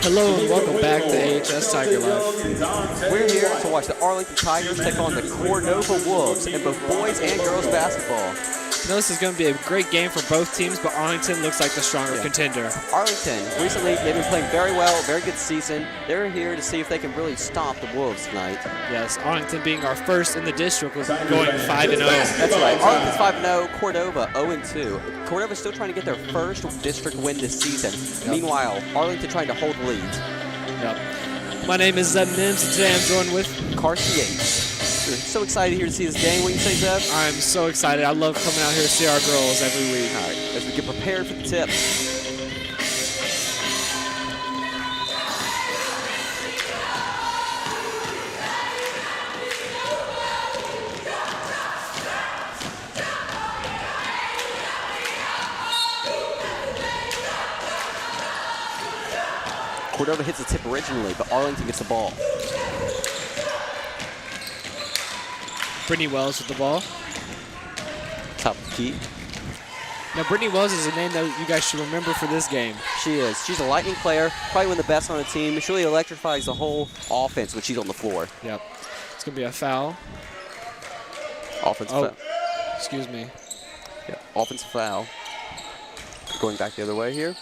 Hello and welcome back to AHS Tiger Life. We're here to watch the Arlington Tigers take on the Cordova Wolves in both boys and girls basketball. You know, this is going to be a great game for both teams, but Arlington looks like the stronger contender. Arlington, recently they've been playing very well, very good season. They're here to see if they can really stop the Wolves tonight. Yes, Arlington being our first in the district was going 5-0. That's right, Arlington's 5-0, Cordova 0-2. Cordova's still trying to get their first district win this season. Yep. Meanwhile, Arlington trying to hold the lead. Yep. My name is Zeb Nims, and today I'm joined with Carson Yates. We're so excited here to see this game. What do you say, Zeb? I'm so excited. I love coming out here to see our girls every week. All right, as we get prepared for the tip. Cordova hits the tip originally, but Arlington gets the ball. Brittany Wells with the ball. Top of the key. Now, Brittany Wells is a name that you guys should remember for this game. She is. She's a lightning player, probably one of the best on the team. She really electrifies the whole offense when she's on the floor. Yep. It's going to be a foul. Offensive foul. Excuse me. Yeah, offensive foul. Going back the other way here.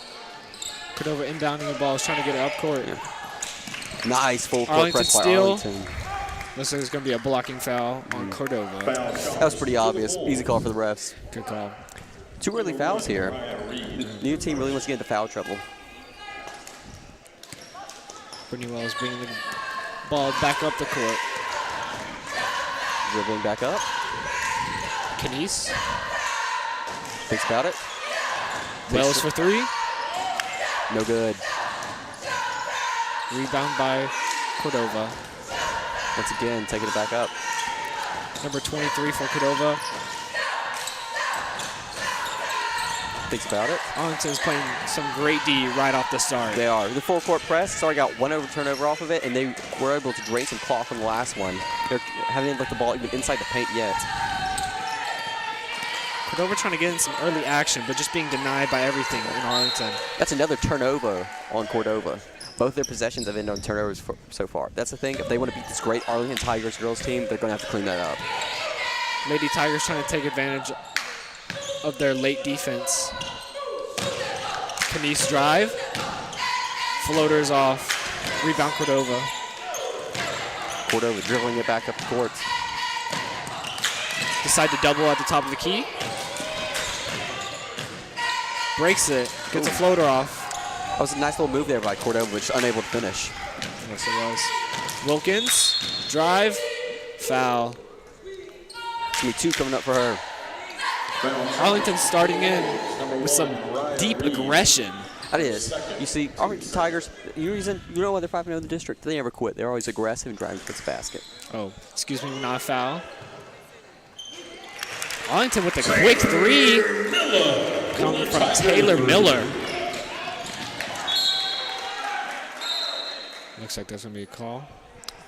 Cordova inbounding the ball, is trying to get it up court. Yeah. Nice full court Arlington press by steal. Arlington. Looks like there's going to be a blocking foul on Cordova. That was pretty obvious. Easy call for the refs. Good call. 2 early fouls here. New team really wants to get into foul trouble. Brittany Wells bringing the ball back up the court. Dribbling back up. Kenise. Thinks about it. Wells for 3. No good. Rebound by Cordova. Once again, taking it back up. Number 23 for Cordova. Thinks about it. Arlington is playing some great D right off the start. They are. The full court press, sorry, got one turnover off of it, and they were able to drain some clock from the last one. They haven't let the ball even inside the paint yet. Cordova trying to get in some early action, but just being denied by everything in Arlington. That's another turnover on Cordova. Both their possessions have ended on turnovers so far. That's the thing. If they want to beat this great Arlington Tigers girls team, they're going to have to clean that up. Lady Tigers trying to take advantage of their late defense. Kenise drive. Floaters off. Rebound Cordova. Cordova dribbling it back up the court. Decide to double at the top of the key. Breaks it. Gets a floater off. That was a nice little move there by Cordova, but just unable to finish. Yes, it was. Wilkins. Drive. Foul. It's going to be 2 coming up for her. Arlington starting in with some deep aggression. That is. You see, Arlington Tigers, you know why they're 5-0 in the district? They never quit. They're always aggressive and driving towards the basket. Oh, excuse me, not a foul. Arlington with a quick 3. Coming from Taylor Miller. Looks like that's going to be a call.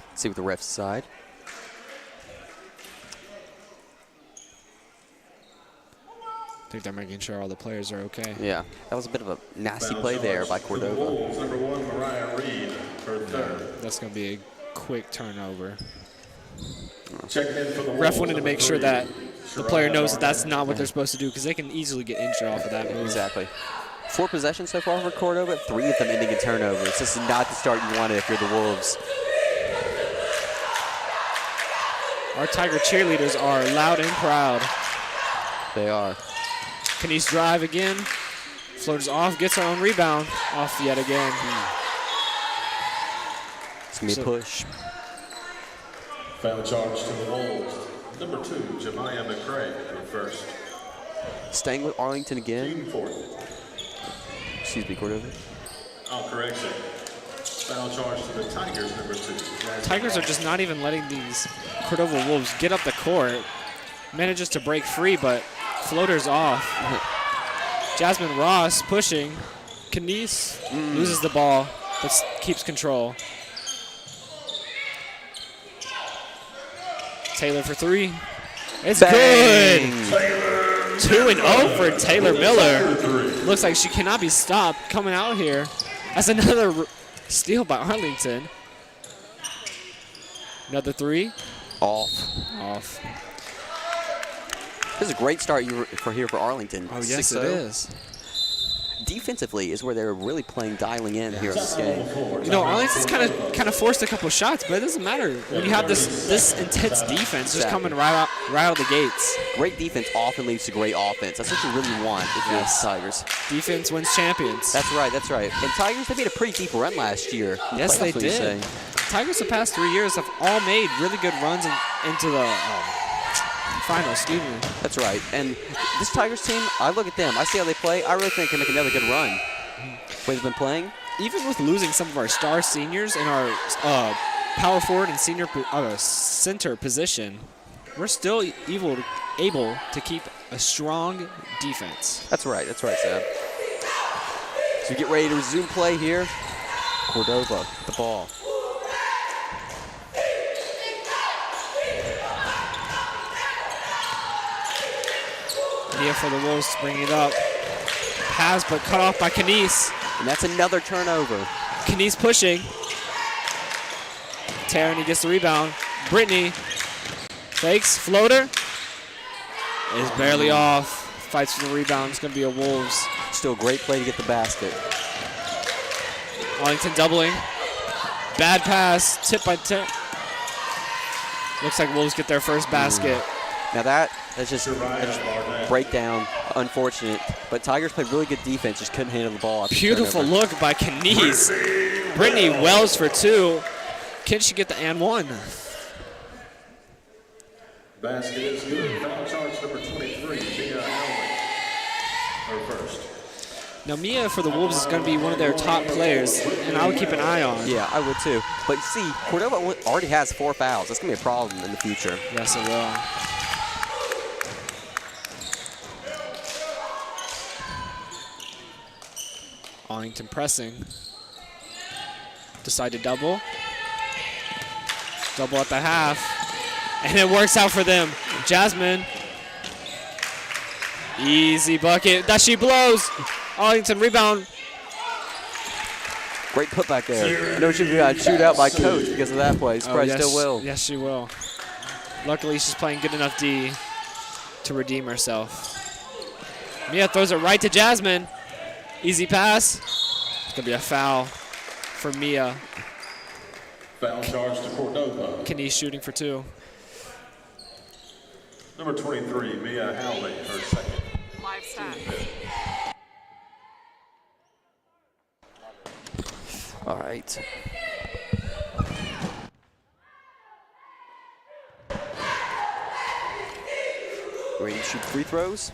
Let's see what the refs decide. I think they're making sure all the players are okay. Yeah, that was a bit of a nasty play there by Cordova. Number 1, Mariah Reed, for third. That's going to be a quick turnover. Checking in for the Ref wanted to make sure that the player knows that that's not what they're supposed to do, because they can easily get injured off of that move. Exactly. 4 possessions so far for Cordova, 3 of them ending in turnovers. This is not the start you wanted if you're the Wolves. Our Tiger cheerleaders are loud and proud. They are. Kenise drive again. Floaters off, gets her own rebound. Off yet again. It's going to be a push. Foul charge to the Wolves. Number 2, Jemiah McCray for first. Staying with Arlington again. Team 40. Excuse me, Cordova. I'll correct it. Foul charge to the Tigers, number 2. Tigers are just not even letting these Cordova Wolves get up the court. Manages to break free, but floaters off. Jasmine Ross pushing. Kenise loses the ball, but keeps control. Taylor for 3. It's Bang. good. 2-0 for Taylor Miller. Looks like she cannot be stopped coming out here. That's another Steal by Arlington. Another three. Off. This is a great start here for Arlington. Oh, yes, 6-0. it is. Defensively is where they're really dialing in here in this game. You know, Arlington's kind of forced a couple shots, but it doesn't matter when you have this intense defense just coming right out of the gates. Great defense often leads to great offense. That's what you really want if you're the Tigers. Defense wins champions. That's right. And Tigers, they made a pretty deep run last year. Yes, they did. Tigers the past 3 years have all made really good runs into the final, excuse me. That's right. And this Tigers team, I look at them. I see how they play. I really think they can make another good run. The way they've been playing. Even with losing some of our star seniors in our power forward and senior center position, we're still able to keep a strong defense. That's right, Seb. So we get ready to resume play here. Cordova, the ball. Mia for the Wolves to bring it up. Pass, but cut off by Canese. And that's another turnover. Canese pushing. Taryn, gets the rebound. Brittany fakes, floater. Is barely off. Fights for the rebound. It's going to be a Wolves. Still a great play to get the basket. Arlington doubling. Bad pass. Tip by tip. Looks like Wolves get their first basket. Now that's just breakdown, unfortunate. But Tigers played really good defense, just couldn't handle the ball. Beautiful look by Canese. Brittany Wells for two. Can she get the and one? Basket is good. Foul charge number 23, Mia Howley. Her first. Now, Mia for the Wolves is going to be one of their top players, and I would keep an eye on. Yeah, I would too. But see, Cordova already has 4 fouls. That's going to be a problem in the future. Yes, it will. Arlington pressing. Decide to double. Double at the half. And it works out for them. Jasmine. Easy bucket. That she blows. Arlington rebound. Great putback there. I know she got chewed out by coach because of that play. Probably yes, still will. Yes, she will. Luckily, she's playing good enough D to redeem herself. Mia throws it right to Jasmine. Easy pass. It's going to be a foul for Mia. Foul charge to Cordova. Canese shooting for two. Number 23, Mia Howley, her second. Live stats. All right. Ready to shoot free throws?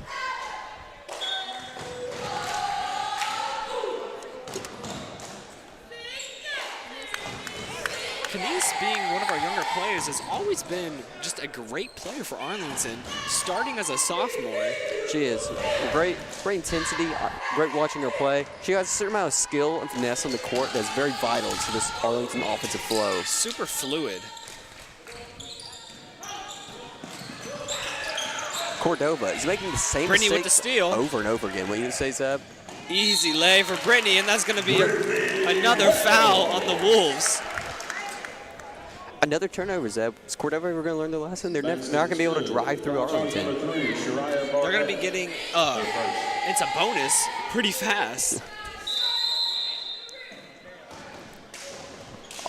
Canese, being one of our younger players, has always been just a great player for Arlington, starting as a sophomore. She is. Great intensity, great watching her play. She has a certain amount of skill and finesse on the court that's very vital to this Arlington offensive flow. Super fluid. Cordova is making the same Brittany with mistakes the steal. over and over again. What do you say, Zeb? Easy lay for Brittany, and that's going to be another foul on the Wolves. Another turnover, Zeb. Is Cordova ever going to learn the lesson? They're not going to be able to drive through Arlington. They're going to be getting into bonus pretty fast.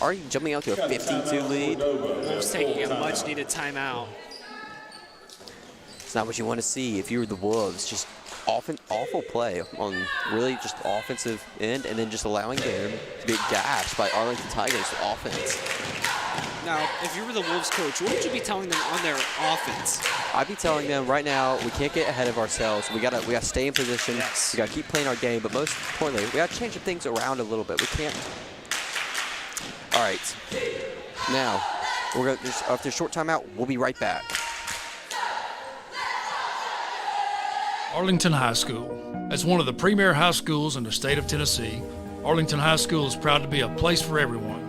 Are you jumping out to a 52 lead? Wolves taking a much-needed timeout. It's not what you want to see if you were the Wolves. Just awful play on really just offensive end, and then just allowing them to get gashed by Arlington Tigers offense. Now, if you were the Wolves coach, what would you be telling them on their offense? I'd be telling them right now, we can't get ahead of ourselves. We gotta stay in position. Yes. We gotta keep playing our game, but most importantly, we gotta change things around a little bit. We can't. All right. Now, we're gonna after a short timeout, we'll be right back. Arlington High School. As one of the premier high schools in the state of Tennessee, Arlington High School is proud to be a place for everyone.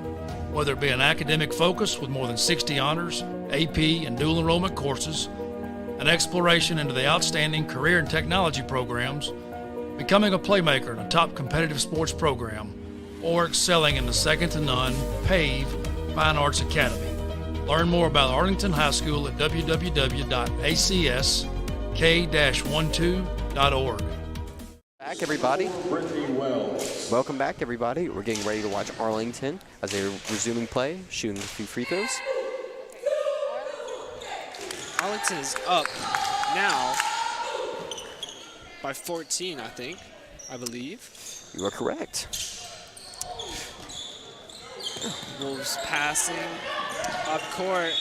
Whether it be an academic focus with more than 60 honors, AP, and dual enrollment courses, an exploration into the outstanding career and technology programs, becoming a playmaker in a top competitive sports program, or excelling in the second to none PAVE Fine Arts Academy. Learn more about Arlington High School at www.acsk-12.org. Back, everybody. Brittany Wells. Welcome back, everybody. We're getting ready to watch Arlington as they're resuming play, shooting a few free throws. Arlington is up now by 14, I believe. You are correct. Wolves passing up court.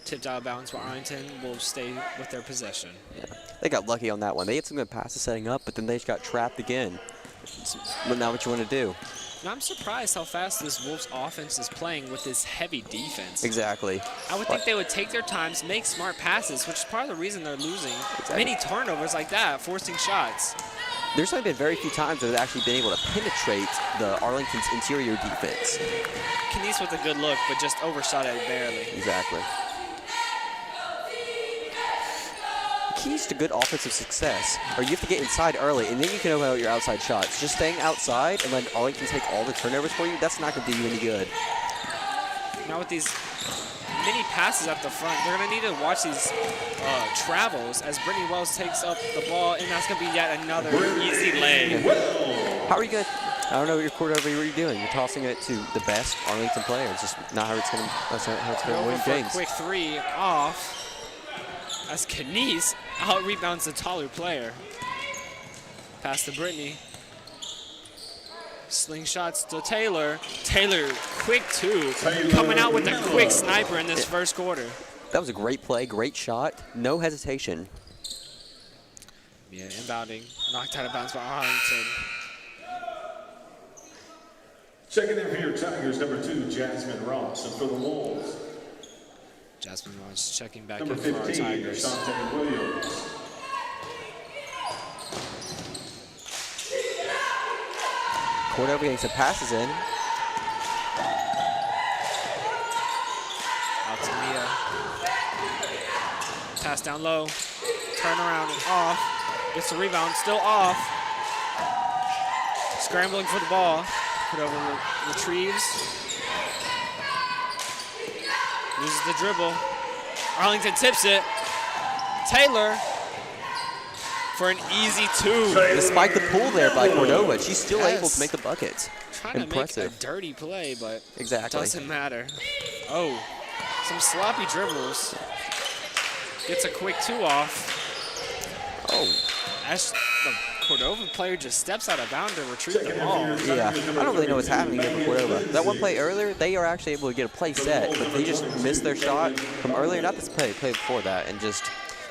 Tipped out of bounds by Arlington. Wolves stay with their possession. Yeah. They got lucky on that one. They had some good passes setting up, but then they just got trapped again. But now what you want to do? Now I'm surprised how fast this Wolves offense is playing with this heavy defense. Exactly. I would think they would take their times, make smart passes, which is part of the reason they're losing. Many turnovers like that, forcing shots. There's only been very few times where they've actually been able to penetrate the Arlington's interior defense. Knies with a good look, but just overshot it barely. Exactly. Keys to good offensive success are you have to get inside early, and then you can open out your outside shots. Just staying outside and letting Arlington take all the turnovers for you, that's not going to do you any good. Now with these many passes up the front, they're going to need to watch these travels as Brittany Wells takes up the ball, and that's going to be yet another easy lay. How are you going to, I don't know what what are you doing? You're tossing it to the best Arlington player. It's just not how it's going to win For games. a quick three off as Knies out-rebounds the taller player. Pass to Brittany. Slingshots to Taylor. Taylor, quick two. Coming out with a quick sniper in this first quarter. That was a great play, great shot. No hesitation. Yeah, inbounding. Knocked out of bounds by Arlington. Checking in for your Tigers, number 2, Jasmine Ross. And for the Wolves, Jasmine Ross checking back number in for our 15, Tigers. Ashante Williams. Cordova getting some passes in. Out to Mia. Pass down low. Turn around and off. Gets the rebound, still off. Scrambling for the ball. Cordova retrieves. Loses the dribble. Arlington tips it. Taylor for an easy two. Despite the pull there by Cordova, she's still able to make the buckets. Trying Impressive. to make a dirty play, but Exactly. doesn't matter. Oh, some sloppy dribbles. Gets a quick two off. Oh, As the Cordova player just steps out of bounds to retrieve the ball. yeah. I don't really know what's happening here for Cordova. That one play earlier, they are actually able to get a play set, but they just missed their shot from earlier, not this play before that, and just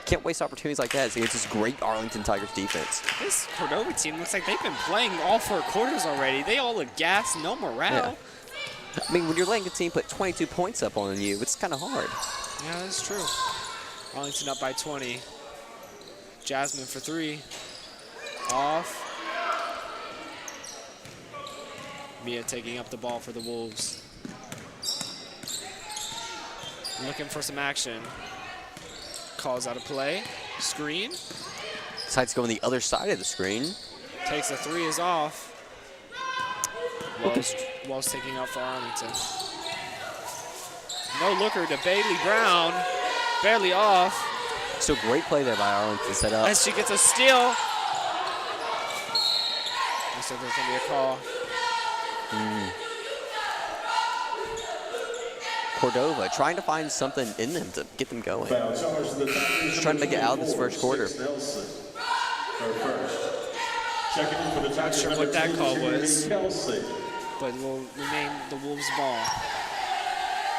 can't waste opportunities like that against this great Arlington Tigers defense. This Cordova team looks like they've been playing all 4 quarters already. They all look gassed, no morale. Yeah. I mean, when you're letting a team put 22 points up on you, it's kind of hard. Yeah, that's true. Arlington up by 20. Jasmine for 3. Off. Mia taking up the ball for the Wolves. Looking for some action. Calls out a play. Screen. Decides to go on the other side of the screen. Takes a 3, is off. Wells taking out for Arlington. No looker to Bailey Brown. Barely off. So great play there by Arlington to set up. As she gets a steal. Looks like there's going to be a call. Cordova trying to find something in them to get them going. Foul charge to the Tigers. Just trying to make it out of this first quarter. Nelson. Or first. Checking in for the Tigers, sure number what that 2, call Jamie was. Kelsey. But will remain the Wolves' ball.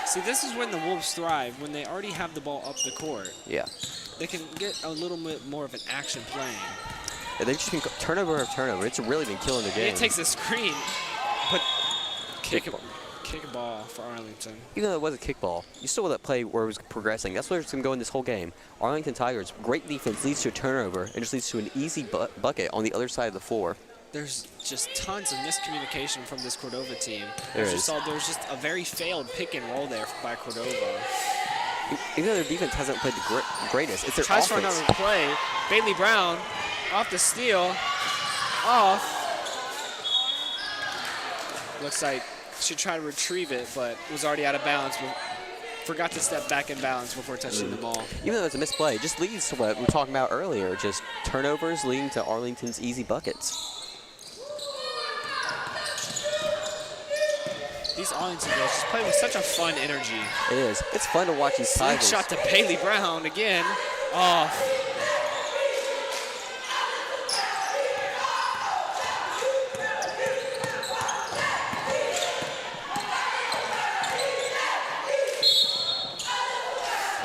See, this is when the Wolves thrive, when they already have the ball up the court. Yeah. They can get a little bit more of an action playing. Yeah, they've just been turnover after turnover. It's really been killing the game. It takes a screen, but kick a ball for Arlington. Even though it was a kickball, you still let that play where it was progressing. That's where it's going to go in this whole game. Arlington Tigers, great defense leads to a turnover and just leads to an easy bucket on the other side of the floor. There's just tons of miscommunication from this Cordova team. There As you is. saw, there was just a very failed pick and roll there by Cordova. Even though their defense hasn't played the greatest, it's their Tries for offense. another play. Bailey Brown off the steal. Off. Looks like she tried to retrieve it, but was already out of bounds. Forgot to step back in bounds before touching the ball. Even though it's a misplay, it just leads to what we were talking about earlier, just turnovers leading to Arlington's easy buckets. These Arlington girls just play with such a fun energy. It is. It's fun to watch these Tigers. Shot to Bailey Brown again. Off.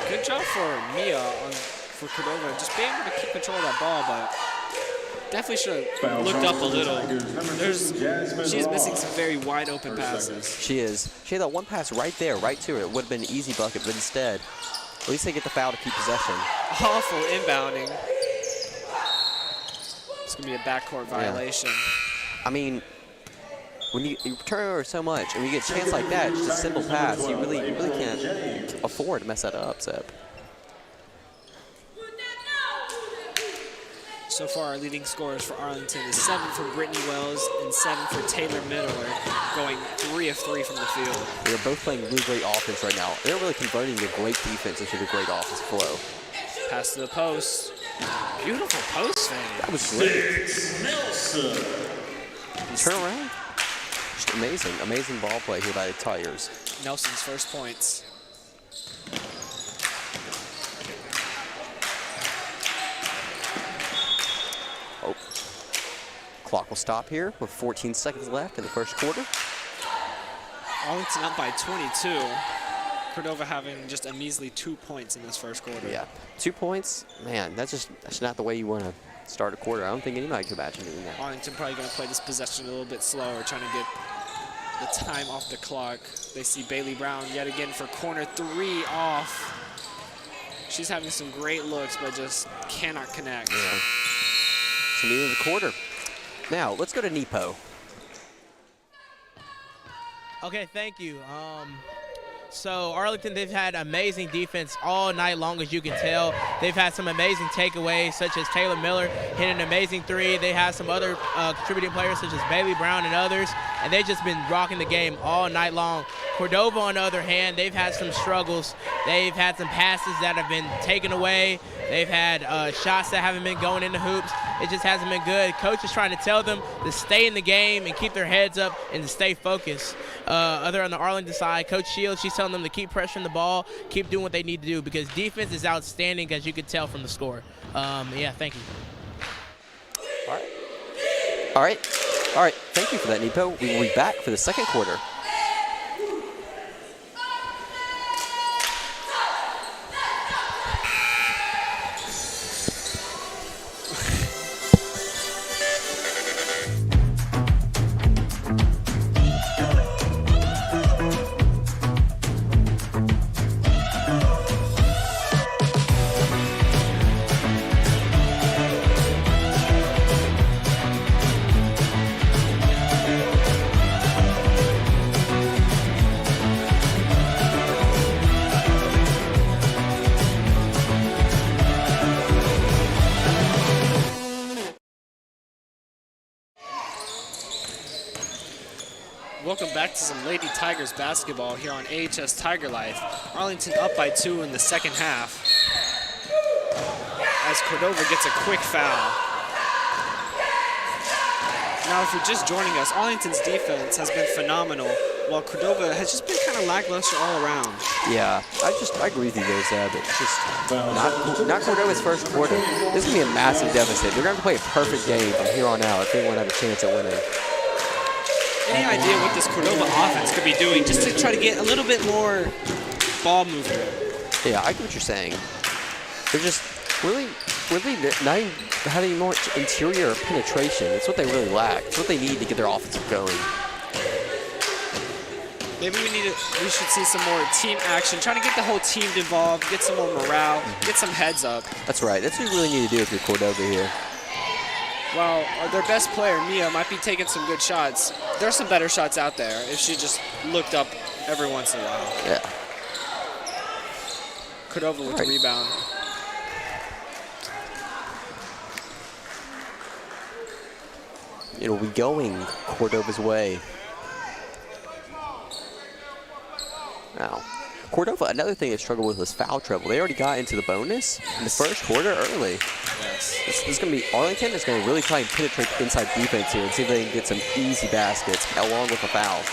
Good job for Mia for Cordova, just being able to keep control of that ball, but definitely should have looked up a little. She's missing some very wide open passes. She is. She had that one pass right there, right to her. It would have been an easy bucket, but instead, at least they get the foul to keep possession. Awful inbounding. It's going to be a backcourt violation. I mean, when you turn over so much and you get a chance like that, just a simple pass, you really can't afford to mess that up, Seb. So far, our leading scorers for Arlington is 7 for Brittany Wells and 7 for Taylor Miller, going 3 of 3 from the field. They're both playing really great offense right now. They're really converting a great defense into a great offense flow. Pass to the post. Beautiful post fade. That was great. Turn around. Just amazing, amazing ball play here by the Tigers. Nelson's first points. Oh. Clock will stop here with 14 seconds left in the first quarter. Arlington up by 22. Cordova having just a measly 2 points in this first quarter. Yeah, 2 points, man, that's not the way you want to start a quarter. I don't think anybody could imagine doing that. Arlington probably going to play this possession a little bit slower, trying to get the time off the clock. They see Bailey Brown yet again for corner 3 off. She's having some great looks, but just cannot connect. Yeah. So near the quarter. Now, let's go to Nepo. Okay, thank you. So Arlington, they've had amazing defense all night long, as you can tell. They've had some amazing takeaways, such as Taylor Miller hit an amazing 3. They have some other contributing players, such as Bailey Brown and others, and they've just been rocking the game all night long. Cordova, on the other hand, they've had some struggles. They've had some passes that have been taken away. They've had shots that haven't been going in the hoops. It just hasn't been good. Coach is trying to tell them to stay in the game and keep their heads up and to stay focused. Other on the Arlington side, Coach Shields, she's telling them to keep pressuring the ball, keep doing what they need to do, because defense is outstanding, as you could tell from the score. Yeah, thank you. All right. Thank you for that, Nepo. We will be back for the second quarter. Welcome back to some Lady Tigers basketball here on AHS Tiger Life. Arlington up by 2 in the second half as Cordova gets a quick foul. Now, if you're just joining us, Arlington's defense has been phenomenal, while Cordova has just been kind of lackluster all around. Yeah, I agree with you there, Zeb. It's just not Cordova's first quarter. This is going to be a massive deficit. They're going to have to play a perfect game from here on out if they want to have a chance at winning. Any idea what this Cordova offense could be doing just to try to get a little bit more ball movement? Yeah, I get what you're saying. They're just really not even having more interior penetration. It's what they really lack. It's what they need to get their offense going. Maybe we should see some more team action, trying to get the whole team involved, get some more morale, get some heads up. That's right. That's what you really need to do if you're Cordova here. Well, their best player, Mia, might be taking some good shots. There's some better shots out there if she just looked up every once in a while. Yeah. Cordova with the rebound. It'll be going Cordova's way. Now, Cordova, another thing they struggled with was foul trouble. They already got into the bonus in the first quarter early. Yes. This is going to be, Arlington is going to really try and penetrate inside defense here and see if they can get some easy baskets along with the fouls.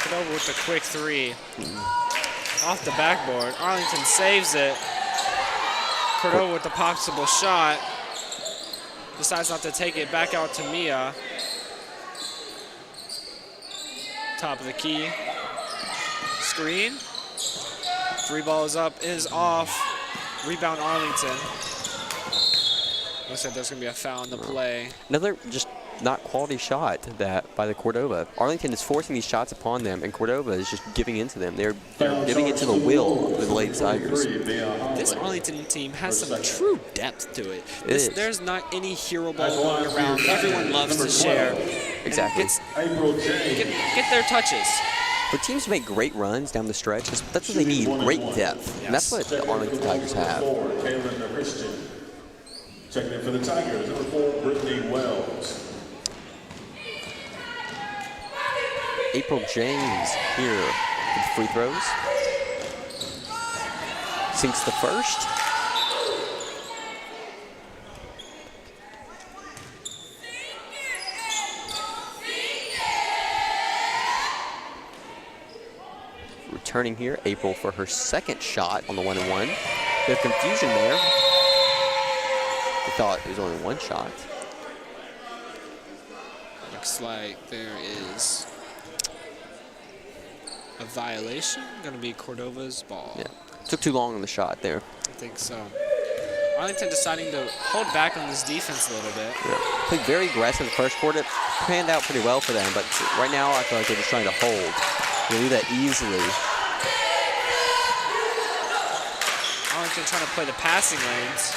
Cordova with the quick three. Off the backboard. Arlington saves it. Cordova with the possible shot. Decides not to take it. Back out to Mia. Top of the key. Screen. Three ball is up, is off. Rebound Arlington. Looks like there's going to be a foul in the play. Another just not quality shot by the Cordova. Arlington is forcing these shots upon them, and Cordova is just giving into them. They're giving into the will of the Lady Tigers. This Arlington team has some true depth to it. There's not any hero ball going around. Everyone loves to share. Exactly. Get their touches. For teams to make great runs down the stretch, that's what they need, great depth. And that's what the Arlington Tigers have. Checking in for the Tigers, number 4, Brittany Wells. April James here with free throws. Sinks the first. Returning here, April for her second shot on the 1-and-1. Bit of confusion there. I thought it was only one shot. Looks like there is a violation. Going to be Cordova's ball. Yeah. Took too long on the shot there. I think so. Arlington deciding to hold back on this defense a little bit. Yeah. Played very aggressive in the first quarter. Panned out pretty well for them, but right now I feel like they're just trying to hold. They do that easily. Arlington trying to play the passing lanes.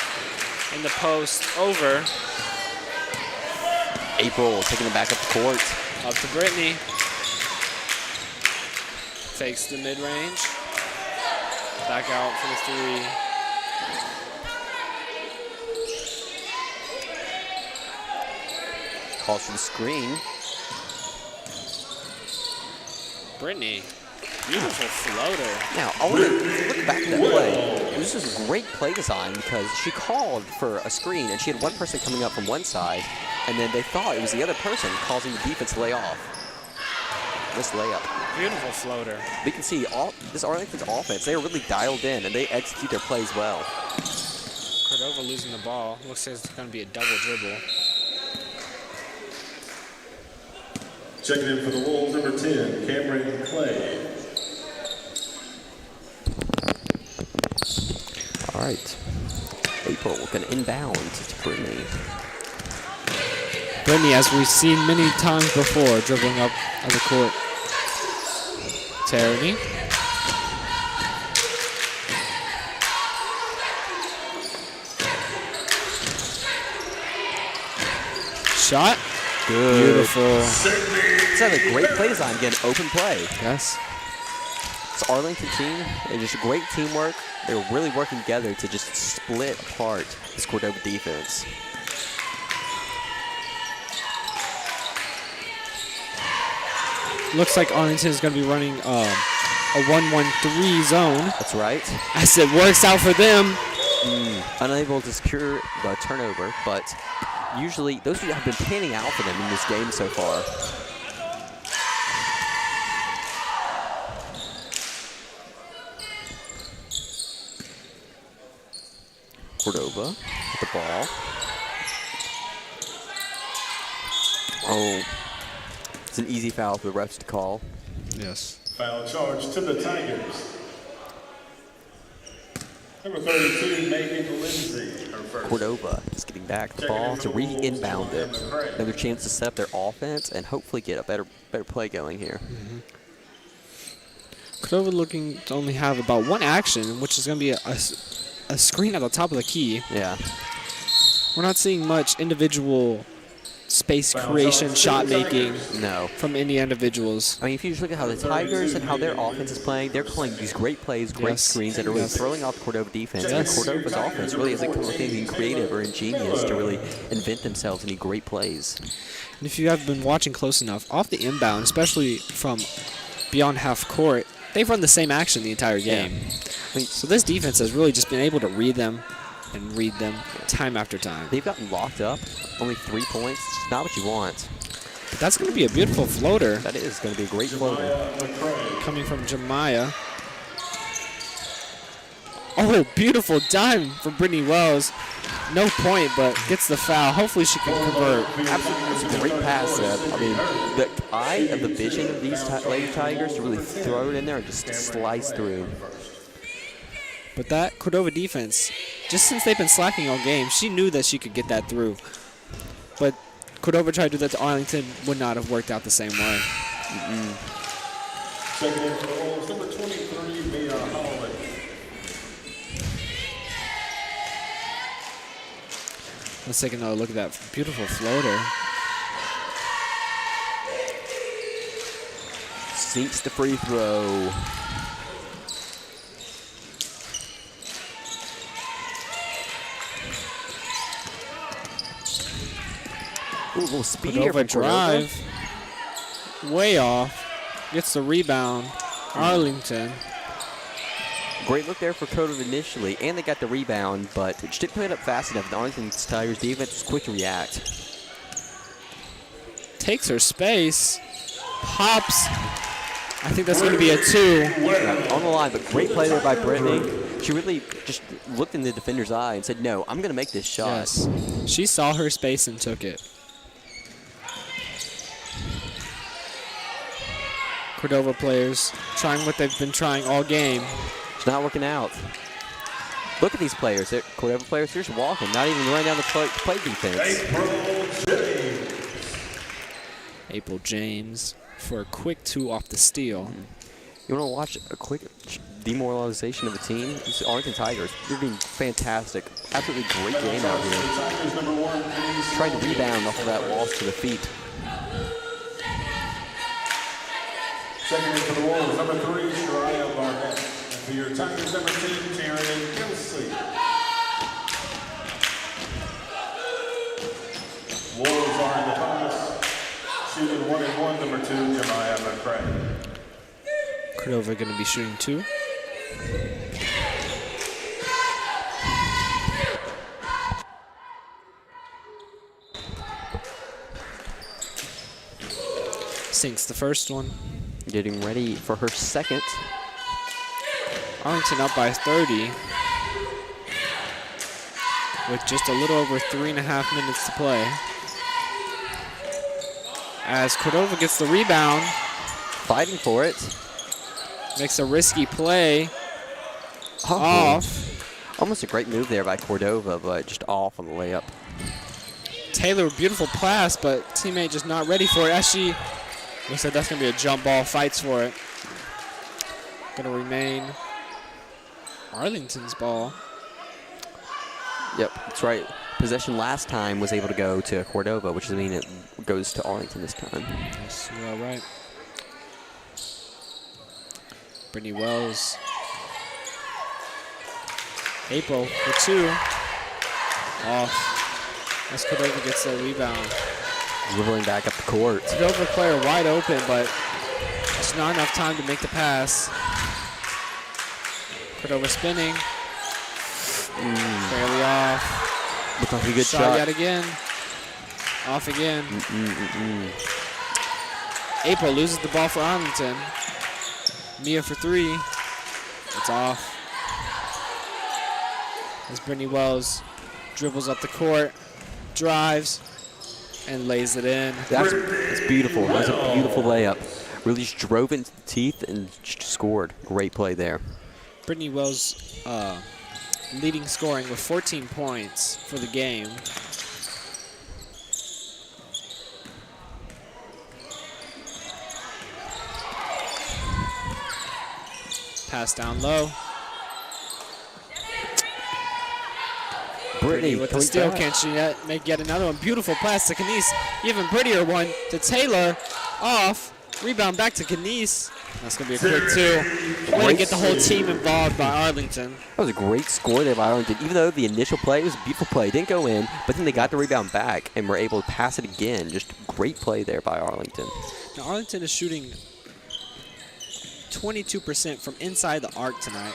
In the post, over. April taking it back up the court. Up to Brittany. Fakes the mid-range. Back out for the three. Calls for the screen. Brittany, beautiful floater. Now, I want to look back at that play. It was just great play design because she called for a screen and she had one person coming up from one side, and then they thought it was the other person causing the defense to lay off. This layup. Beautiful floater. We can see this Arlington's offense, they are really dialed in and they execute their plays well. Cordova losing the ball. Looks like it's going to be a double dribble. Checking in for the Wolves, number 10, Cameron Clay. All right. April going to inbound to Brittany. Brittany, as we've seen many times before, dribbling up on the court. Tierney. Shot. Good. Beautiful. It's a great play design. Again, open play. Yes. This Arlington team, they're just great teamwork. They're really working together to just split apart this Cordova defense. Looks like Arlington is going to be running a 1-1-3 zone. That's right. As it works out for them. Unable to secure the turnover, but usually those have been panning out for them in this game so far. Cordova with the ball. Oh, it's an easy foul for the refs to call. Yes. Foul charge to the Tigers. Number 32, Megan Lindsay, her first. Cordova is getting back the ball to re-inbound it. Another chance to set up their offense and hopefully get a better play going here. Cordova looking to only have about one action, which is going to be a screen at the top of the key. Yeah. We're not seeing much individual space creation, shot making from any individuals. I mean, if you just look at how the Tigers and how their offense is playing, they're calling these great plays, great screens that are really throwing off the Cordova defense. And Cordova's offense really hasn't come up with anything creative or ingenious to really invent themselves any great plays. And if you have been watching close enough, off the inbound, especially from beyond half court, they've run the same action the entire game. I mean, So this defense has really just been able to read them and read them time after time. they've gotten locked up. Only 3 points. It's not what you want. But that's going to be a beautiful floater That is going to be a great floater. coming from Jemiah. Oh, beautiful dime from Brittany Wells. No point, but gets the foul. Hopefully she can convert. Absolutely, it's a great pass. I mean, the eye of the vision of these Lady Tigers to really throw it in there and just slice through. But that Cordova defense, just since they've been slacking all game, she knew that she could get that through. But Cordova tried to do that to Arlington, would not have worked out the same way. Second in for the Wolves, number 23, Mia Holloway. Let's take another look at that beautiful floater. Sinks the free throw. Ooh, a little speed here Cordova from Cordova. drive. Way off. Gets the rebound. Arlington. Great look there for Cordova initially, and they got the rebound, but just didn't put it up fast enough. The Arlington Tigers defense was quick to react. Takes her space. Pops. I think that's going to be a 2. Yeah, on the line, but great play there by Brittany. She really just looked in the defender's eye and said, no, I'm going to make this shot. Yes. She saw her space and took it. Cordova players trying what they've been trying all game. It's not working out. Look at these players. Cordova players, they're just walking, not even running down the play defense. April James for a quick 2 off the steal. You want to watch a quick demoralization of the team? It's the Arlington Tigers. They're being fantastic. Absolutely great game out here. Trying to rebound off of that loss to the feet. Second in for the Wolves, number 3, Shariah Barnett. And for your Tigers, number 10, Taryn Kelsey. Wolves are in the bonus. Shooting 1 and 1, number 2, Jemiah McCray. Cordova going to be shooting 2. Sinks the first one. Getting ready for her second. Arlington up by 30 with just a little over 3.5 minutes to play. As Cordova gets the rebound, Fighting for it. makes a risky play off. Almost a great move there by Cordova, but just off on the layup. Taylor, beautiful pass, but teammate just not ready for it. As she looks like that's going to be a jump ball, fights for it. Going to remain Arlington's ball. Yep, that's right. Possession last time was able to go to Cordova, which does mean it goes to Arlington this time. Yes, you're all right. Brittany Wells. April for 2. Off. As Cordova gets the rebound. Dribbling back up the court. Cordova player wide open, but just not enough time to make the pass. Cordova spinning. Barely off. Looks like a good Shot shot. yet again. Off again. April loses the ball for Arlington. Mia for 3. It's off. As Brittany Wells dribbles up the court, drives, and lays it in. That's beautiful. That was a beautiful layup. Really just drove into the teeth and just scored. Great play there. Brittany Wells leading scoring with 14 points for the game. Pass down low. Brittany with the steal, can she make yet another one? Beautiful pass to Kenise. Even prettier one to Taylor. Off. Rebound back to Kenise. That's going to be a quick 2. Way to get the whole team involved by Arlington. That was a great score there by Arlington. Even though the initial play was a beautiful play, didn't go in, but then they got the rebound back and were able to pass it again. Just great play there by Arlington. Now Arlington is shooting 22% from inside the arc tonight.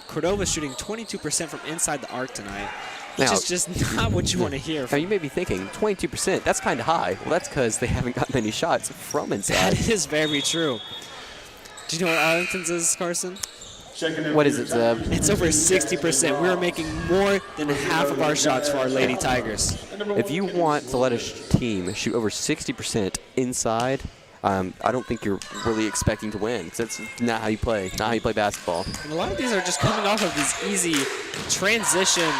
Cordova's shooting 22% from inside the arc tonight, which Now, is just not what you want to hear. Now, you may be thinking, 22%, that's kind of high. Well, that's because they haven't got many shots from inside. That is very true. Do you know what Arlington's is, Carson? What is it, Zeb? It's over 60%. We are making more than half of our shots for our Lady Tigers. If you want to let a team shoot over 60% inside, I don't think you're really expecting to win, because that's not how you play, not how you play basketball. And a lot of these are just coming off of these easy transition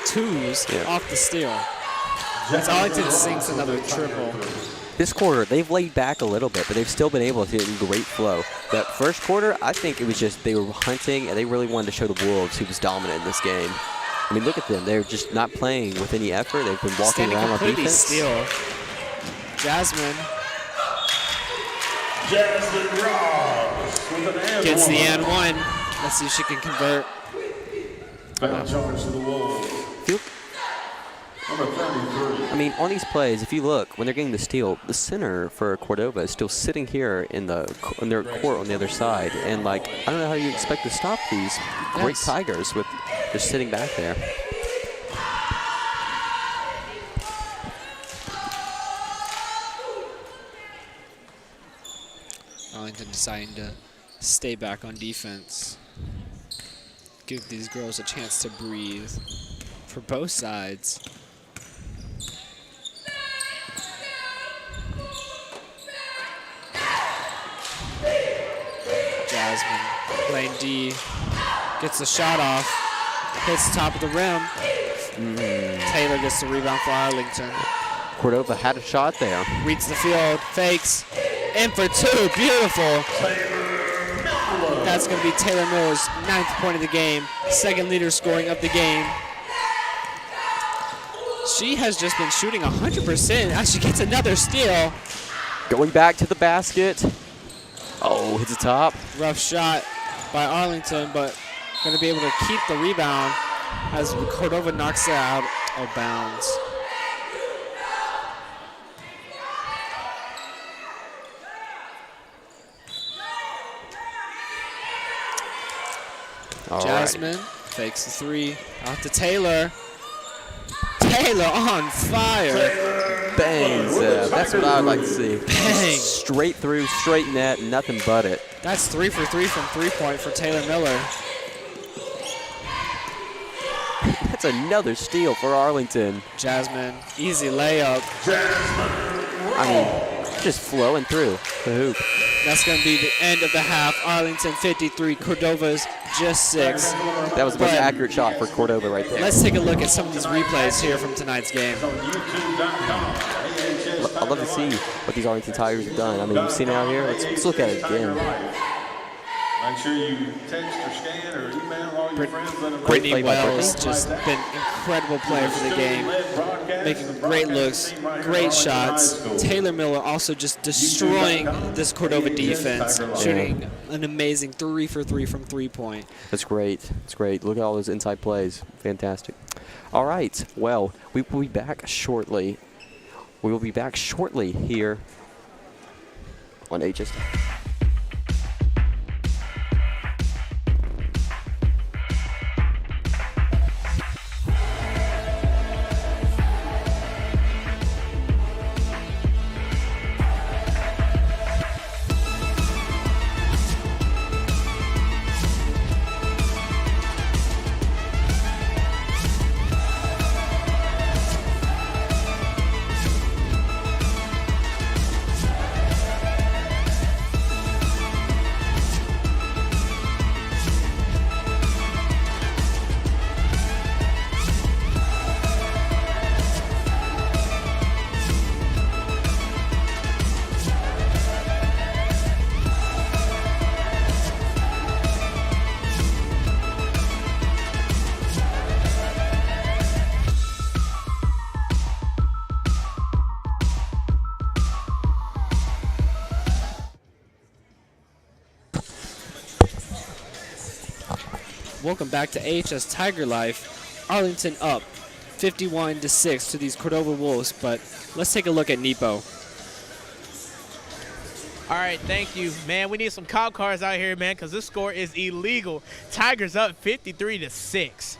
twos off the steal. As Arlington sinks another triple. This quarter, they've laid back a little bit, but they've still been able to get in great flow. That first quarter, I think it was just they were hunting, and they really wanted to show the Wolves who was dominant in this game. I mean, look at them. They're just not playing with any effort. They've been walking around on defense. Steal. Jasmine Ross with an and gets the one. and one. Let's see if she can convert. Foul charge to the Wolves. Number 33. I mean, on these plays, if you look, when they're getting the steal, the center for Cordova is still sitting here in their court on the other side. And, like, I don't know how you expect to stop these great Tigers with just sitting back there. Arlington deciding to stay back on defense. Give these girls a chance to breathe for both sides. Jasmine playing D, gets the shot off, hits the top of the rim. Taylor gets the rebound for Arlington. Cordova had a shot there. Reads the field, fakes, in for two, beautiful. That's going to be Taylor Miller's 9th point of the game, second leader scoring of the game. She has just been shooting 100% as she gets another steal. Going back to the basket. Oh, hits the top. Rough shot by Arlington, but going to be able to keep the rebound as Cordova knocks it out of bounds. Jasmine fakes the three, out to Taylor. Taylor on fire. Bangs. That's what I would like to see. Bang. Straight through, straight net, nothing but it. That's 3 for 3 from three-point for Taylor Miller. That's another steal for Arlington. Jasmine, easy layup. I mean, just flowing through the hoop. That's going to be the end of the half. Arlington 53, Cordova's just 6. That was the most accurate shot for Cordova right there. Let's take a look at some of these replays here from tonight's game. I'd love to see what these Arlington Tigers have done. I mean, you've seen it out here. Let's look at it again. Make sure you text or scan or email all your friends. Let them know. Brittany play by Wells Brittany. just been incredible player for the game, making great looks, great shots. Taylor Miller also just destroying this Cordova defense, shooting an amazing 3 for 3 from three-point. That's great. It's great. Look at all those inside plays. Fantastic. All right. Well, we will be back shortly. We will be back shortly here on HS. Welcome back to AHS Tiger Life. Arlington up 51-6 to these Cordova Wolves, but let's take a look at Nepo. All right, thank you, man. We need some cop cars out here, man, because this score is illegal. Tigers up 53-6.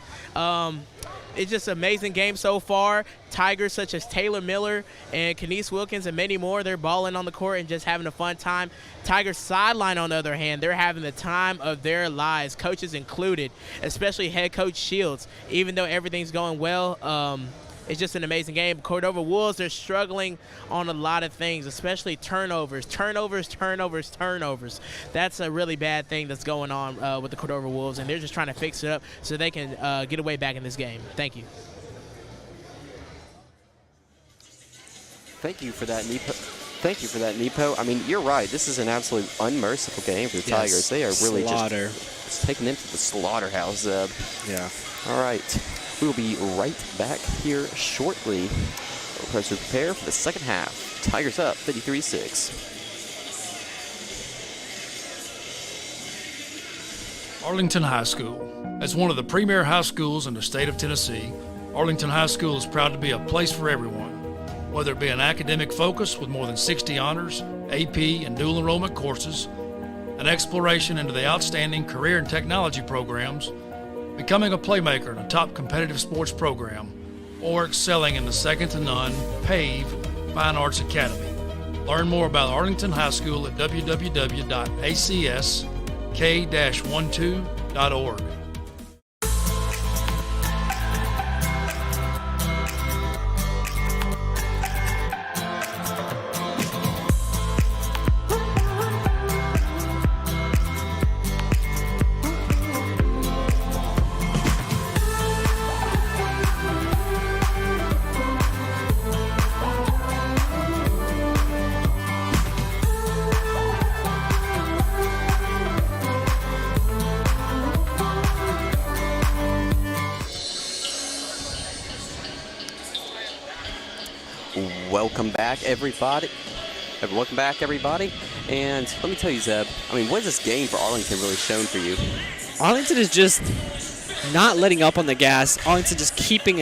It's just an amazing game so far. Tigers such as Taylor Miller and Kenise Wilkins and many more, they're balling on the court and just having a fun time. Tigers sideline, on the other hand, they're having the time of their lives, coaches included, especially head coach Shields. Even though everything's going well, it's just an amazing game. Cordova Wolves, they're struggling on a lot of things, especially turnovers. That's a really bad thing that's going on with the Cordova Wolves, and they're just trying to fix it up so they can get away back in this game. Thank you. Thank you for that, Nepo. Thank you for that, Nepo. I mean, you're right. This is an absolute unmerciful game for the Tigers. They are really just taking them to the slaughterhouse. Yeah. All right. We will be right back here shortly. We'll prepare for the second half. Tigers up 53-6. Arlington High School. As one of the premier high schools in the state of Tennessee, Arlington High School is proud to be a place for everyone. Whether it be an academic focus with more than 60 honors, AP, and dual enrollment courses, an exploration into the outstanding career and technology programs, becoming a playmaker in a top competitive sports program, or excelling in the second-to-none PAVE Fine Arts Academy. Learn more about Arlington High School at www.acsk-12.org. Welcome back, everybody. Welcome back, everybody. And let me tell you, Zeb, I mean, what has this game for Arlington really shown for you? Arlington is just not letting up on the gas. Arlington just keeping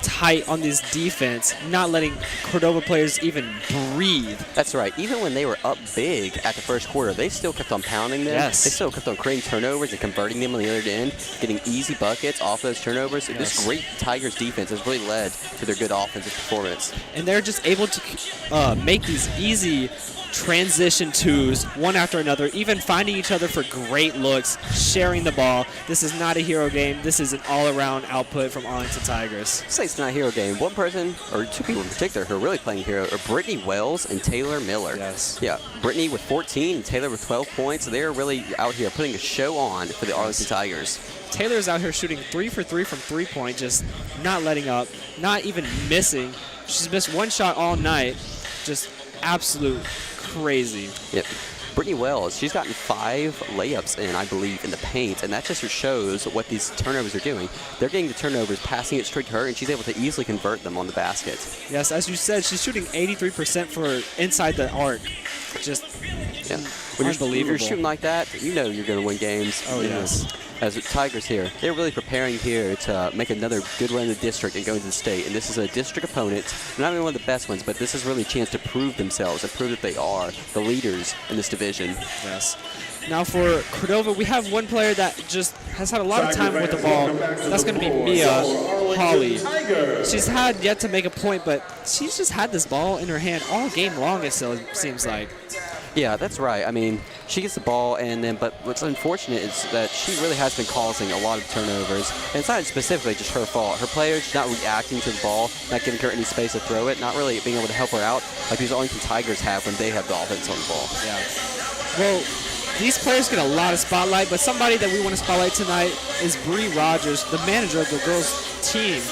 tight on this defense, not letting Cordova players even breathe. That's right. Even when they were up big at the first quarter, they still kept on pounding them. Yes. They still kept on creating turnovers and converting them on the other end, getting easy buckets off those turnovers. Yes. This great Tigers defense has really led to their good offensive performance. And they're just able to make these easy transition twos one after another, even finding each other for great looks, sharing the ball. This is not a hero game. This is an all-around output from Arlington Tigers. Say it's not a hero game. One person, or two people in particular, who are really playing hero are Brittany Wells and Taylor Miller. Yes. Yeah, Brittany with 14 and Taylor with 12 points. They're really out here putting a show on for the Arlington Tigers. Taylor's out here shooting 3 for 3 from three-point, just not letting up, not even missing. She's missed one shot all night. Just absolute crazy. Yep. Brittany Wells, she's gotten 5 layups in, I believe, in the paint, and that just shows what these turnovers are doing. They're getting the turnovers, passing it straight to her, and she's able to easily convert them on the basket. Yes, as you said, she's shooting 83% for inside the arc. Just When unbelievable. you're shooting like that, you know you're going to win games. Oh, yes. As the Tigers here, they're really preparing here to make another good run in the district and go into the state. And this is a district opponent, not even one of the best ones, but this is really a chance to prove themselves and prove that they are the leaders in this division. Yes. Now for Cordova, we have one player that just has had a lot of time with the ball. That's going to be Mia Hawley. She's had yet to make a point, but she's just had this ball in her hand all game long, it seems like. Yeah, that's right. I mean, she gets the ball, but what's unfortunate is that she really has been causing a lot of turnovers. And it's not specifically just her fault. Her players not reacting to the ball, not giving her any space to throw it, not really being able to help her out like these Arlington Tigers have when they have the offense on the ball. Yeah. Well, these players get a lot of spotlight, but somebody that we want to spotlight tonight is Bree Rogers, the manager of the girls' team.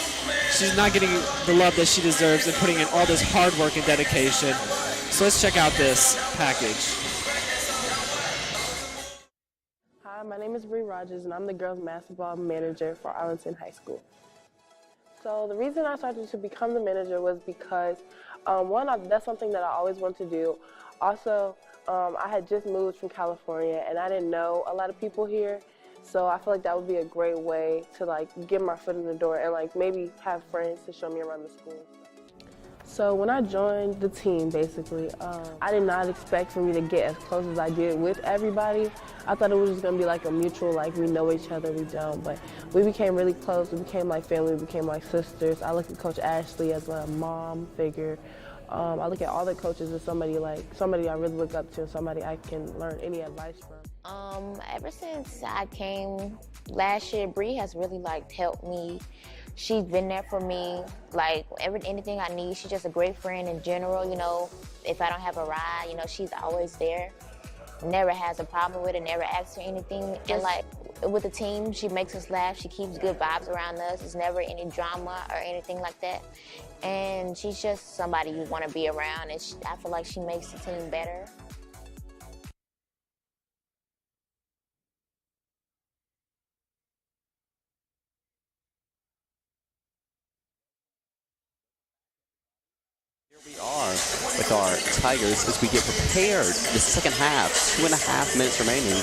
She's not getting the love that she deserves and putting in all this hard work and dedication. So let's check out this package. Hi, my name is Bree Rogers, and I'm the girls' basketball manager for Arlington High School. So the reason I started to become the manager was because, that's something that I always wanted to do. Also, I had just moved from California, and I didn't know a lot of people here. So I feel like that would be a great way to get my foot in the door and maybe have friends to show me around the school. So when I joined the team, basically, I did not expect for me to get as close as I did with everybody. I thought it was just gonna be like a mutual, like we know each other, we don't. But we became really close. We became like family. We became like sisters. I look at Coach Ashley as a mom figure. I look at all the coaches as somebody I really look up to, somebody I can learn any advice from. Ever since I came last year, Bree has really helped me. She's been there for me, anything I need. She's just a great friend in general, if I don't have a ride, she's always there. Never has a problem with it, never asks for anything. And with the team, she makes us laugh. She keeps good vibes around us. There's never any drama or anything like that. And she's just somebody you want to be around, and I feel like she makes the team better. We are with our Tigers as we get prepared. The second half, 2.5 minutes remaining.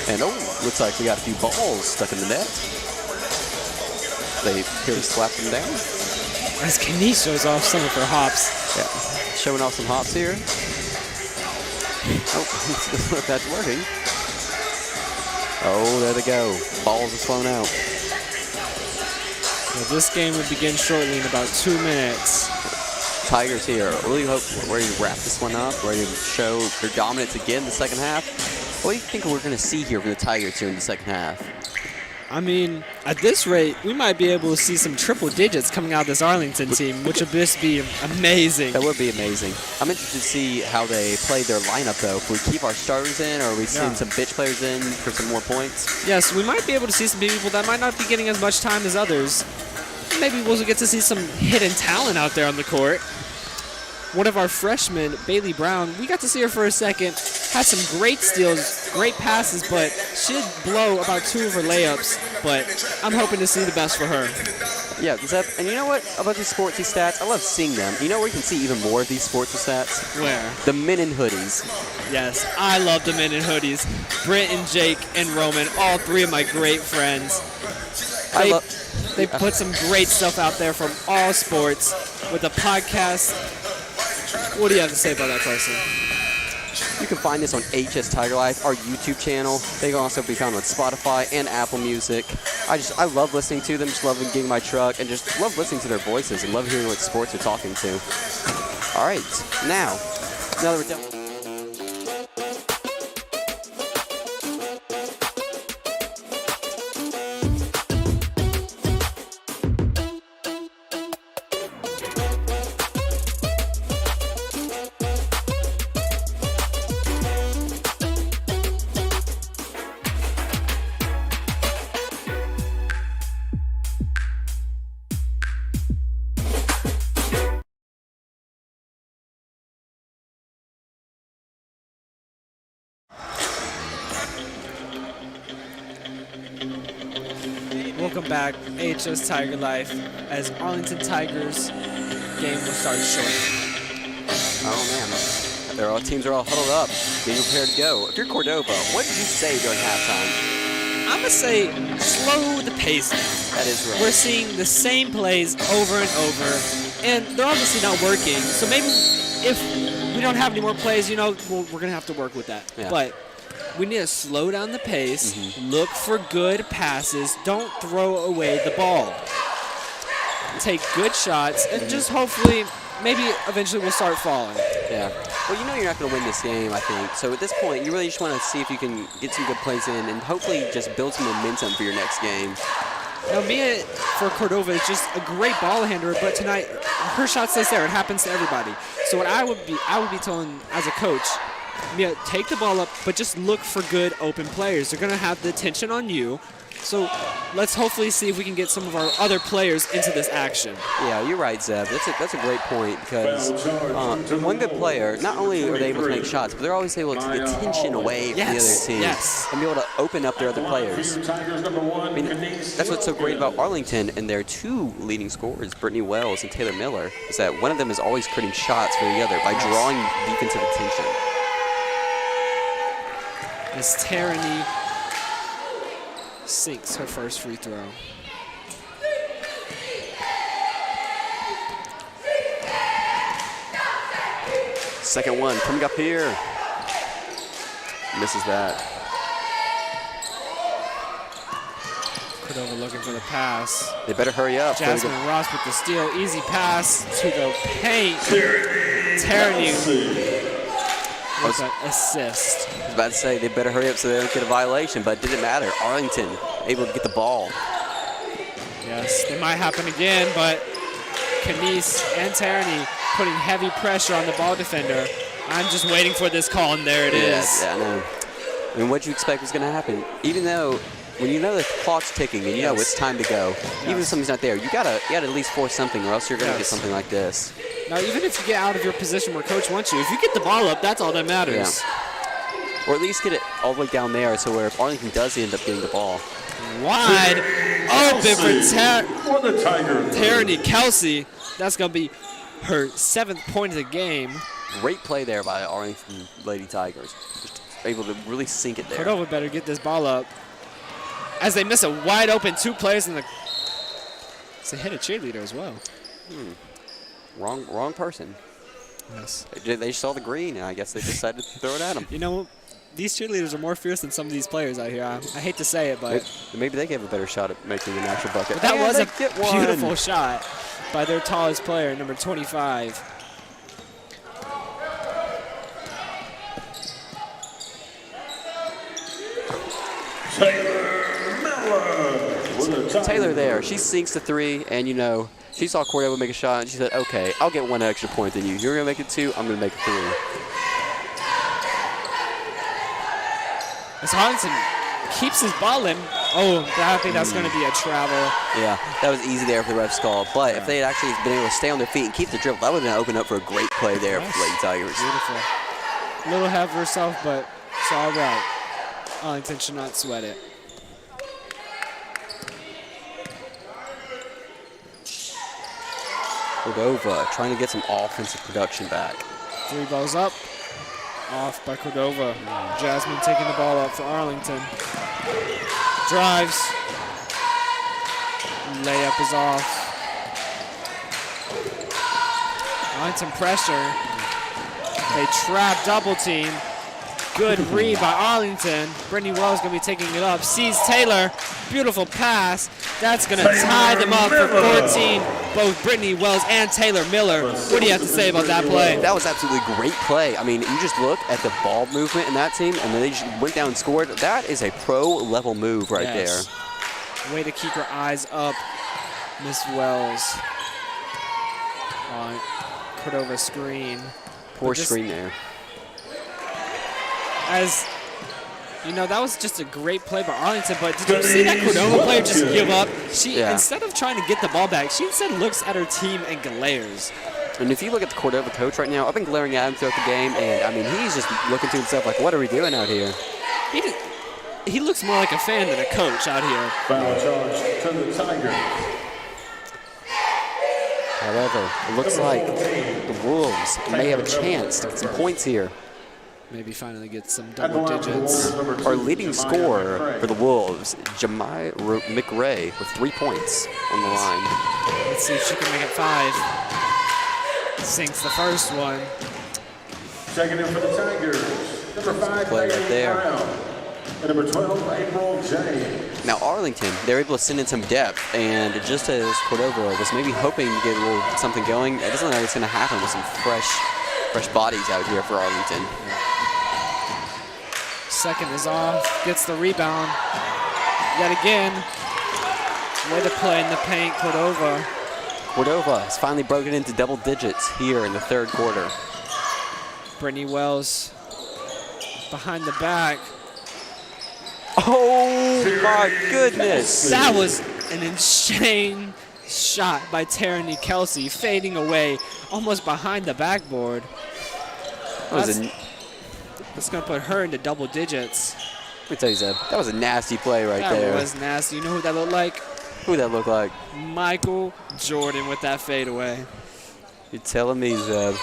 And looks like we got a few balls stuck in the net. They here to slap them down. As Kenise shows off some of her hops. Yeah, showing off some hops here. Oh, that's working. Oh, there they go. Balls are flown out. Well, this game will begin shortly in about 2 minutes. Tigers here. Really hope we're ready to wrap this one up, ready to show their dominance again in the second half. What do you think we're going to see here from the Tigers here in the second half? I mean, at this rate, we might be able to see some triple digits coming out of this Arlington team, which would just be amazing. That would be amazing. I'm interested to see how they play their lineup, though. If we keep our starters in, or are we seeing some bench players in for some more points? Yes, we might be able to see some people that might not be getting as much time as others. Maybe we'll get to see some hidden talent out there on the court. One of our freshmen, Bailey Brown, we got to see her for a second, had some great steals, great passes, but she did blow about 2 of her layups, but I'm hoping to see the best for her. Yeah, and you know what about these sportsy stats? I love seeing them. You know where you can see even more of these sportsy stats? Where? The men in hoodies. Yes, I love the men in hoodies. Britt and Jake and Roman, all 3 of my great friends. They put some great stuff out there from all sports with a podcast. What do you have to say about that, Carson? You can find this on HS Tiger Life, our YouTube channel. They can also be found on Spotify and Apple Music. I love listening to them, just love getting in my truck, and just love listening to their voices and love hearing what sports they're talking to. All right, now that we're done. Welcome back, HS Tiger Life, as Arlington Tigers game will start shortly. Oh man, all teams are all huddled up, being prepared to go. If you're Cordova, what did you say during halftime? I'm gonna say slow the pace down. That is right. We're seeing the same plays over and over, and they're obviously not working. So maybe if we don't have any more plays, we're gonna have to work with that. Yeah. But we need to slow down the pace, look for good passes, don't throw away the ball. Take good shots, and just hopefully, maybe eventually we'll start falling. Yeah. Well, you're not going to win this game, I think. So at this point, you really just want to see if you can get some good plays in and hopefully just build some momentum for your next game. Now, Mia for Cordova is just a great ball handler, but tonight her shot stays there. It happens to everybody. So what I would be telling as a coach, Mia, take the ball up, but just look for good open players. They're going to have the attention on you. So let's hopefully see if we can get some of our other players into this action. Yeah, you're right, Zeb. That's a great point because one good player, not only are they able to make shots, but they're always able to take attention away from the other team and be able to open up their other players. I mean, that's what's so great about Arlington and their 2 leading scorers, Brittany Wells and Taylor Miller, is that one of them is always creating shots for the other by drawing defensive attention. As Tarani sinks her first free throw. Second one coming up here. Misses that. Cordova looking for the pass. They better hurry up. Jasmine Ross with the steal. Easy pass to the paint. Tierney with an assist. I was about to say they better hurry up so they don't get a violation, but it didn't matter. Arlington able to get the ball. Yes, it might happen again, but Kenise and Tierney putting heavy pressure on the ball defender. I'm just waiting for this call, and there it is. Yeah, I know. I mean, what do you expect was going to happen? Even though, when you know the clock's ticking and you know it's time to go, even if something's not there, you gotta at least force something, or else you're going to get something like this. Now, even if you get out of your position where coach wants you, if you get the ball up, that's all that matters. Yeah. Or at least get it all the way down there, so where if Arlington does end up getting the ball. Wide open for the Tigers. Tierney Kelsey. That's going to be her 7th point of the game. Great play there by Arlington Lady Tigers. Just able to really sink it there. Cordova better get this ball up. As they miss a wide open 2 players in the. They hit a cheerleader as well. Wrong person. Yes. They saw the green, and I guess they decided to throw it at them. You know, these cheerleaders are more fierce than some of these players out here. I hate to say it, but maybe they have a better shot at making an actual bucket. But that was a beautiful shot by their tallest player, number 25. Taylor there, she sinks the 3, and you know, she saw Cordova make a shot, and she said, okay, I'll get 1 extra point than you. You're going to make it 2, I'm going to make it 3. As Arlington keeps his ball in. Oh, I think that's going to be a travel. Yeah, that was easy there for the ref's call. But if they had actually been able to stay on their feet and keep the dribble, that would have opened up for a great play there for the Lady Tigers. Beautiful. A little half for herself, but it's all right. Arlington should not sweat it. Cordova trying to get some offensive production back. 3 balls up. Off by Cordova. Jasmine taking the ball up for Arlington. Drives. Layup is off. Arlington pressure. They trap double team. Good read by Arlington. Brittany Wells going to be taking it up. Sees Taylor. Beautiful pass. That's going to tie them up for 14. Both Brittany Wells and Taylor Miller. What do you have to say about that play? That was absolutely great play. I mean, you just look at the ball movement in that team, and then they just went down and scored. That is a pro-level move right there. Way to keep her eyes up, Miss Wells. On Cordova screen. Poor screen there. As you know, that was just a great play by Arlington, but did you see that Cordova player just give up? She, instead of trying to get the ball back, she instead looks at her team and glares. And if you look at the Cordova coach right now, I've been glaring at him throughout the game, and I mean, he's just looking to himself like, what are we doing out here? He looks more like a fan than a coach out here. Foul charge to the Tigers. However, it looks like the Wolves may have a chance to get some points here. Maybe finally get some double digits. Our leading scorer for the Wolves, Jemai McRae, with 3 points on the line. Let's see if she can make it 5. Sinks the first one. Checking in for the Tigers. Number 5, play right there. And number 12, April James. Now Arlington, they're able to send in some depth, and just as Cordova was maybe hoping to get a little something going, it doesn't look like it's going to happen with some fresh bodies out here for Arlington. Second is off, gets the rebound. Yet again, way to play in the paint, Cordova. Cordova has finally broken into double digits here in the 3rd quarter. Brittany Wells behind the back. Oh my goodness! That was an insane shot by Tierney Kelsey, fading away almost behind the backboard. That's going to put her into double digits. Let me tell you, Zeb, that was a nasty play right there. That was nasty. You know who that looked like? Who that looked like? Michael Jordan with that fadeaway. You're telling me, Zeb.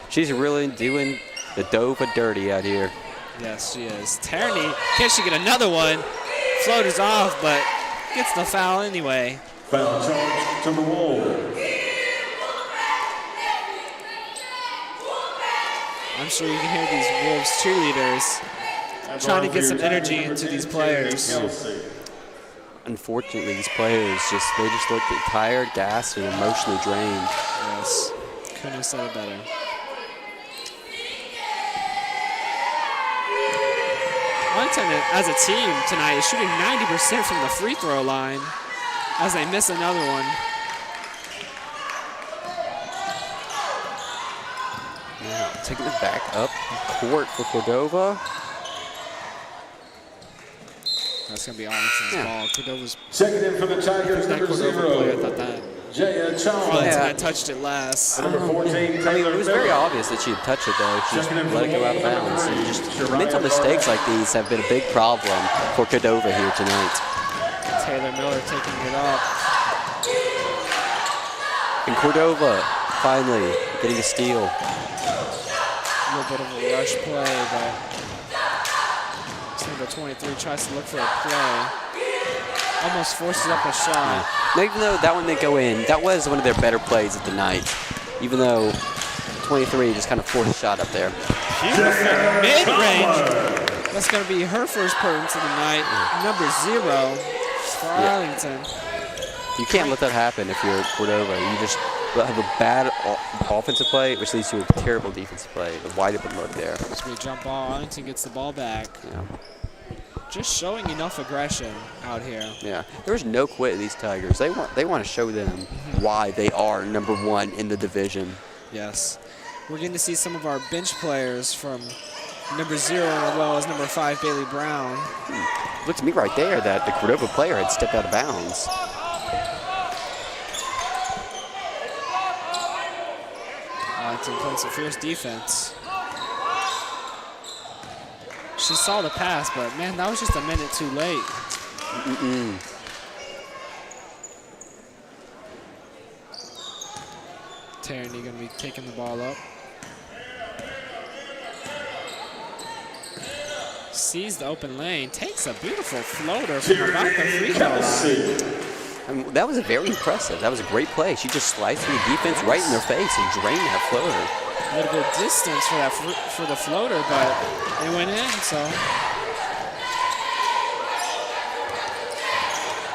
She's really doing the Dova dirty out here. Yes, she is. Tierney, can she get another one? Floater's off, but gets the foul anyway. Foul charge to the Wolves. I'm sure you can hear these Wolves cheerleaders trying to get some energy into these players. Unfortunately, these players they just look tired, gassed, and emotionally drained. Yes, couldn't have said it better. Arlington, as a team tonight, is shooting 90% from the free throw line as they miss another one. Now, taking it back up court for Cordova. That's going to be Arlington's ball. Cordova's Checking in for the Tigers, that number Cordova player. I 0. thought that Jaya Chalmers. Arlington had touched it last. Number 14, I mean, Taylor it was very Miller. obvious that she had touched it, though. She just Checking in for let it the go out of Wolves, bounds. number And 3, just Shariah mental mistakes like Barnett. these have been a big problem for Cordova here tonight. Taylor Miller taking it up. And Cordova finally getting a steal. A little bit of a rush play, but number 23 tries to look for a play. Almost forces up a shot. Now, even though that one didn't go in, that was one of their better plays of the night. Even though 23 just kind of forced a shot up there. Beautiful mid-range. That's going to be her first points of the night. Number 0 for Arlington. You can't let that happen if you're Cordova. You just have a bad offensive play, which leads to a terrible defensive play. A wide open look there. It's a jump ball. Arlington gets the ball back. Yeah. Just showing enough aggression out here. Yeah, there's no quit these Tigers. They want to show them why they are number 1 in the division. Yes. We're getting to see some of our bench players from number 0 as well as number 5, Bailey Brown. Looks to me right there that the Cordova player had stepped out of bounds. Arlington playing some fierce defense. She saw the pass, but man, that was just a minute too late. Tierney gonna be taking the ball up. Sees the open lane, takes a beautiful floater from about the free throw line. I mean, that was very impressive. That was a great play. She just sliced through the defense right in their face and drained that floater. A little bit of distance for that for the floater, but it went in. So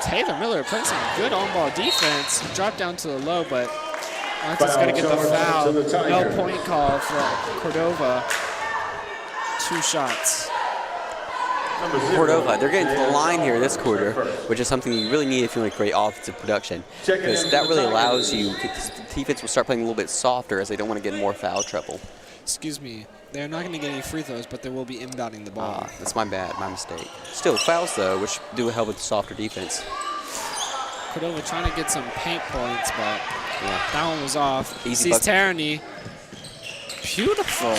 Taylor Miller playing some good on-ball defense. Dropped down to the low, but Arlington's going to get the foul. No point call for Cordova. 2 shots. Cordova, they're getting to the line here this quarter, which is something you really need if you want to create offensive production. Because that really allows you, the defense will start playing a little bit softer as they don't want to get in more foul trouble. Excuse me. They're not going to get any free throws, but they will be inbounding the ball. That's my mistake. Still, fouls, though, which do help with the softer defense. Cordova trying to get some paint points, but that one was off. Easy Sees bucket. Tierney. Beautiful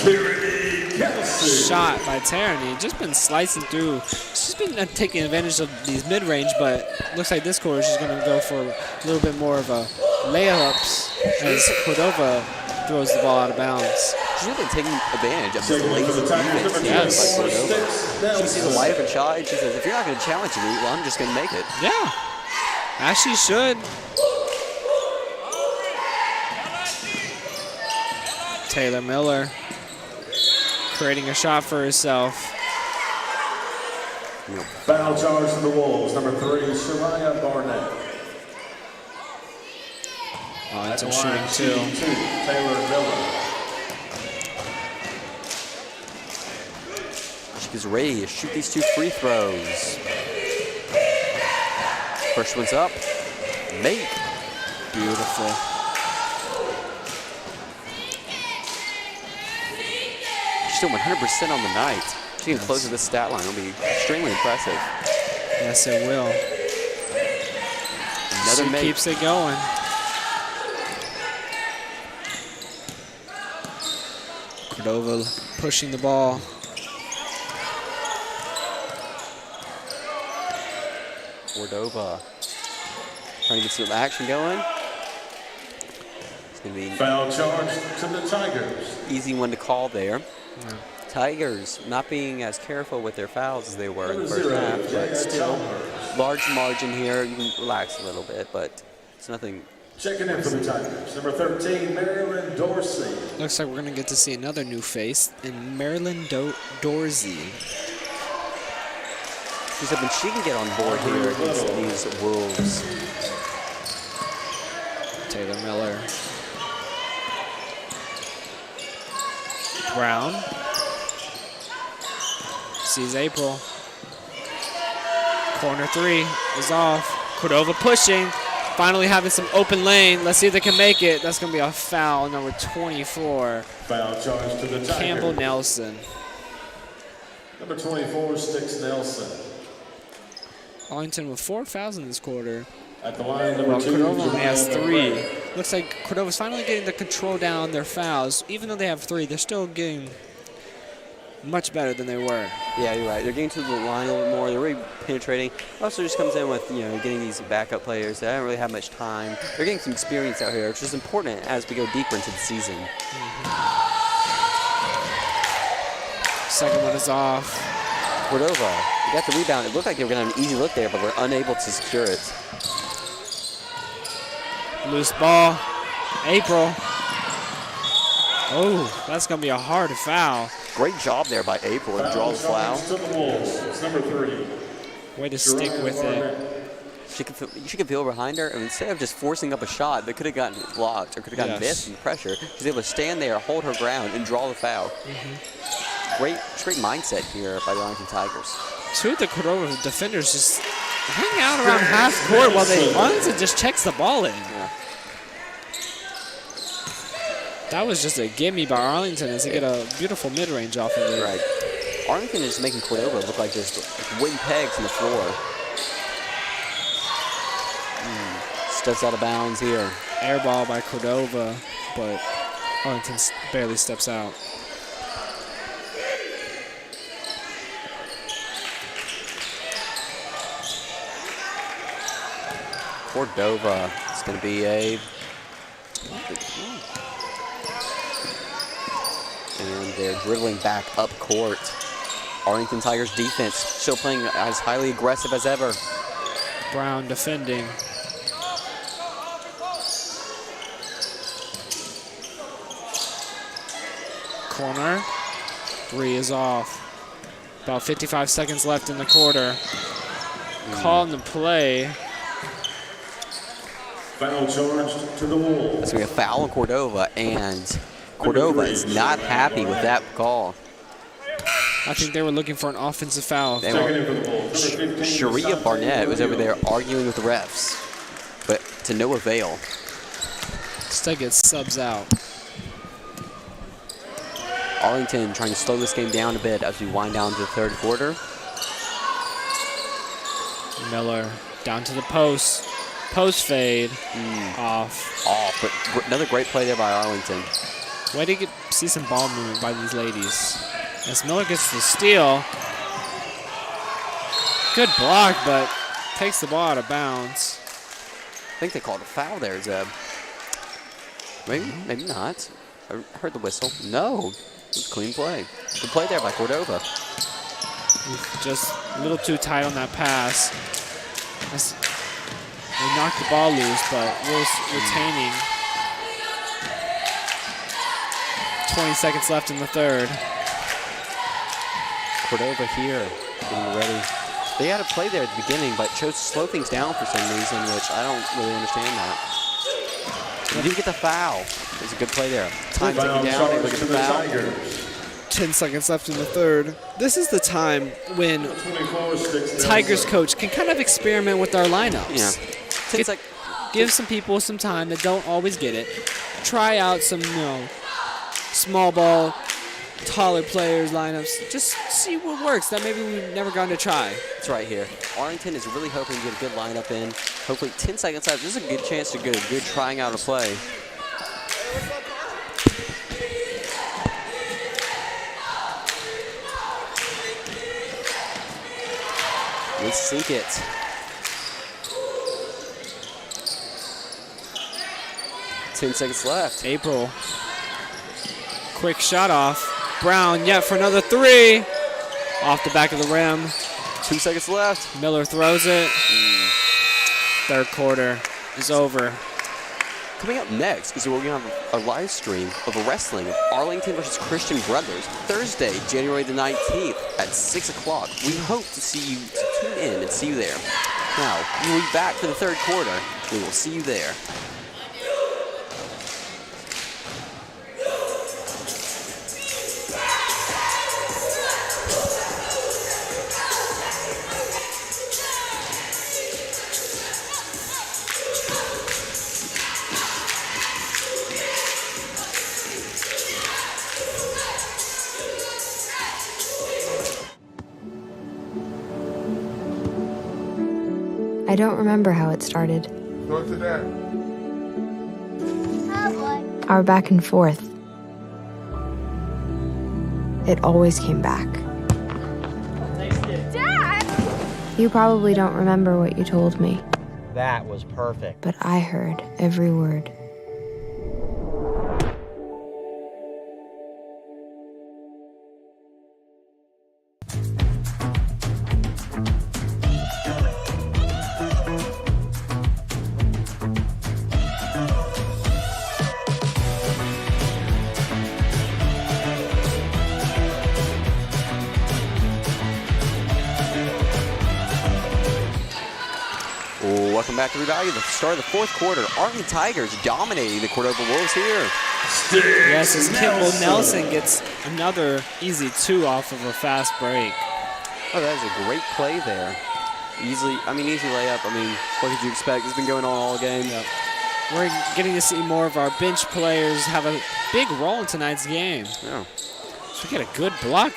shot by Tierney. Just been slicing through. She's been taking advantage of these mid-range, but looks like this quarter she's going to go for a little bit more of a layups as Cordova throws the ball out of bounds. She's really taking advantage of this lazy defense Yes. by Cordova. She sees a wide open shot, and she says, if you're not going to challenge me, well, I'm just going to make it. Yeah, as she should. Taylor Miller creating a shot for herself. Foul charge to the Wolves, number 3, Shariah Barnett. Arlington shooting 2. Taylor Miller. She's ready to shoot these 2 free throws. First one's up. Make. Beautiful. She's still 100% on the night. She can close to this stat line. It'll be extremely impressive. Yes, it will. Another She make. keeps it going. Cordova pushing the ball. Cordova trying to get some action going. It's going to be Foul charge to the Tigers. easy one to call there. Tigers not being as careful with their fouls as they were in the first half, but still large margin here. You can relax a little bit, but it's nothing Checking in for the Tigers, number 13, Marilyn Dorsey. Looks like we're going to get to see another new face in Marilyn Dorsey. She's hoping she can get on board here against these Wolves. Taylor Miller. Brown. Sees April. Corner 3 is off. Cordova pushing. Finally having some open lane. Let's see if they can make it. That's going to be a foul, number 24. Foul charge to the Tigers. Campbell Nelson. Number 24, Sticks Nelson. Arlington with 4 fouls in this quarter. At the line, number Well, 2, Cordova only has Jeremiah 3. Looks like Cordova's finally getting the control down on their fouls. Even though they have 3, they're still getting much better than they were. Yeah, you're right. They're getting to the line a little bit more. They're really penetrating. Also just comes in with, getting these backup players that don't really have much time. They're getting some experience out here, which is important as we go deeper into the season. Second one is off. Cordova, we got the rebound. It looked like they were going to have an easy look there, but we're unable to secure it. Loose ball. April. Oh, that's going to be a hard foul. Great job there by April to draw the foul. to the Wolves. It's number 3. Way to stick with it. She could feel behind her, and instead of just forcing up a shot that could have gotten blocked or could have gotten missed from the pressure, she's able to stand there, hold her ground, and draw the foul. Great mindset here by the Arlington Tigers. 2 of the Cordova defenders just hang out around half court while Arlington just checks the ball in. Yeah. That was just a gimme by Arlington as they get a beautiful mid-range off of it. Right. Arlington is making Cordova look like just wooden pegs on the floor. Steps out of bounds here. Air ball by Cordova, but Arlington barely steps out. Cordova is going to be and they're dribbling back up court. Arlington Tigers defense still playing as highly aggressive as ever. Brown defending. Corner. 3 is off. About 55 seconds left in the quarter. Calling the play. Foul charged to the Wolves. That's going to be a foul on Cordova, and Cordova is not happy with that call. I think they were looking for an offensive foul. Sharia Barnett was over there arguing with the refs, but to no avail. Steg gets subs out. Arlington trying to slow this game down a bit as we wind down to the third quarter. Miller down to the post. Post fade. Off. But another great play there by Arlington. Way to see some ball movement by these ladies. As Miller gets the steal. Good block, but takes the ball out of bounds. I think they called a foul there, Zeb. Maybe not. I heard the whistle. No. It was a clean play. Good play there by Cordova. Just a little too tight on that pass. They knocked the ball loose, but Wolves retaining. 20 seconds left in the third. Cordova here, getting ready. They had a play there at the beginning, but chose to slow things down for some reason, which I don't really understand that. You didn't get the foul. It was a good play there. Time ticking down, able to get the foul. 10 seconds left in the third. This is the time when Tigers coach can kind of experiment with our lineups. Yeah. Give some people some time that don't always get it. Try out some, small ball, taller players lineups. Just see what works that maybe we've never gone to try. It's right here. Arlington is really hoping to get a good lineup in. Hopefully 10 seconds left. This is a good chance to get a good trying out of play. They sink it. Ten seconds left. April. Quick shot off. Brown yet for another 3. Off the back of the rim. 2 seconds left. Miller throws it. Third quarter is over. Coming up next is we're going to have a live stream of wrestling, Arlington versus Christian Brothers, Thursday, January the 19th at 6 o'clock. We hope to see you, to tune in and see you there. Now, we will be back for the third quarter. We will see you there. I don't remember how it started. Go to that. Our back and forth. It always came back. Dad! You probably don't remember what you told me, That was perfect. but I heard every word. Welcome back, everybody. The start of the fourth quarter. Arlington Tigers dominating the Cordova Wolves here. Yes, as Kimball Nelson gets another easy 2 off of a fast break. Oh, that is a great play there. Easy layup. What did you expect? It's been going on all game. Yep. We're getting to see more of our bench players have a big role in tonight's game. Yeah. So we get a good block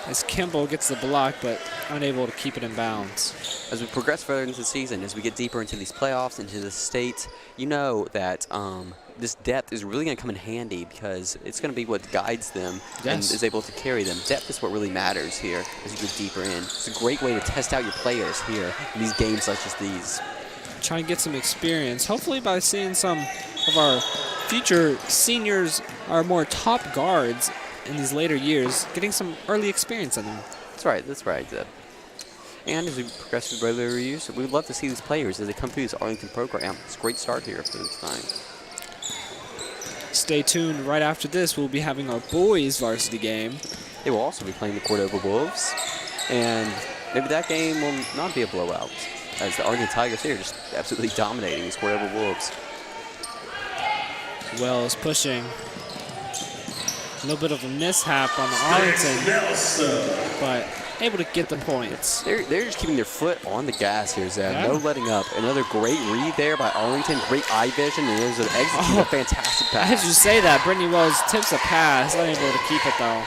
as Kimball gets the block, but unable to keep it in bounds. As we progress further into the season, as we get deeper into these playoffs, into the state, you know that this depth is really going to come in handy because it's going to be what guides them and is able to carry them. Depth is what really matters here as you get deeper in. It's a great way to test out your players here in these games such as these. Try and get some experience, hopefully by seeing some of our future seniors, our more top guards in these later years, getting some early experience in them. That's right. And as we progress through regular years, we'd love to see these players as they come through this Arlington program. It's a great start here for them tonight. Stay tuned. Right after this, we'll be having our boys varsity game. They will also be playing the Cordova Wolves. And maybe that game will not be a blowout, as the Arlington Tigers here just absolutely dominating these Cordova Wolves. Wells pushing. A little bit of a mishap on the Arlington, but able to get the points. They're just keeping their foot on the gas here, Zeb. Yeah. No letting up. Another great read there by Arlington. Great eye vision, and there's an execute a fantastic pass. As you say that, Brittany Wells tips a pass, unable to keep it though.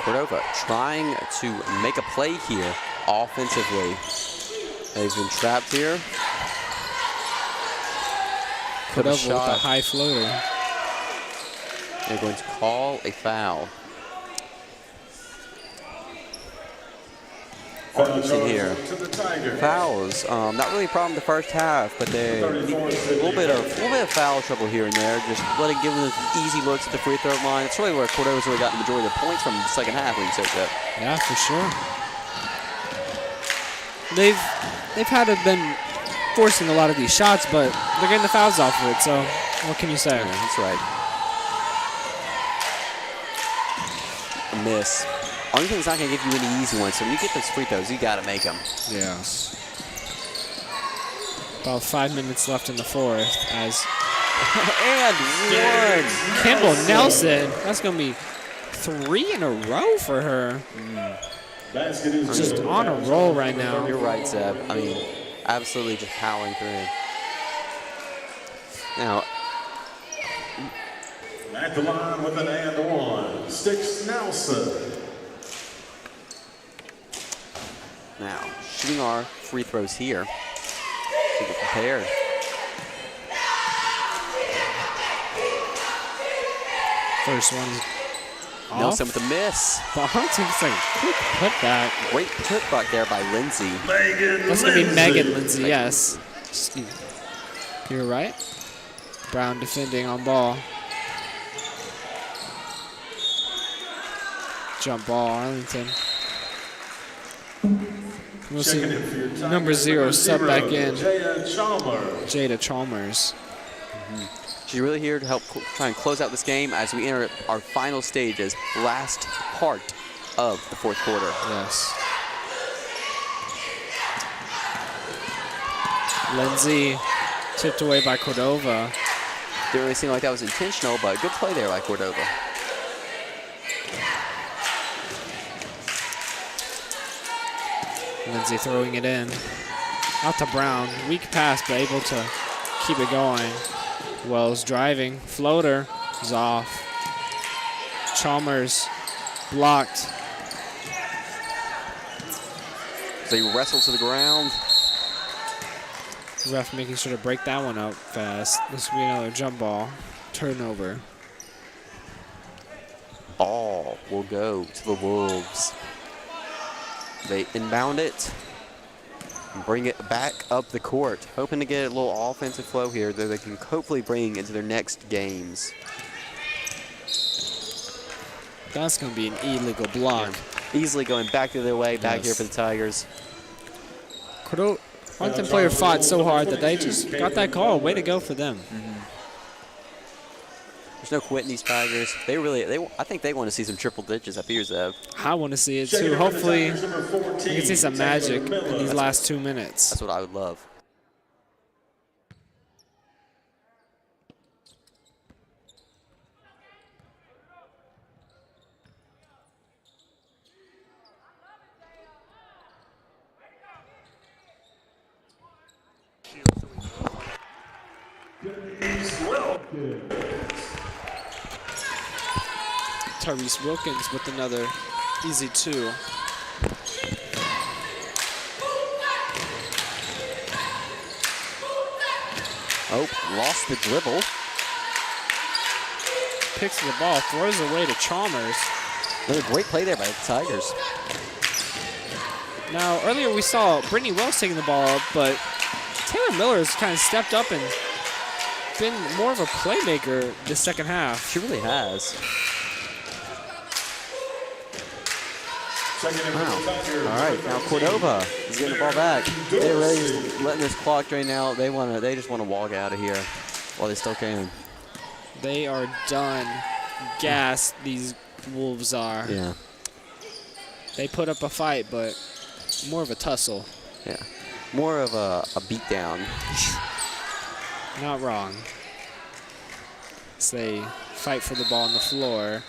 Cordova trying to make a play here offensively. They've been trapped here. Cordova with a high floater. They're going to call a foul. Arlington here. Fouls, not really a problem the first half, but they a little bit of foul trouble here and there. Just giving them easy looks at the free throw line. That's really where Cordova's really got the majority of the points from the second half when you said that. Yeah, for sure. They've been forcing a lot of these shots, but they're getting the fouls off of it. So what can you say? Yeah, that's right. A miss. Arlington's not going to give you any easy ones, so when you get those free throws, you got to make them. Yes. About 5 minutes left in the fourth. And one. Kimball Nelson. That's going to be 3 in a row for her. Just on a roll right now. You're right, Zeb. Absolutely just powering through. Now, At the line with an and one, Sticks Nelson. Now, shooting our free throws here. To get prepared. First one's off. Nelson with a miss. But Arlington's like quick putback. Great putback there by Lindsay. That's going to be Megan Lindsay, yes. You're right. Brown defending on ball. Jump ball, Arlington. We'll see number 0 sub back in. Jada Chalmers. She's really here to help try and close out this game as we enter our final stages, last part of the fourth quarter. Yes. Lindsay tipped away by Cordova. Didn't really seem like that was intentional, but good play there by Cordova. Lindsay throwing it in. Out to Brown. Weak pass, but able to keep it going. Wells driving. Floater is off. Chalmers blocked. They wrestle to the ground. Ref making sure to break that one up fast. This will be another jump ball. Turnover. Ball will go to the Wolves. They inbound it and bring it back up the court, hoping to get a little offensive flow here that they can hopefully bring into their next games. That's going to be an illegal block. Yeah. Easily going back the other way, back here for the Tigers. Arlington player fought so hard that they just got that call. Way to go for them. There's no quitting these Tigers. I think they want to see some triple digits up here, Zev. I want to see it too. Hopefully, we can see some magic in these last 2 minutes. That's what I would love. Tyrese Wilkins with another easy 2. Oh, lost the dribble. Picks the ball, throws away to Chalmers. Another great play there by the Tigers. Now, earlier we saw Brittany Wells taking the ball up, but Taylor Miller has kind of stepped up and been more of a playmaker this second half. She really has. Wow. All right, now Cordova is getting the ball back. They're really just letting this clock drain out. They just want to walk out of here while they still can. They are done. Gassed, these Wolves are. Yeah. They put up a fight, but more of a tussle. Yeah. More of a beatdown. Not wrong. As they fight for the ball on the floor.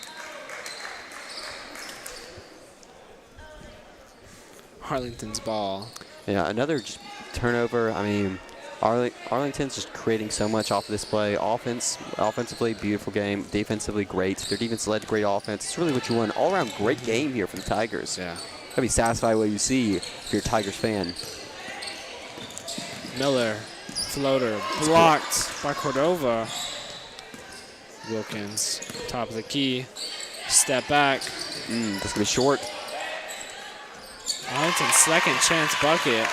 Arlington's ball. Yeah, another just turnover. I mean, Arlington's just creating so much off of this play. Offensively, beautiful game. Defensively, great. Their defense led to great offense. It's really what you want. All-around great game here from the Tigers. Yeah. Gotta be satisfied with what you see if you're a Tigers fan. Miller, floater, blocked by Cordova. Wilkins, top of the key. Step back. That's gonna be short. Arlington's second chance bucket.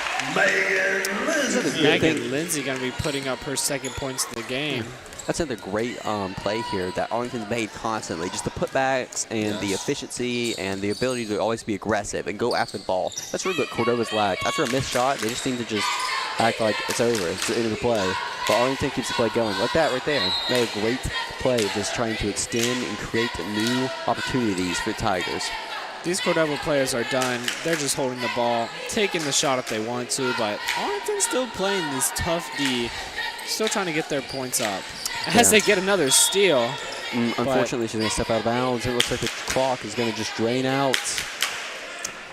Megan Lindsay going to be putting up her second points of the game. That's another great play here that Arlington's made constantly. Just the putbacks and the efficiency and the ability to always be aggressive and go after the ball. That's really what Cordova's lacked. After a missed shot, they just seem to just act like it's over. It's the end of the play. But Arlington keeps the play going. Like that right there. Another great play of just trying to extend and create new opportunities for the Tigers. These Cordova players are done. They're just holding the ball, taking the shot if they want to, but Arlington's still playing this tough D, still trying to get their points up. As they get another steal. Unfortunately, she's going to step out of bounds. It looks like the clock is going to just drain out.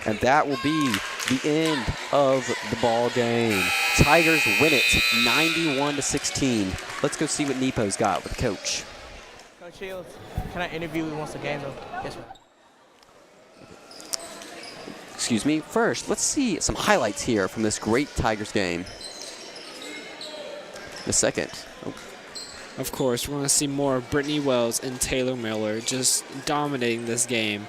And that will be the end of the ball game. Tigers win it 91-16. Let's go see what Nepo's got with the coach. Coach Shields, can I interview you once the game's over? Yes, sir. Excuse me. First, let's see some highlights here from this great Tigers game. The second. Of course, we're going to see more of Brittany Wells and Taylor Miller just dominating this game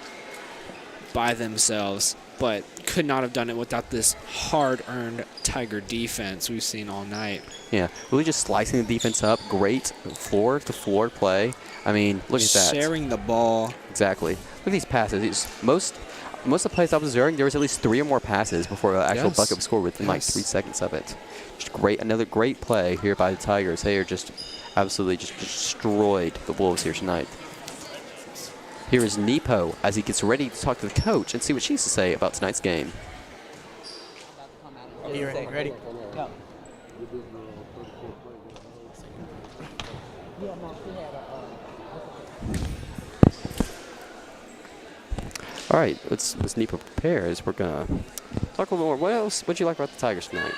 by themselves. But could not have done it without this hard-earned Tiger defense we've seen all night. Yeah, really just slicing the defense up. Great floor-to-floor play. I mean, look at that. Sharing the ball. Exactly. Look at these passes. Most of the plays I was observing, there was at least 3 or more passes before an actual bucket was scored within like 3 seconds of it. Just great. Another great play here by the Tigers. They are just absolutely just destroyed the Wolves here tonight. Here is Nepo as he gets ready to talk to the coach and see what she has to say about tonight's game. You ready? No. All right, let's Nepo prepare as we're gonna talk a little more. What else would you like about the Tigers tonight?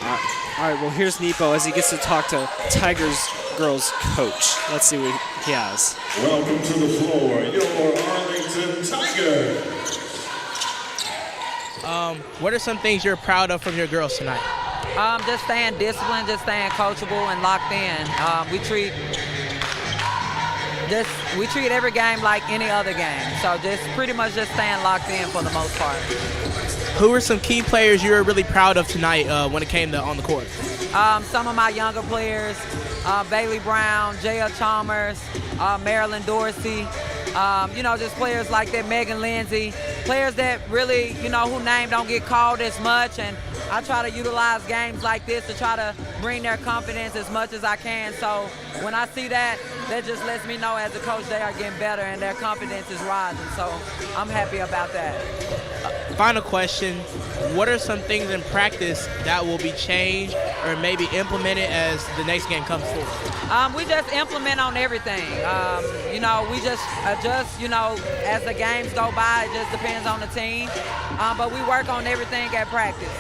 All right, well, here's Nepo as he gets to talk to Tigers girls coach. Let's see what he has. Welcome to the floor, your Arlington Tigers. What are some things you're proud of from your girls tonight? Just staying disciplined, just staying coachable and locked in. We treat every game like any other game. So just pretty much just staying locked in for the most part. Who are some key players you're really proud of tonight when it came to on the court? Some of my younger players, Bailey Brown, J.L. Chalmers, Marilyn Dorsey, just players like that, Megan Lindsay, players that really, who name don't get called as much. And I try to utilize games like this to try to bring their confidence as much as I can. So when I see that, that just lets me know as a coach they are getting better and their confidence is rising. So I'm happy about that. Final question, what are some things in practice that will be changed or maybe implemented as the next game comes forward? We just implement on everything. We just adjust, as the games go by. It just depends on the team. But we work on everything at practice.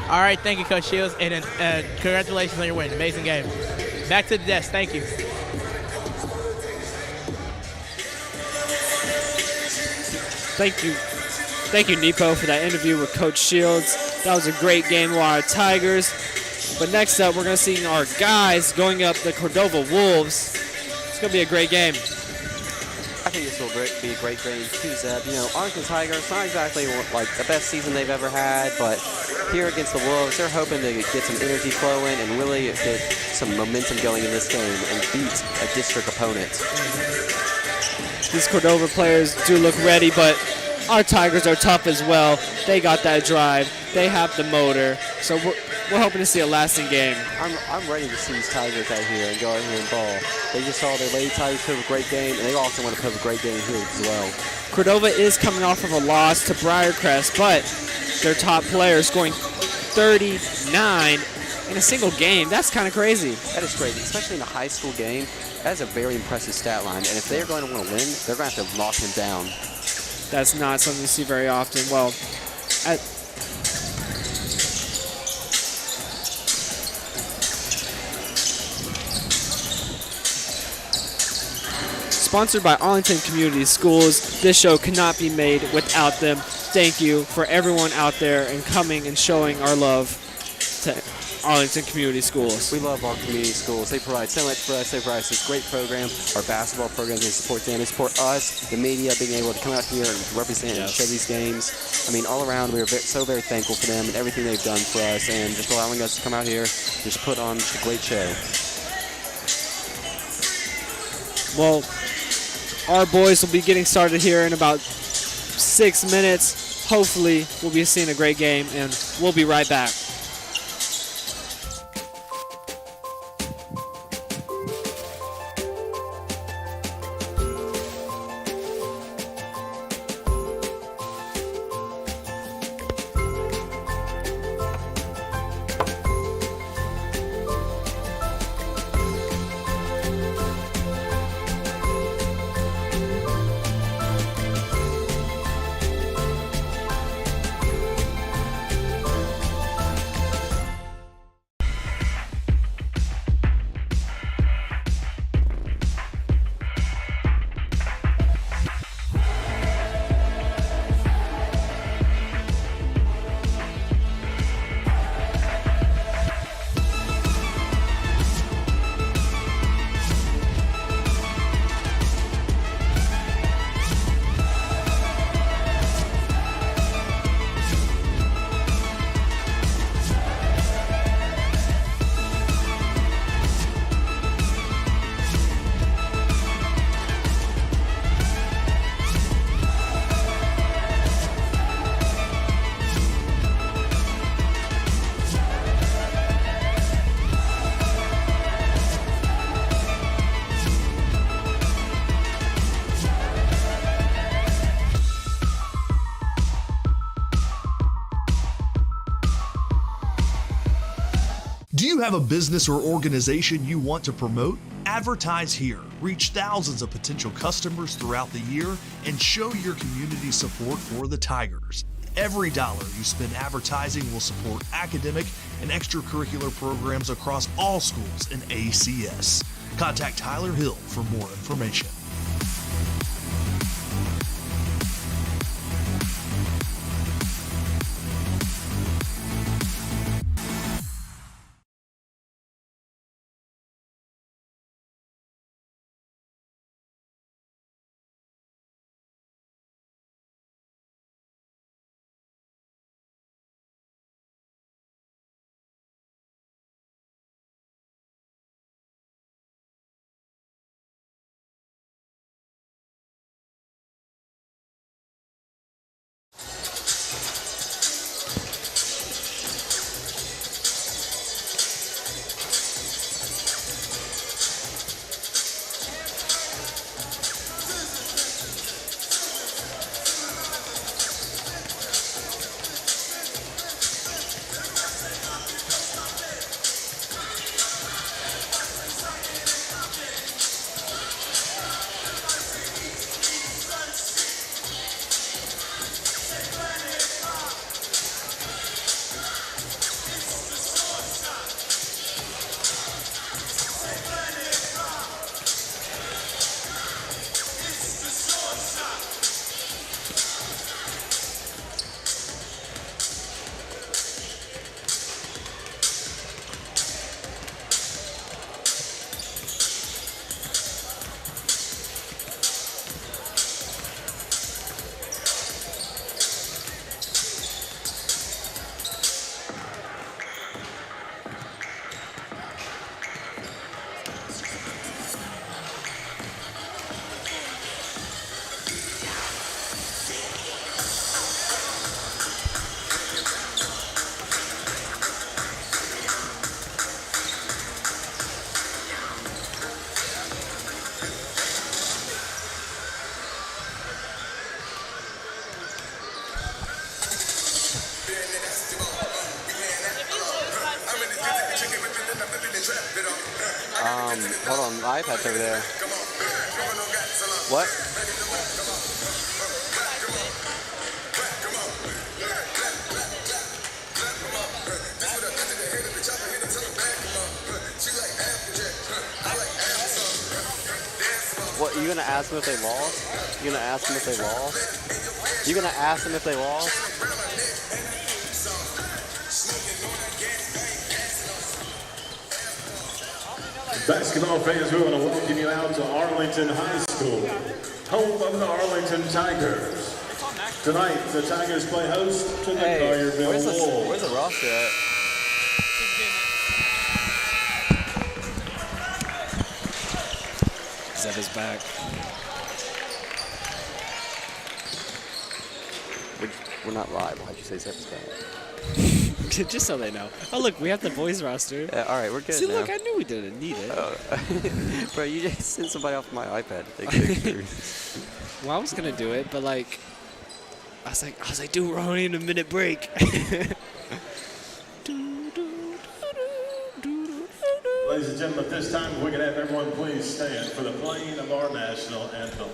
All right, thank you, Coach Shields, and congratulations on your win. Amazing game. Back to the desk. Thank you. Thank you, Nepo, for that interview with Coach Shields. That was a great game of our Tigers. But next up, we're going to see our guys going up the Cordova Wolves. It's going to be a great game. I think this will be a great game too, Zeb. Arlington Tigers, not exactly like the best season they've ever had, but here against the Wolves, they're hoping to get some energy flowing and really get some momentum going in this game and beat a district opponent. These Cordova players do look ready, but our Tigers are tough as well. They got that drive. They have the motor. So we're hoping to see a lasting game. I'm ready to see these Tigers out here and go out here and ball. They just saw their Lady Tigers put up a great game, and they also want to put up a great game here as well. Cordova is coming off of a loss to Briarcrest, but their top player scoring 39 in a single game. That's kind of crazy. That is crazy, especially in a high school game. That is a very impressive stat line, and if they're going to want to win, they're going to have to lock him down. That's not something you see very often. Well, sponsored by Arlington Community Schools. This show could not be made without them. Thank you for everyone out there and coming and showing our love to Arlington Community Schools. We love our community schools. They provide so much for us. They provide this great program. Our basketball program, they support them. They support us, the media, being able to come out here and represent and show these games. I mean, all around, we are so very thankful for them and everything they've done for us and just allowing us to come out here, just put on just a great show. Well, our boys will be getting started here in about 6 minutes. Hopefully, we'll be seeing a great game, and we'll be right back. Do you have a business or organization you want to promote? Advertise here, reach thousands of potential customers throughout the year, and show your community support for the Tigers. Every dollar you spend advertising will support academic and extracurricular programs across all schools in ACS. Contact Tyler Hill for more information. Hold on, my iPad's over there. What? What, you gonna ask them if they lost? You gonna ask them if they lost? You gonna ask them if they lost? Basketball fans, we want to welcome you out to Arlington High School, home of the Arlington Tigers. Tonight, the Tigers play host to the Collierville Wolves. Where's the roster at? Zeb is back. We're not live. Why'd you say Zeb is back? Just so they know. Oh, look, we have the boys roster. All right, we're good. See, now. look, I knew we didn't need it. Bro, you just sent somebody off my iPad to take pictures. Well, I was gonna do it, but like, I was like, dude, we're only in a minute break. Ladies and gentlemen, at this time, we can have everyone please stand for the playing of our national anthem.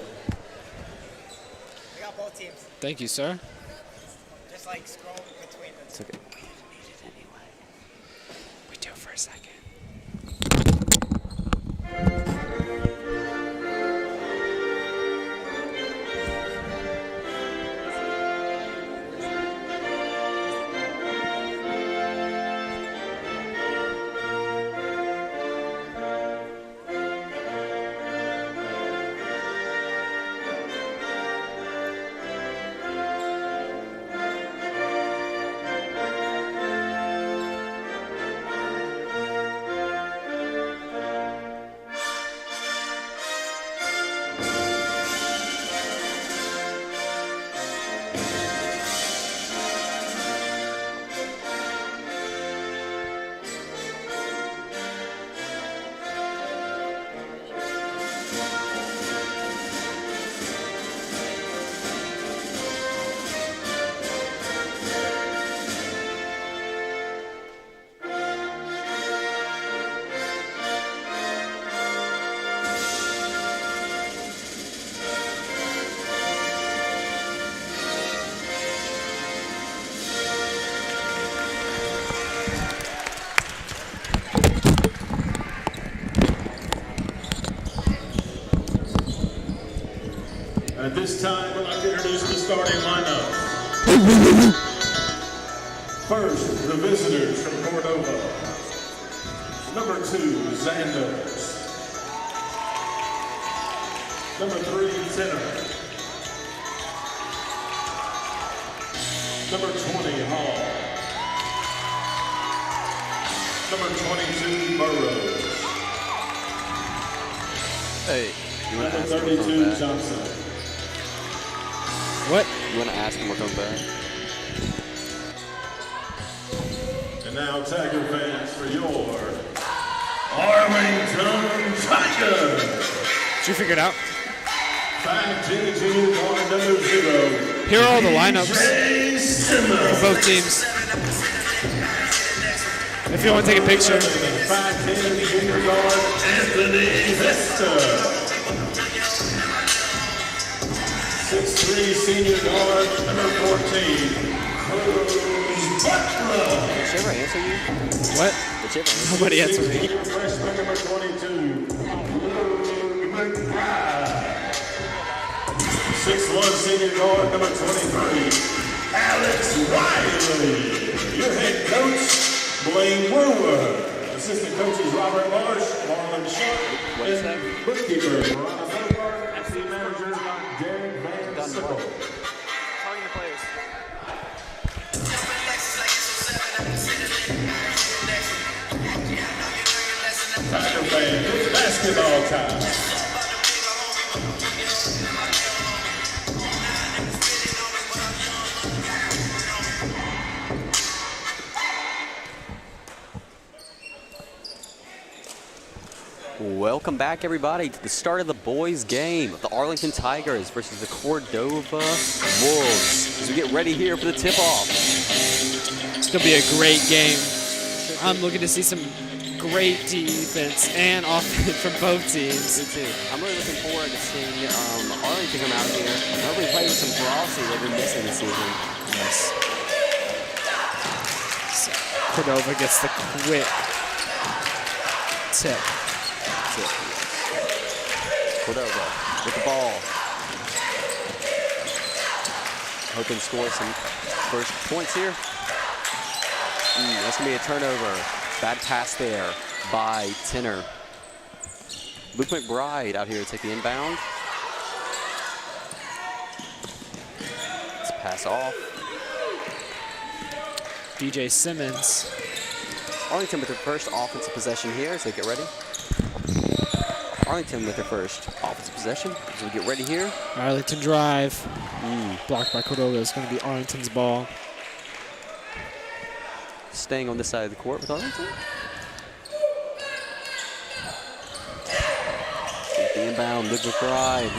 We got both teams. Thank you, sir. Just like scroll between them. It's okay. We do it for a second. At this time, I'd like to introduce the starting lineup. First, the visitors from Cordova. Number 2, Xanders. Number 3, Tenor. Number 20, Hall. Number 22, Burrows. Hey, you want to Number ask 32, Johnson. What? You want to ask him what comes back? And now, Tiger fans, for your Arlington Tigers. Did you figure it out? 5'10" junior guard number 0. Here are all the lineups for both teams. If you want to take a picture. 5'10" junior guard Anthony Vesta. 6'3" senior guard number 14. Cruz Butler. Did she ever answer you? What? Did she ever answer Nobody answered me. Senior freshman number 22. Luke McBride. 6'1" senior guard number 23. Alex Riley. Your head coach, Blaine Brewer. Assistant coaches Robert Marsh, Marlon Sharp, and bookkeeper Veronica Bogart, and team manager Derek Van Sickle. Talking to players. Tiger fans, it's basketball time. Welcome back, everybody, to the start of the boys' game. The Arlington Tigers versus the Cordova Wolves. As we get ready here for the tip-off. It's going to be a great game. I'm looking to see some great defense and offense from both teams. Me too. I'm really looking forward to seeing Arlington come out here and hopefully play with some ferocity they've been missing this season. Yes. So Cordova gets the quick tip. Cordova with the ball. Hoping to score some first points here. That's going to be a turnover. Bad pass there by Tenor. Luke McBride out here to take the inbound. Let's pass off. DJ Simmons. Arlington with their first offensive possession here as they get ready. Arlington with their first offensive possession as we get ready here. Arlington drive. Blocked by Cordova. It's going to be Arlington's ball. Staying on this side of the court with Arlington. Take the inbound, Luke McBride.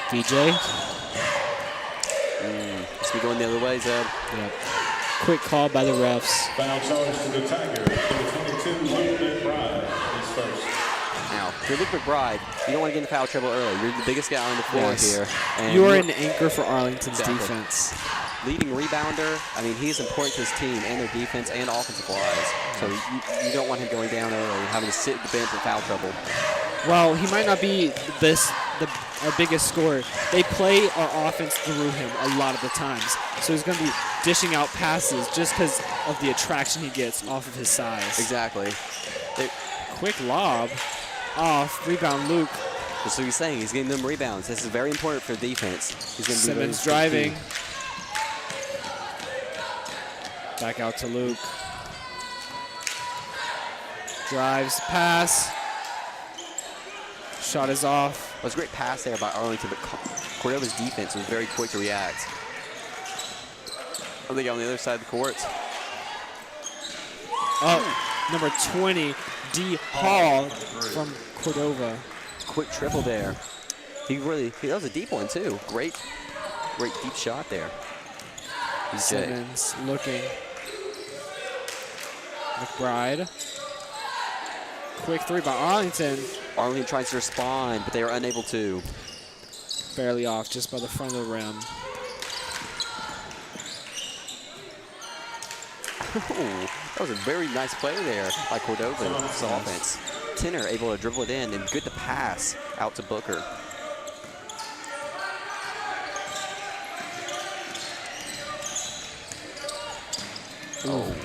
DJ. This be going the other way, Zeb. Yep. Quick call by the refs. Foul charge to the Tigers. Number 22, Luke McBride is first. Now, if you're Luke McBride, you don't want to get into foul trouble early. You're the biggest guy on the floor here. And you are an anchor for Arlington's defense. Leading rebounder, I mean, he's important to his team and their defense and offensive wise. So you don't want him going down early and having to sit at the bench in foul trouble. Well, he might not be our biggest scorer. They play our offense through him a lot of the times. So he's going to be dishing out passes just because of the attraction he gets off of his size. Exactly. Quick lob off. Rebound, Luke. That's what he's saying. He's getting them rebounds. This is very important for defense. He's going to Simmons driving. Back out to Luke. Drives, pass. Shot is off. Well, it's a great pass there by Arlington, but Cordova's defense was very quick to react. They go on the other side of the court. Oh, number 20, D. Hall from Cordova. Quick triple there. That was a deep one too. Great deep shot there. Simmons looking. McBride. Quick three by Arlington. Arlington tries to respond, but they are unable to. Barely off, just by the front of the rim. Oh, that was a very nice play there by Cordova. This offense. Tenor able to dribble it in and good to pass Out to Booker. Oh,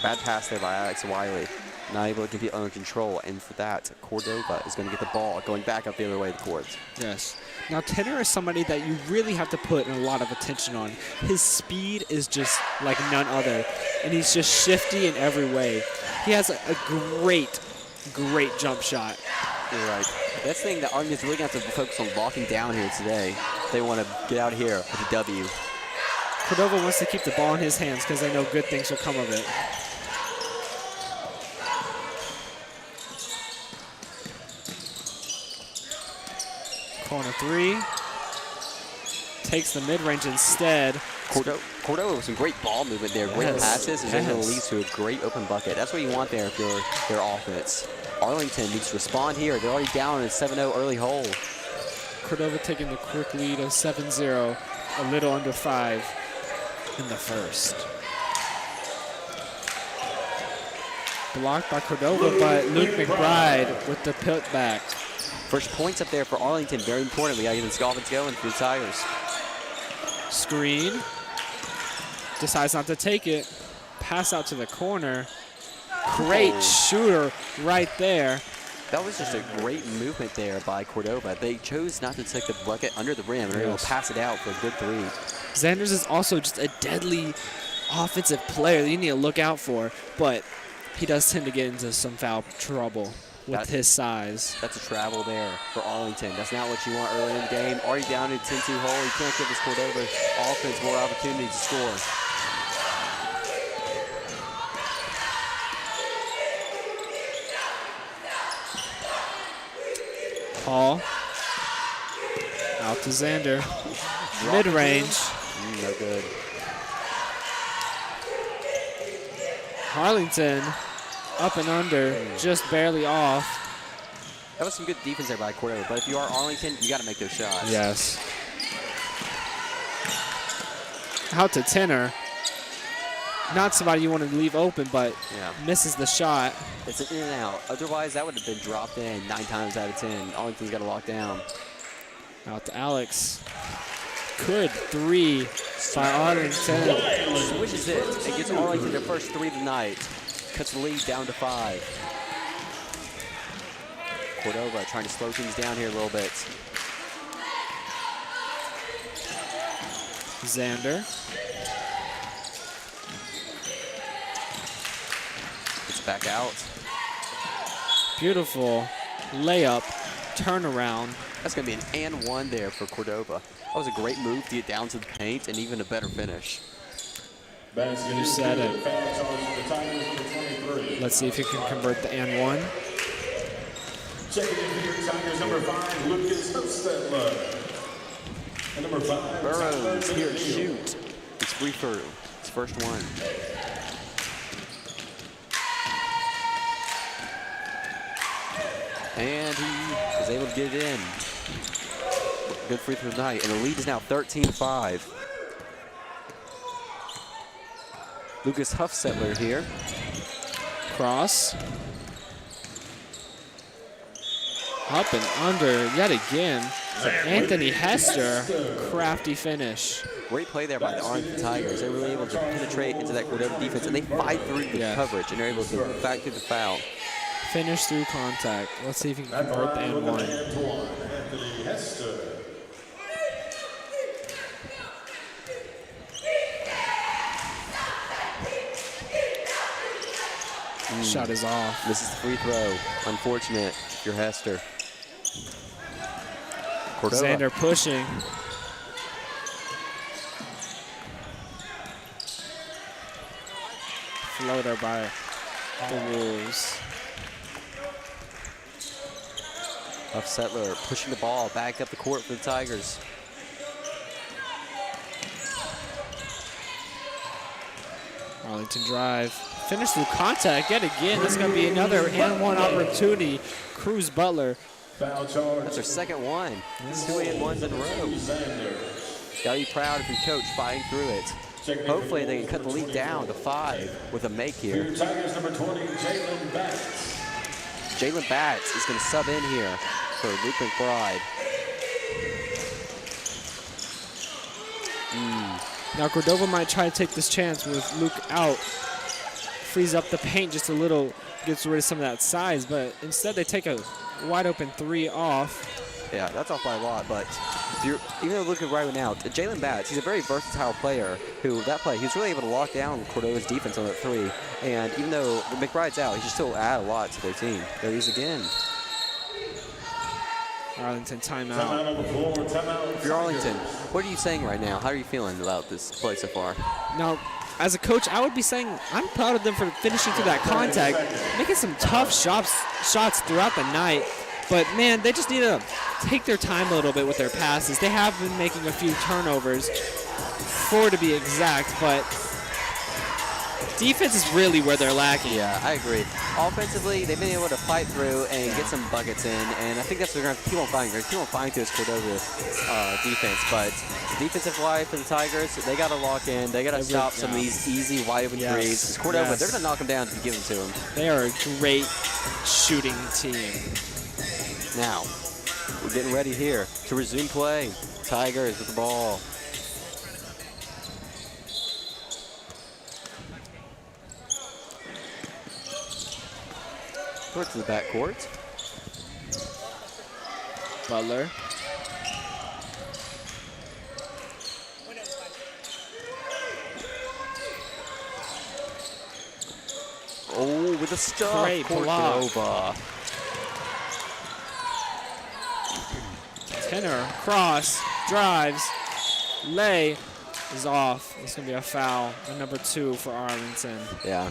bad pass there by Alex Wiley. Not able to compete under control, and for that, Cordova is going to get the ball going back up the other way of the court. Yes. Now, Tenor is somebody that you really have to put a lot of attention on. His speed is just like none other, and he's just shifty in every way. He has a great, great jump shot. You're right. That's the thing that Arlington's really going to have to focus on locking down here today. They want to get out of here with a W. Cordova wants to keep the ball in his hands because they know good things will come of it. Corner three. Takes the mid-range instead. Cordova with some great ball movement there, great passes, and then it leads to a great open bucket. That's what you want there if you're their offense. Arlington needs to respond here. They're already down in a 7-0 early hole. Cordova taking the quick lead of 7-0, a little under 5 in the first. Blocked by Cordova, but Luke McBride with the putback. First points up there for Arlington, very important. We got to get this offense going for the Tigers. Screen. Decides not to take it. Pass out to the corner. Great shooter right there. That was just a great movement there by Cordova. They chose not to take the bucket under the rim and were able to pass it out for a good three. Xanders is also just a deadly offensive player that you need to look out for, but he does tend to get into some foul trouble with his size. That's a travel there for Arlington. That's not what you want early in the game. Already down in 10-2 hole. You can't give this Cordova offense more opportunity to score. Paul. Out to Xander. Mid-range. No good. Arlington up and under, just barely off. That was some good defense there by Cordova, but if you are Arlington, you got to make those shots. Yes. Out to Tenor. Not somebody you want to leave open, but misses the shot. It's an in and out. Otherwise, that would have been dropped in 9 times out of 10. Arlington's got to lock down. Out to Alex. Good three by Arlington. Switches it. It gets Arlington their first three of the night. Cuts the lead down to 5. Cordova trying to slow things down here a little bit. Xander. It's back out. Beautiful layup, turnaround. That's going to be an and one there for Cordova. That was a great move to get down to the paint and even a better finish. You said it. Let's see if you can convert the and one. Checking in for your Tigers, number 5, Lucas Hostetler. And number 5, Burrows here to shoot. It's free through. It's first one. And he is able to get it in. Good free throw tonight. And the lead is now 13-5. Lucas Huffsettler here. Cross. Up and under yet again. Anthony Hester, crafty finish. Great play there by the Arlington Tigers. They were really able to penetrate into that Cordova defense, and they fight through the coverage, and they're able to back through the foul. Finish through contact. Let's see if you can convert the and one. Anthony Hester. Shot is off. This is the free throw. Unfortunate if you're Hester. Cordova. Xander pushing. Floater by the Wolves. Huffsettler pushing the ball back up the court for the Tigers. Arlington drive. Finish through contact yet again. This is going to be another and one opportunity. Cruz Butler. Foul charge. That's their second one. 2 and ones in a row. Gotta be proud of your coach fighting through it. Hopefully they can cut the lead down to 5 with a make here. Tigers number 20, Jalen Batts. Jalen Batts is going to sub in here. for Luke McBride. Now Cordova might try to take this chance with Luke out. Frees up the paint just a little, gets rid of some of that size, but instead they take a wide open 3 off. Yeah, that's off by a lot, but if you're, even though Luke McBride went out, Jalen Batts, he's a very versatile player who, that play, he was really able to lock down Cordova's defense on that 3. And even though McBride's out, he should still add a lot to their team. There he is again. Arlington timeout. Timeout on the floor. Timeout. If you're Arlington, what are you saying right now? How are you feeling about this play so far? Now, as a coach, I would be saying I'm proud of them for finishing through that contact, making some tough shots throughout the night. But, man, they just need to take their time a little bit with their passes. They have been making a few turnovers, 4 to be exact, but defense is really where they're lacking. Yeah, I agree. Offensively, they've been able to fight through and get some buckets in, and I think that's what they're going to keep on fighting. They're going to keep on fighting through this Cordova defense, but the defensive line for the Tigers, they got to lock in. They got to stop some of these easy wide open threes. Because Cordova, they're going to knock them down if you give them to them. They are a great shooting team. Now, we're getting ready here to resume play. Tigers with the ball. Towards the backcourt. Butler. Oh, with a stuff. Great block. Cordova. Tenor, cross, drives, lay is off. It's going to be a foul, number 2 for Arlington. Yeah.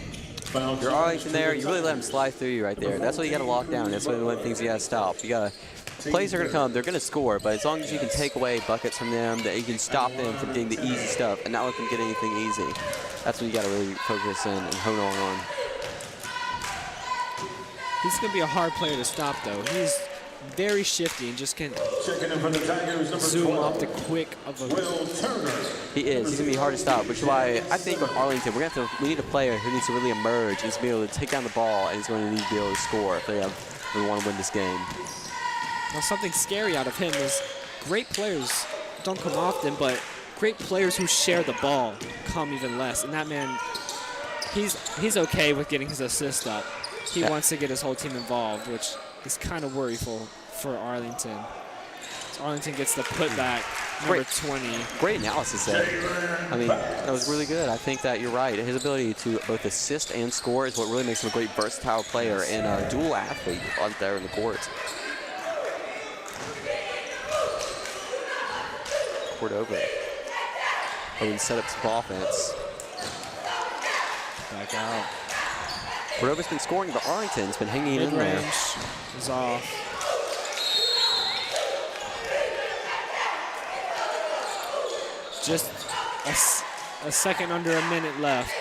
You're Arlington there, you really let them slide through you right there. That's what you got to lock down. That's one of the things you got to stop. You got to, plays are going to come, they're going to score, but as long as you can take away buckets from them, that you can stop them from getting the easy stuff and not let them get anything easy. That's what you got to really focus in and hone on. He's going to be a hard player to stop, though. He's very shifty and just can zoom off the quick of a... He is. He's going to be hard to stop, which is why I think on Arlington, we need a player who needs to really emerge. He's going to be able to take down the ball, and he's going to need to be able to score if they want to win this game. Now, something scary out of him is great players don't come often, but great players who share the ball come even less. And that man, he's okay with getting his assist up. He wants to get his whole team involved, which is kind of worryful for Arlington. So Arlington gets the putback, number 20. Great analysis there. I mean, that was really good. I think that you're right. His ability to both assist and score is what really makes him a great versatile player and a dual athlete out there in the court. Cordova. And set up some offense. Back out. Cordova's been scoring, but Arlington's been hanging in there. Mid-range is off. Just a second under a minute left.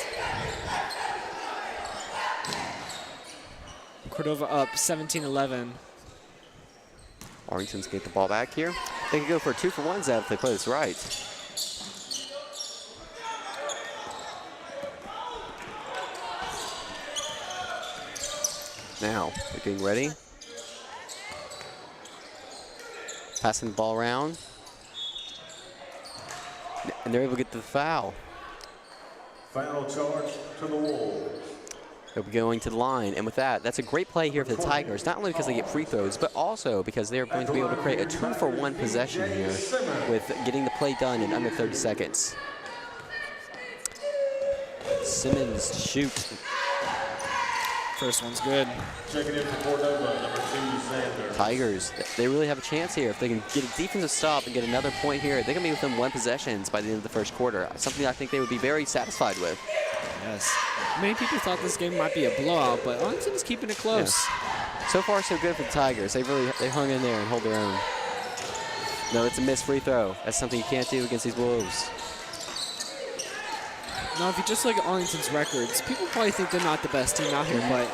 Cordova up 17-11. Arlington's get the ball back here. They can go for a 2-for-1 if they play this right. Now, they're getting ready. Passing the ball around. And they're able to get the foul. Foul charge to the Wolves. They'll be going to the line. And with that, that's a great play here for the Tigers, not only because they get free throws, but also because they're going to be able to create a 2-for-1 possession here with getting the play done in under 30 seconds. Simmons shoot. First one's good. Checking in for Cordova, number 2, Xander. Tigers, they really have a chance here. If they can get a defensive stop and get another point here, they can be within 1 possession by the end of the first quarter. Something I think they would be very satisfied with. Yes. Many people thought this game might be a blowout, but Arlington is keeping it close. Yeah. So far, so good for the Tigers. They hung in there and hold their own. No, it's a missed free throw. That's something you can't do against these Wolves. Now, if you just look at Arlington's records, people probably think they're not the best team out here, but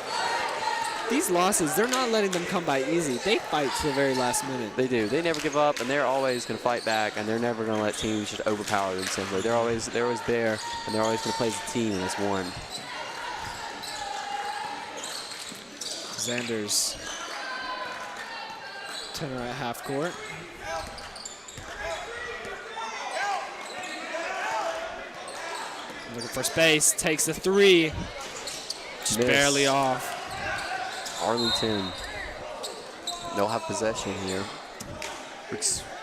these losses, they're not letting them come by easy. They fight to the very last minute. They do. They never give up, and they're always going to fight back, and they're never going to let teams just overpower them simply. They're always there, and they're always going to play as a team when it's one. Xander's Tenor at half court. Looking for space, takes the three. Just barely off. Arlington, they'll have possession here.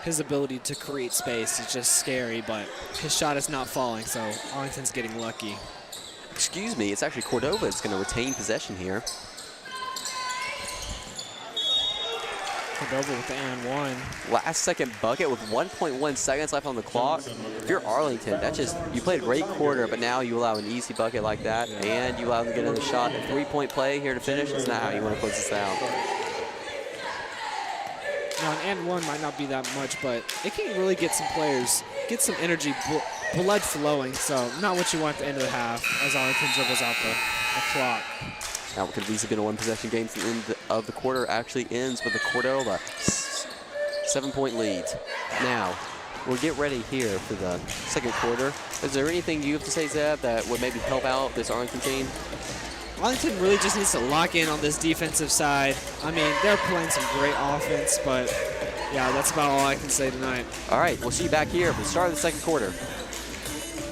His ability to create space is just scary, but his shot is not falling, so Arlington's getting lucky. Excuse me, it's actually Cordova that's going to retain possession here. Cordova with the and one. Last second bucket with 1.1 seconds left on the clock. If you're Arlington, that's just, you played a great quarter, but now you allow an easy bucket like that, and you allow them to get another shot. A three-point play here to finish. It's not how you want to close this out. Now, an and one might not be that much, but it can really get some players, get some energy, blood flowing. So not what you want at the end of the half as Arlington dribbles out the clock. Now, what could easily been a one-possession game to the end of the quarter actually ends with the Cordova 7-point lead. Now, we'll get ready here for the second quarter. Is there anything you have to say, Zeb, that would maybe help out this Arlington team? Arlington really just needs to lock in on this defensive side. I mean, they're playing some great offense, but yeah, that's about all I can say tonight. All right, we'll see you back here for the start of the second quarter.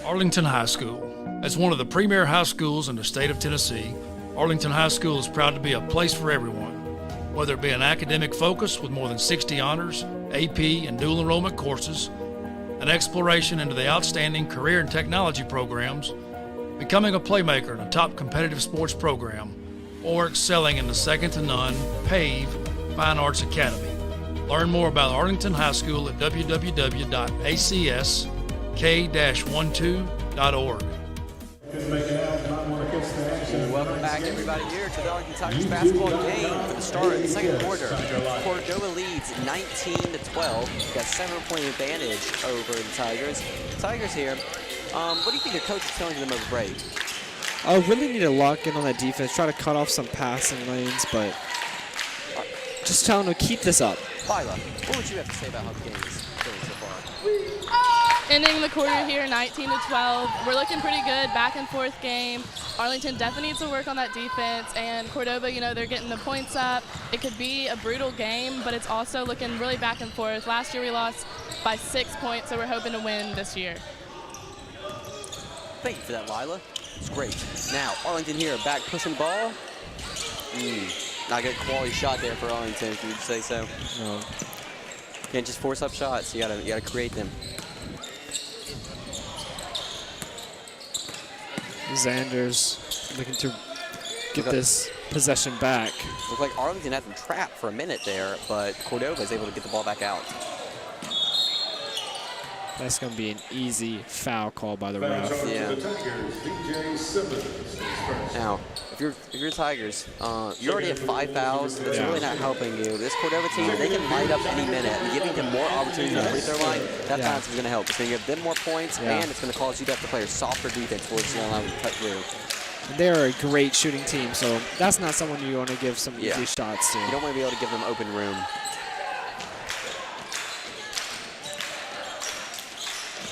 Arlington High School. As one of the premier high schools in the state of Tennessee, Arlington High School is proud to be a place for everyone. Whether it be an academic focus with more than 60 honors, AP, and dual enrollment courses, an exploration into the outstanding career and technology programs, becoming a playmaker in a top competitive sports program, or excelling in the second-to-none PAVE Fine Arts Academy. Learn more about Arlington High School at www.acsk-12.org. Welcome back, everybody, here to the Arlington Tigers basketball game for the start of the second quarter. Cordova leads 19-12. Got 7-point advantage over the Tigers. The Tigers here. What do you think the coach is telling them over break? I really need to lock in on that defense, try to cut off some passing lanes, but just telling them to keep this up. Lila, what would you have to say about how the game is going so far? Ending the quarter here, 19-12. We're looking pretty good, back and forth game. Arlington definitely needs to work on that defense, and Cordova, you know, they're getting the points up. It could be a brutal game, but it's also looking really back and forth. Last year we lost by 6 points, so we're hoping to win this year. Thank you for that, Lila. It's great. Now, Arlington here, back pushing ball. Not a good quality shot there for Arlington, if you would say so. No. Can't just force up shots. You gotta create them. Xander's looking to get this possession back. Looked like Arlington had them trapped for a minute there, but Cordova is able to get the ball back out. That's going to be an easy foul call by the ref. Yeah. Now, if you're Tigers, you already have 5 fouls. That's really not helping you. This Cordova team, they can light up any minute. And giving them more opportunities on the free throw line, that bounce is going to help. It's going to give them more points, and it's going to cause you to have to play a softer defense towards the line to cut through. They're a great shooting team, so that's not someone you want to give some easy shots to. You don't want to be able to give them open room.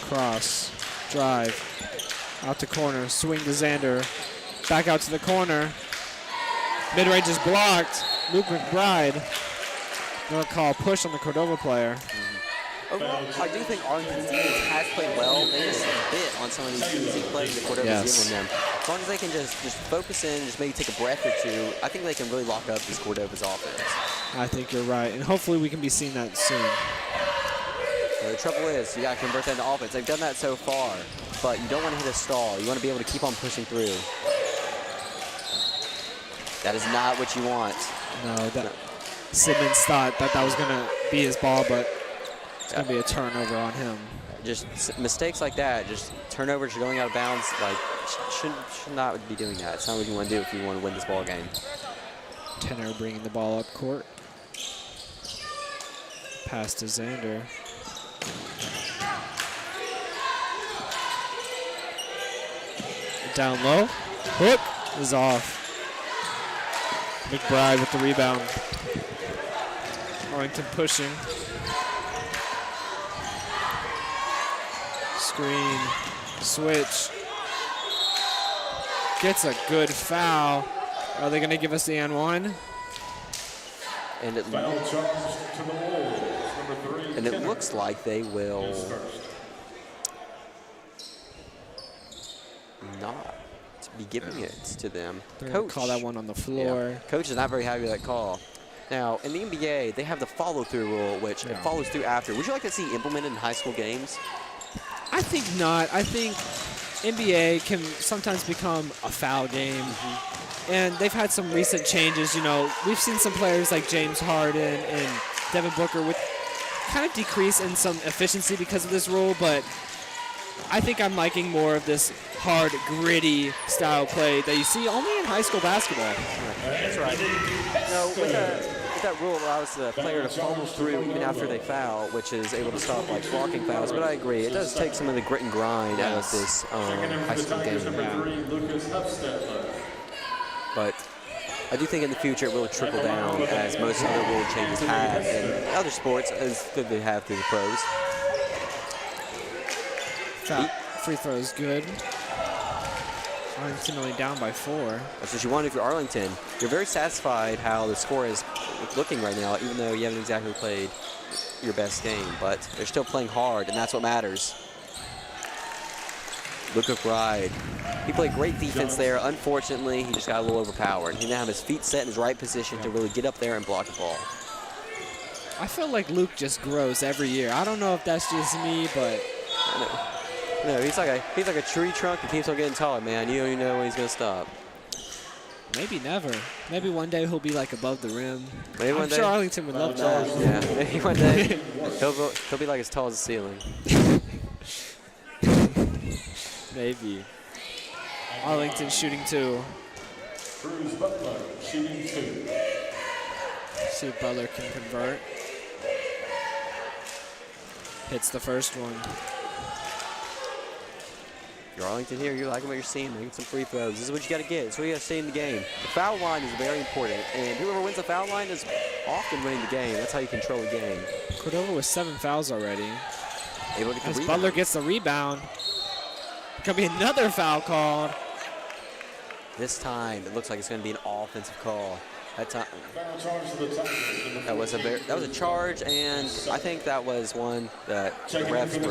Cross, drive, out to corner, swing to Xander, back out to the corner. Mid-range is blocked. Luke McBride. They'll call push on the Cordova player. Overall, I do think Arlington's defense has played well. They just bit on some of these easy plays that Cordova's giving them. As long as they can just focus in, just maybe take a breath or two, I think they can really lock up this Cordova's offense. I think you're right, and hopefully we can be seeing that soon. The trouble is, you got to convert that into offense. They've done that so far, but you don't want to hit a stall. You want to be able to keep on pushing through. That is not what you want. No, Simmons thought that was going to be his ball, but it's going to be a turnover on him. Just mistakes like that, just turnovers, you're going out of bounds, like, should not be doing that. It's not what you want to do if you want to win this ball game. Tenor bringing the ball up court. Pass to Xander. Down low. Hook is off. McBride with the rebound. Arlington pushing. Screen. Switch. Gets a good foul. Are they going to give us the N1? And it, Foul charge to the Wolves, number 3. and it looks like they will not be giving it to them. They're gonna call that one on the floor. Yeah, coach is not very happy with that call. Now, in the NBA, they have the follow-through rule, which it follows through after. Would you like to see implemented in high school games? I think not. I think NBA can sometimes become a foul game. And they've had some recent changes. You know, we've seen some players like James Harden and Devin Booker with kind of decrease in some efficiency because of this rule, but I think I'm liking more of this hard, gritty style play that you see only in high school basketball. That's right. No, with that rule allows the player to follow through even after they foul, which is able to stop like blocking fouls. But I agree, it does take some of the grit and grind out of this high school game. But I do think in the future it will trickle down, as most other rule changes have in other sports, as they have through the pros. Free throw is good. Arlington only down by 4. That's what you want if you're Arlington. You're very satisfied how the score is looking right now, even though you haven't exactly played your best game. But they're still playing hard, and that's what matters. Luka Bride. He played great defense there. Unfortunately, he just got a little overpowered. He now has his feet set in his right position to really get up there and block the ball. I feel like Luke just grows every year. I don't know if that's just me, but no, he's like a tree trunk. He keeps on getting taller, man. You don't even know when he's gonna stop. maybe never. Maybe one day he'll be like above the rim. Maybe one I'm day. sure Arlington would love that. Yeah, maybe one day he'll be like as tall as the ceiling. Maybe. Arlington shooting 2. Cruz Butler shooting 2. See if Butler can convert. Hits the first one. You're Arlington here, you're liking what you're seeing, making some free throws. This is what you got to get. This is what you got to stay in the game. The foul line is very important, and whoever wins the foul line is often winning the game. That's how you control a game. Cordova with 7 fouls already. Able to get the As rebound. Butler gets the rebound. Could be another foul called. This time, it looks like it's going to be an offensive call. That time, Foul charge to the Tigers. that was a charge, and I think that was one that the refs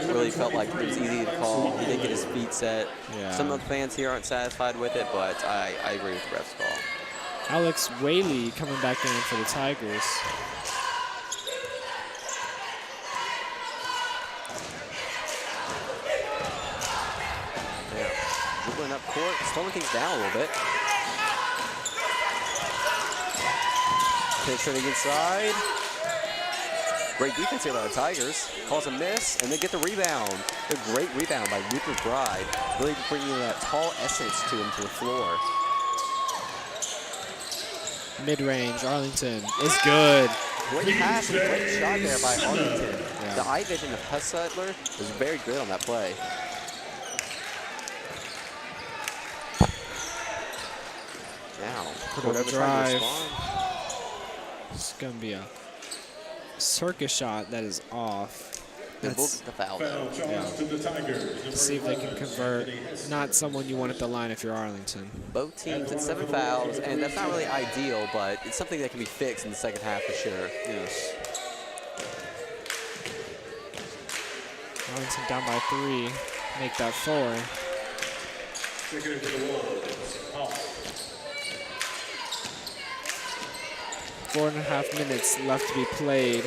really felt like it was easy to call. He didn't get his feet set. Yeah. Some of the fans here aren't satisfied with it, but I agree with the refs call. Alex Whaley coming back in for the Tigers. Yeah. Dribbling up court, slowing things down a little bit. Penetrating inside. Great defense here by the Tigers. Calls a miss, and they get the rebound. A great rebound by Luka Bride. Really bringing that tall essence to him to the floor. Mid-range, Arlington is good. Great pass and great shot there by Arlington. Yeah. The eye vision of Hussettler was very good on that play. Now, Cordova Cordova's trying to drive. respond. It's going to be a circus shot that is off. That's the foul, though. To the Tigers. See if they can convert. Not someone you want at the line if you're Arlington. Both teams at 7 fouls, and that's not really ideal, but it's something that can be fixed in the second half for sure. Yes. Arlington down by 3. Make that 4. Taking it to the Wolves. Hall. 4.5 minutes left to be played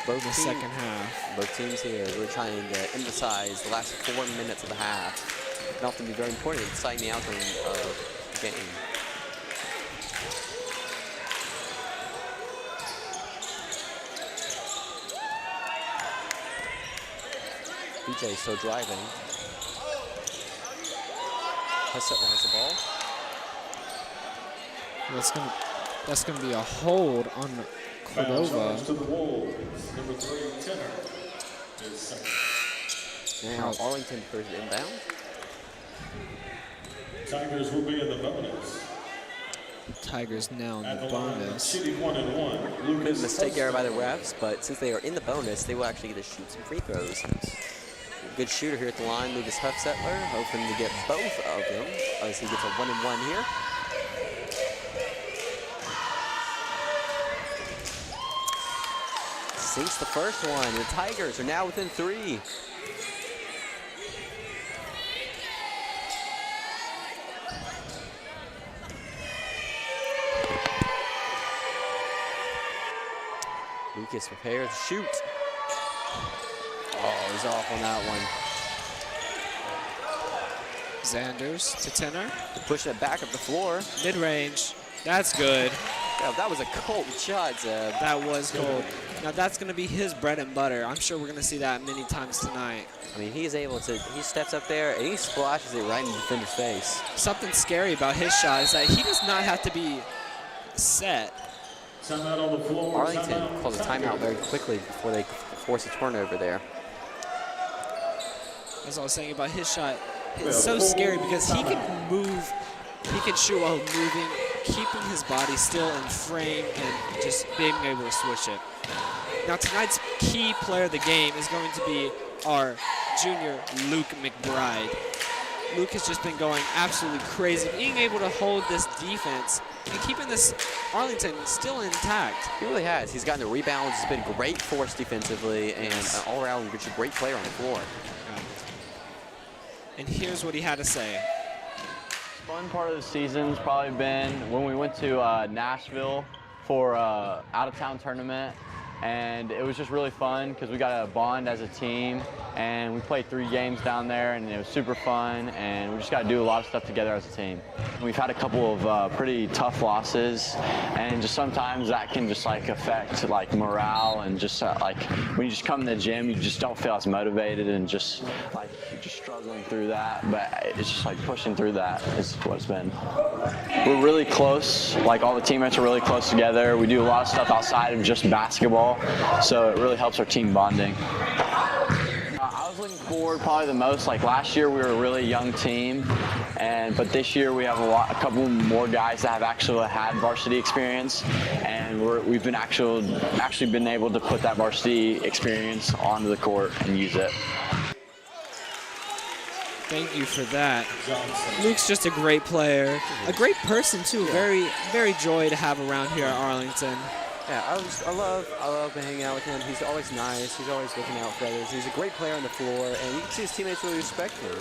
Both in the teams- second half. Both teams here really trying to emphasize the last 4 minutes of the half. Can often be very important in deciding the outcome of the game. BJ still driving. Hussettler has the ball. That's gonna be a hold on Foul Cordova. charge to the Wolves. Number 3, Tenor, is second. Now Arlington first inbound. Tigers will be in the bonus. Tigers now in At the the line, bonus. shooting 1 and 1. Bit of Lucas a mistake error by the Hussettler. refs, but since they are in the bonus, they will actually get to shoot some free throws. Good shooter here at the line, Lucas Hufsettler, hoping to get both of them as he gets a 1-and-1 here. sinks the first one. The Tigers are now within 3. Lucas prepares to shoot. Oh, he's off on that one. Zanders to Tenor. Pushing it back up the floor. Mid-range. That's good. Yeah, that was a cold shot, Zeb. That was cold. Now that's going to be his bread and butter. I'm sure we're going to see that many times tonight. I mean, he's able to, he steps up there and he splashes it right in the defender's face. Something scary about his shot is that he does not have to be set. Timeout on the floor. Arlington calls a timeout very quickly before they force a turnover there. As I was saying about his shot, it's so scary because he can move, he can shoot while moving, keeping his body still in frame and just being able to switch it. Now tonight's key player of the game is going to be our junior Luke McBride. Luke has just been going absolutely crazy, being able to hold this defense and keeping this Arlington still intact. He really has. He's gotten the rebounds. He's been great for us defensively and an all-around great player on the floor. And here's what he had to say. Fun part of the season's probably been when we went to Nashville for out-of-town tournament, and it was just really fun because we got a bond as a team, and we played 3 games down there, and it was super fun, and we just got to do a lot of stuff together as a team. We've had a couple of pretty tough losses, and just sometimes that can just like affect like morale, and just like when you just come to the gym, you just don't feel as motivated, and just like you're just struggling through that, but it's just like pushing through that is what it's been. We're really close, like all the teammates are really close together. We do a lot of stuff outside of just basketball, so it really helps our team bonding. I was looking forward probably the most. Like last year, we were a really young team, but this year we have a couple more guys that have actually had varsity experience, and we've been actually been able to put that varsity experience onto the court and use it. Thank you for that. Luke's just a great player, a great person too. Very, very joy to have around here at Arlington. Yeah, I love hanging out with him. He's always nice. He's always looking out for others. He's a great player on the floor, and you can see his teammates really respect him.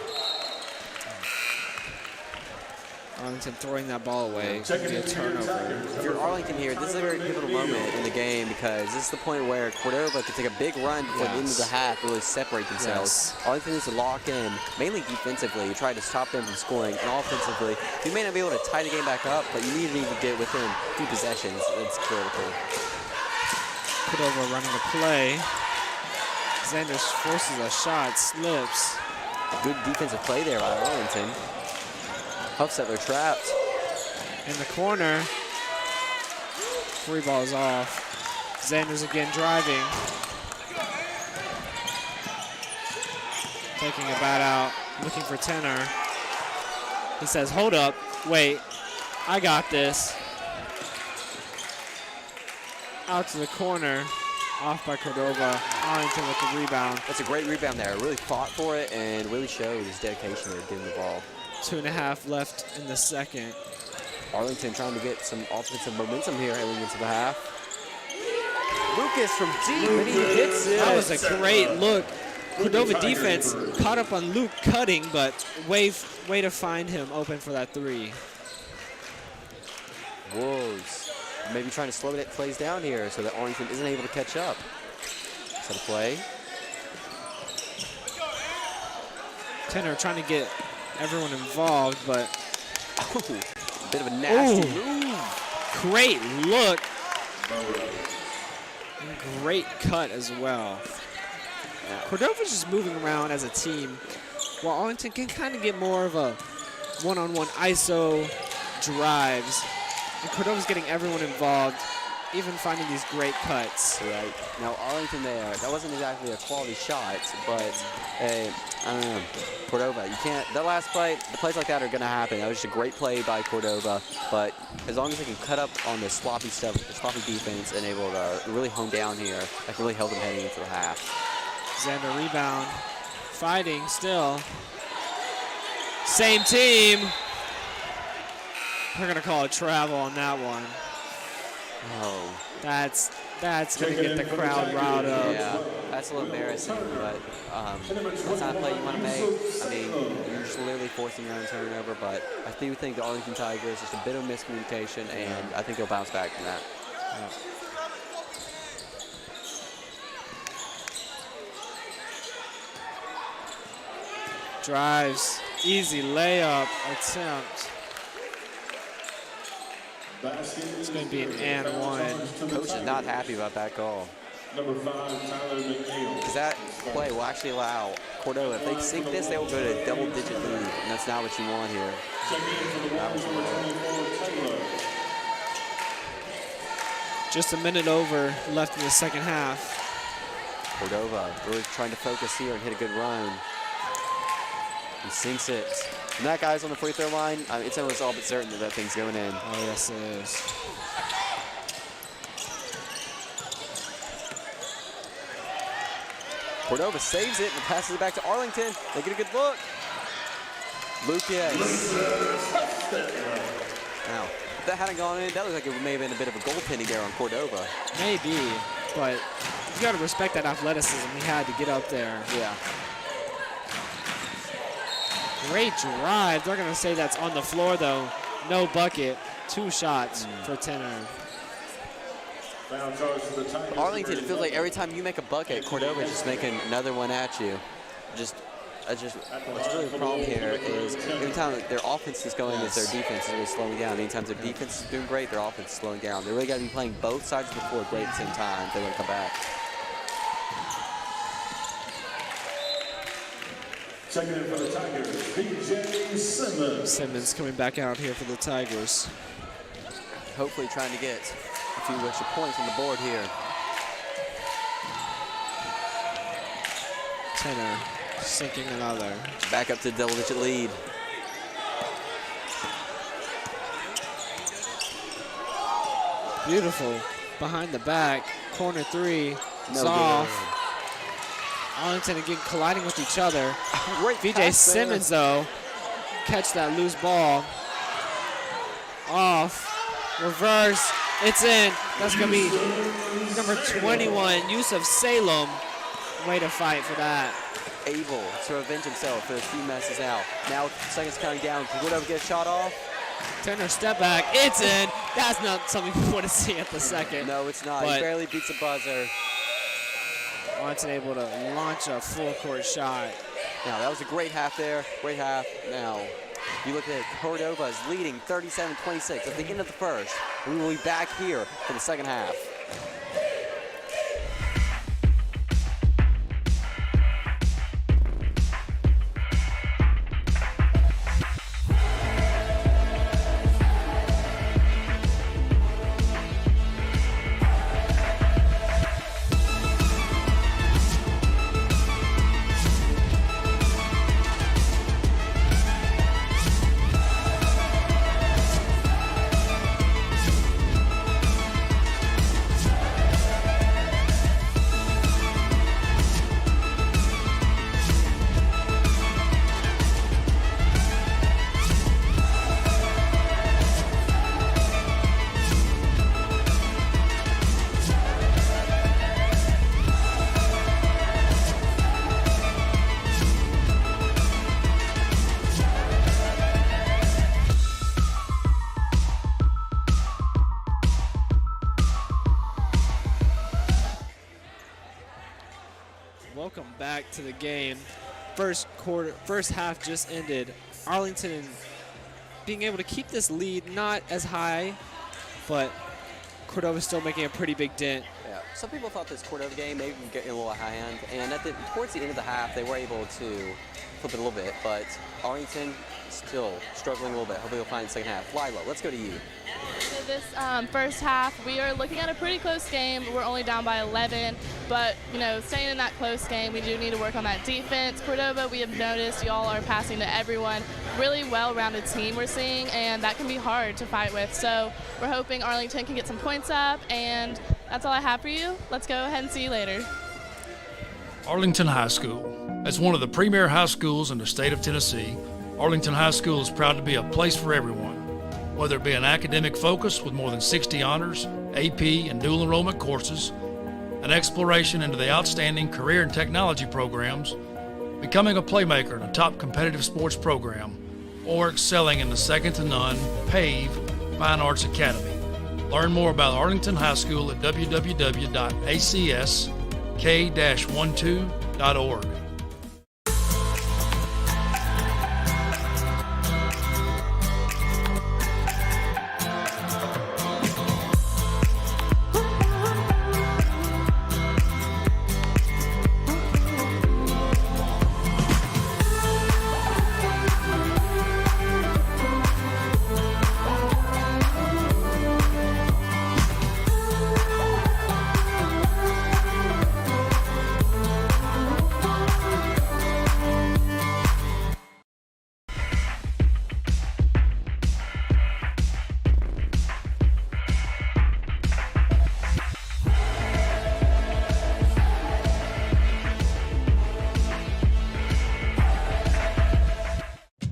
Arlington throwing that ball away. It's going to be a turnover. If you're Arlington here, this is a very pivotal moment in the game because this is the point where Cordova can take a big run before the end of the half, really separate themselves. Arlington needs to lock in, mainly defensively. You try to stop them from scoring, and offensively, you may not be able to tie the game back up, but you need to get within 2 possessions. That's critical. Cordova running the play. Zanders forces a shot, slips. Good defensive play there by Arlington. Huffs that they're trapped. In the corner. Free ball's off. Zanders again driving. Taking a bat out, looking for Tenor. He says, hold up, wait, I got this. Out to the corner, off by Cordova. Arlington with the rebound. That's a great rebound there. Really fought for it and really showed his dedication to getting the ball. 2.5 left in the second. Arlington trying to get some offensive momentum here heading into the half. Lucas from deep, and he hits it. That was a great look. Cordova defense caught up on Luke cutting, but way to find him open for that 3. Wolves maybe trying to slow that plays down here so that Arlington isn't able to catch up. Set a play. Tenor trying to get everyone involved, but a bit of a nasty move. Great look. And great cut as well. Cordova's just moving around as a team, while Arlington can kind of get more of a one-on-one ISO drives. And Cordova's getting everyone involved, even finding these great cuts. Right. Now, Arlington there, that wasn't exactly a quality shot, but I don't know. Cordova, you can't, that last play, the plays like that are going to happen. That was just a great play by Cordova, but as long as they can cut up on the sloppy stuff, the sloppy defense, and able to really hone down here, that can really help them heading into the half. Xander rebound, fighting still. Same team. We're going to call a travel on that one. Oh. That's That's going to get the crowd riled up. Yeah, that's a little embarrassing, but that's not a play you want to make. I mean, you're just literally forcing your own turnover, but I do think the Arlington Tigers, just a bit of miscommunication, and I think they'll bounce back from that. Yeah. Drives, easy layup attempt. It's going to be an and one. Coach is not happy about that call. Number 5, Tyler McNeil. Because that play will actually allow Cordova, if they sink this, they will go to a double-digit lead, and that's not what you want here. Just a minute over left in the second half. Cordova really trying to focus here and hit a good run. He sinks it. And that guy's on the free throw line. It's almost all but certain that thing's going in. Oh, yes, it is. Cordova saves it and passes it back to Arlington. They get a good look. Lucas. Now, if that hadn't gone in, that looked like it may have been a bit of a goaltending error on Cordova. Maybe, but you got to respect that athleticism he had to get up there. Yeah. Great drive. They're going to say that's on the floor, though. No bucket. 2 shots for Tenor. Arlington, it feels like every time you make a bucket, Cordova is just making another one at you. What's really the problem here is every time their offense is going, is their defense is really slowing down. Anytime their defense is doing great, their offense is slowing down. They really got to be playing both sides of the floor great at the same time if they want to come back. Checking in for the Tigers, B.J. Simmons. Simmons coming back out here for the Tigers. Hopefully trying to get a few extra points on the board here. Tenor sinking another. Back up to double-digit lead. Beautiful. Behind the back. Corner 3. No Off. Arlington again colliding with each other. B.J. Simmons, though, catch that loose ball. Off. Reverse. It's in. That's going to be number 21, Yusuf Salem. Way to fight for that. Able to revenge himself for the few messes out. Now seconds counting down. Can Cordova get a shot off? Turner step back. It's in. That's not something you want to see at the second. No, it's not. He barely beats the buzzer. Arlington able to launch a full court shot. Now, that was a great half there. Great half. Now, you look at Cordova is leading 37-26 at the end of the first. We will be back here for the second half. Welcome back to the game. First half just ended. Arlington being able to keep this lead, not as high, but Cordova still making a pretty big dent. Yeah, some people thought this Cordova game maybe would get a little high hand, and towards the end of the half, they were able to flip it a little bit, but Arlington still struggling a little bit. Hopefully they'll find the second half. Lila, let's go to you. So this first half, we are looking at a pretty close game. We're only down by 11, but staying in that close game, we do need to work on that defense. Cordova, we have noticed y'all are passing to everyone. Really well-rounded team we're seeing, and that can be hard to fight with. So we're hoping Arlington can get some points up, and that's all I have for you. Let's go ahead and see you later. Arlington High School. As one of the premier high schools in the state of Tennessee, Arlington High School is proud to be a place for everyone. Whether it be an academic focus with more than 60 honors, AP, and dual enrollment courses, an exploration into the outstanding career and technology programs, becoming a playmaker in a top competitive sports program, or excelling in the second-to-none PAVE Fine Arts Academy. Learn more about Arlington High School at www.acsk-12.org.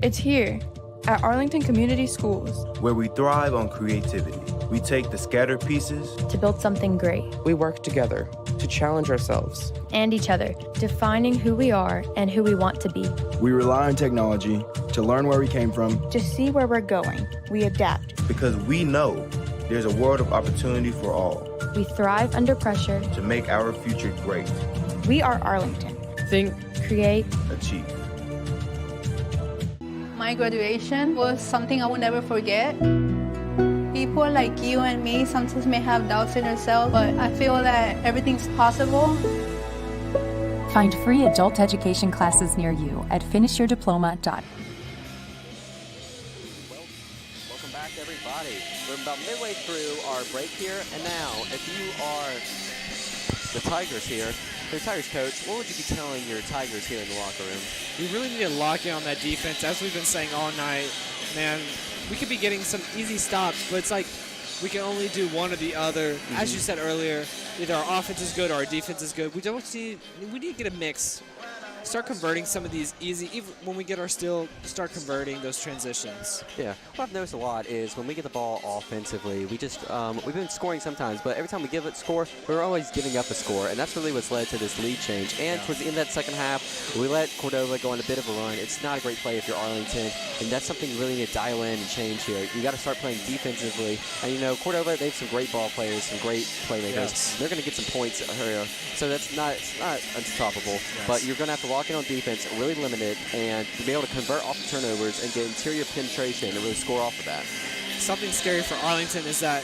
It's here, at Arlington Community Schools, where we thrive on creativity. We take the scattered pieces to build something great. We work together to challenge ourselves and each other, defining who we are and who we want to be. We rely on technology to learn where we came from, to see where we're going. We adapt because we know there's a world of opportunity for all. We thrive under pressure to make our future great. We are Arlington. Think, create, achieve. My graduation was something I will never forget. People like you and me sometimes may have doubts in ourselves, but I feel that everything's possible. Find free adult education classes near you at finishyourdiploma.org. Welcome back, everybody. We're about midway through our break here, and now, if you are the Tigers here, the Tigers coach, what would you be telling your Tigers here in the locker room? We really need to lock in on that defense. As we've been saying all night, man, we could be getting some easy stops, but it's like we can only do one or the other. Mm-hmm. As you said earlier, either our offense is good or our defense is good. We need to get a mix. Start converting some of these easy, even when we get our steal, start converting those transitions. Yeah, what I've noticed a lot is when we get the ball offensively, we just, we've been scoring sometimes, but every time we give it a score, we're always giving up a score, and that's really what's led to this lead change. And towards the end of that second half, we let Cordova go on a bit of a run. It's not a great play if you're Arlington, and that's something you really need to dial in and change here. You got to start playing defensively, and you know, Cordova, they have some great ball players, some great playmakers. Yes. They're going to get some points here, so it's not unstoppable, but you're going to have to lock in on defense, really limit it, and be able to convert off the turnovers and get interior penetration and really score off of that. Something scary for Arlington is that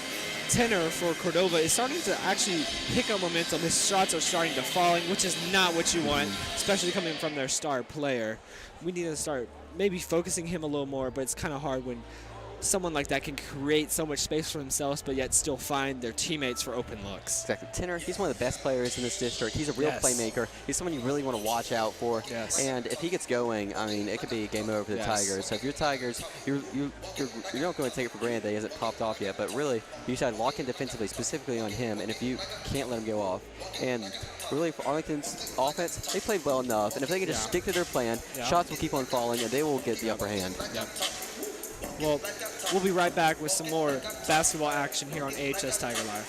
tenor for Cordova is starting to actually pick up momentum. His shots are starting to falling, which is not what you want, especially coming from their star player. We need to start maybe focusing him a little more, but it's kind of hard when someone like that can create so much space for themselves, but yet still find their teammates for open looks. Exactly. Tenor, he's one of the best players in this district. He's a real playmaker. He's someone you really want to watch out for. Yes. And if he gets going, I mean, it could be a game over for the Tigers. So if you're Tigers, you're not going to take it for granted that he hasn't popped off yet, but really, you should lock in defensively, specifically on him, and if you can't let him go off. And really, for Arlington's offense, they played well enough, and if they can just stick to their plan, shots will keep on falling, and they will get the upper hand. Yep. Well, we'll be right back with some more basketball action here on AHS Tiger Live.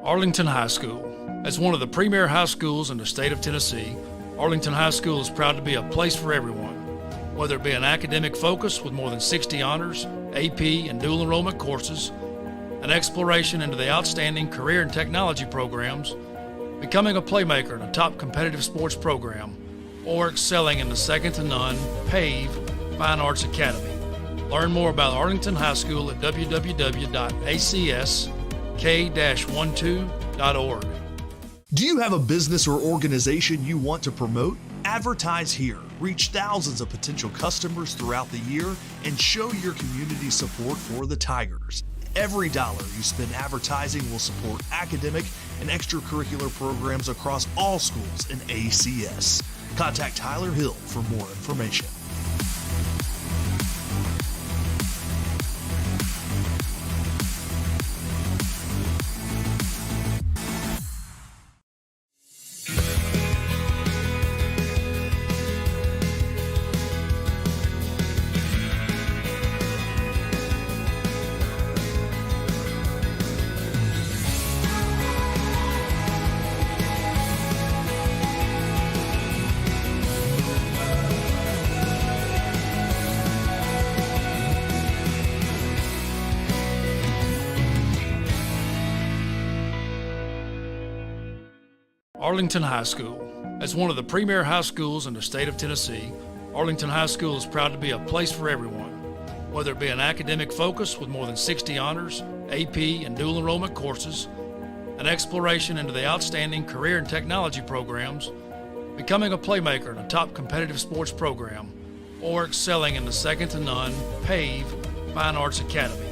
Arlington High School. As one of the premier high schools in the state of Tennessee, Arlington High School is proud to be a place for everyone. Whether it be an academic focus with more than 60 honors, AP, and dual enrollment courses, an exploration into the outstanding career and technology programs, becoming a playmaker in a top competitive sports program, or excelling in the second-to-none PAVE Fine Arts Academy. Learn more about Arlington High School at www.acsk-12.org. Do you have a business or organization you want to promote? Advertise here. Reach thousands of potential customers throughout the year and show your community support for the Tigers. Every dollar you spend advertising will support academic and extracurricular programs across all schools in ACS. Contact Tyler Hill for more information. Arlington High School. As one of the premier high schools in the state of Tennessee, Arlington High School is proud to be a place for everyone. Whether it be an academic focus with more than 60 honors, AP, and dual enrollment courses, an exploration into the outstanding career and technology programs, becoming a playmaker in a top competitive sports program, or excelling in the second-to-none PAVE Fine Arts Academy.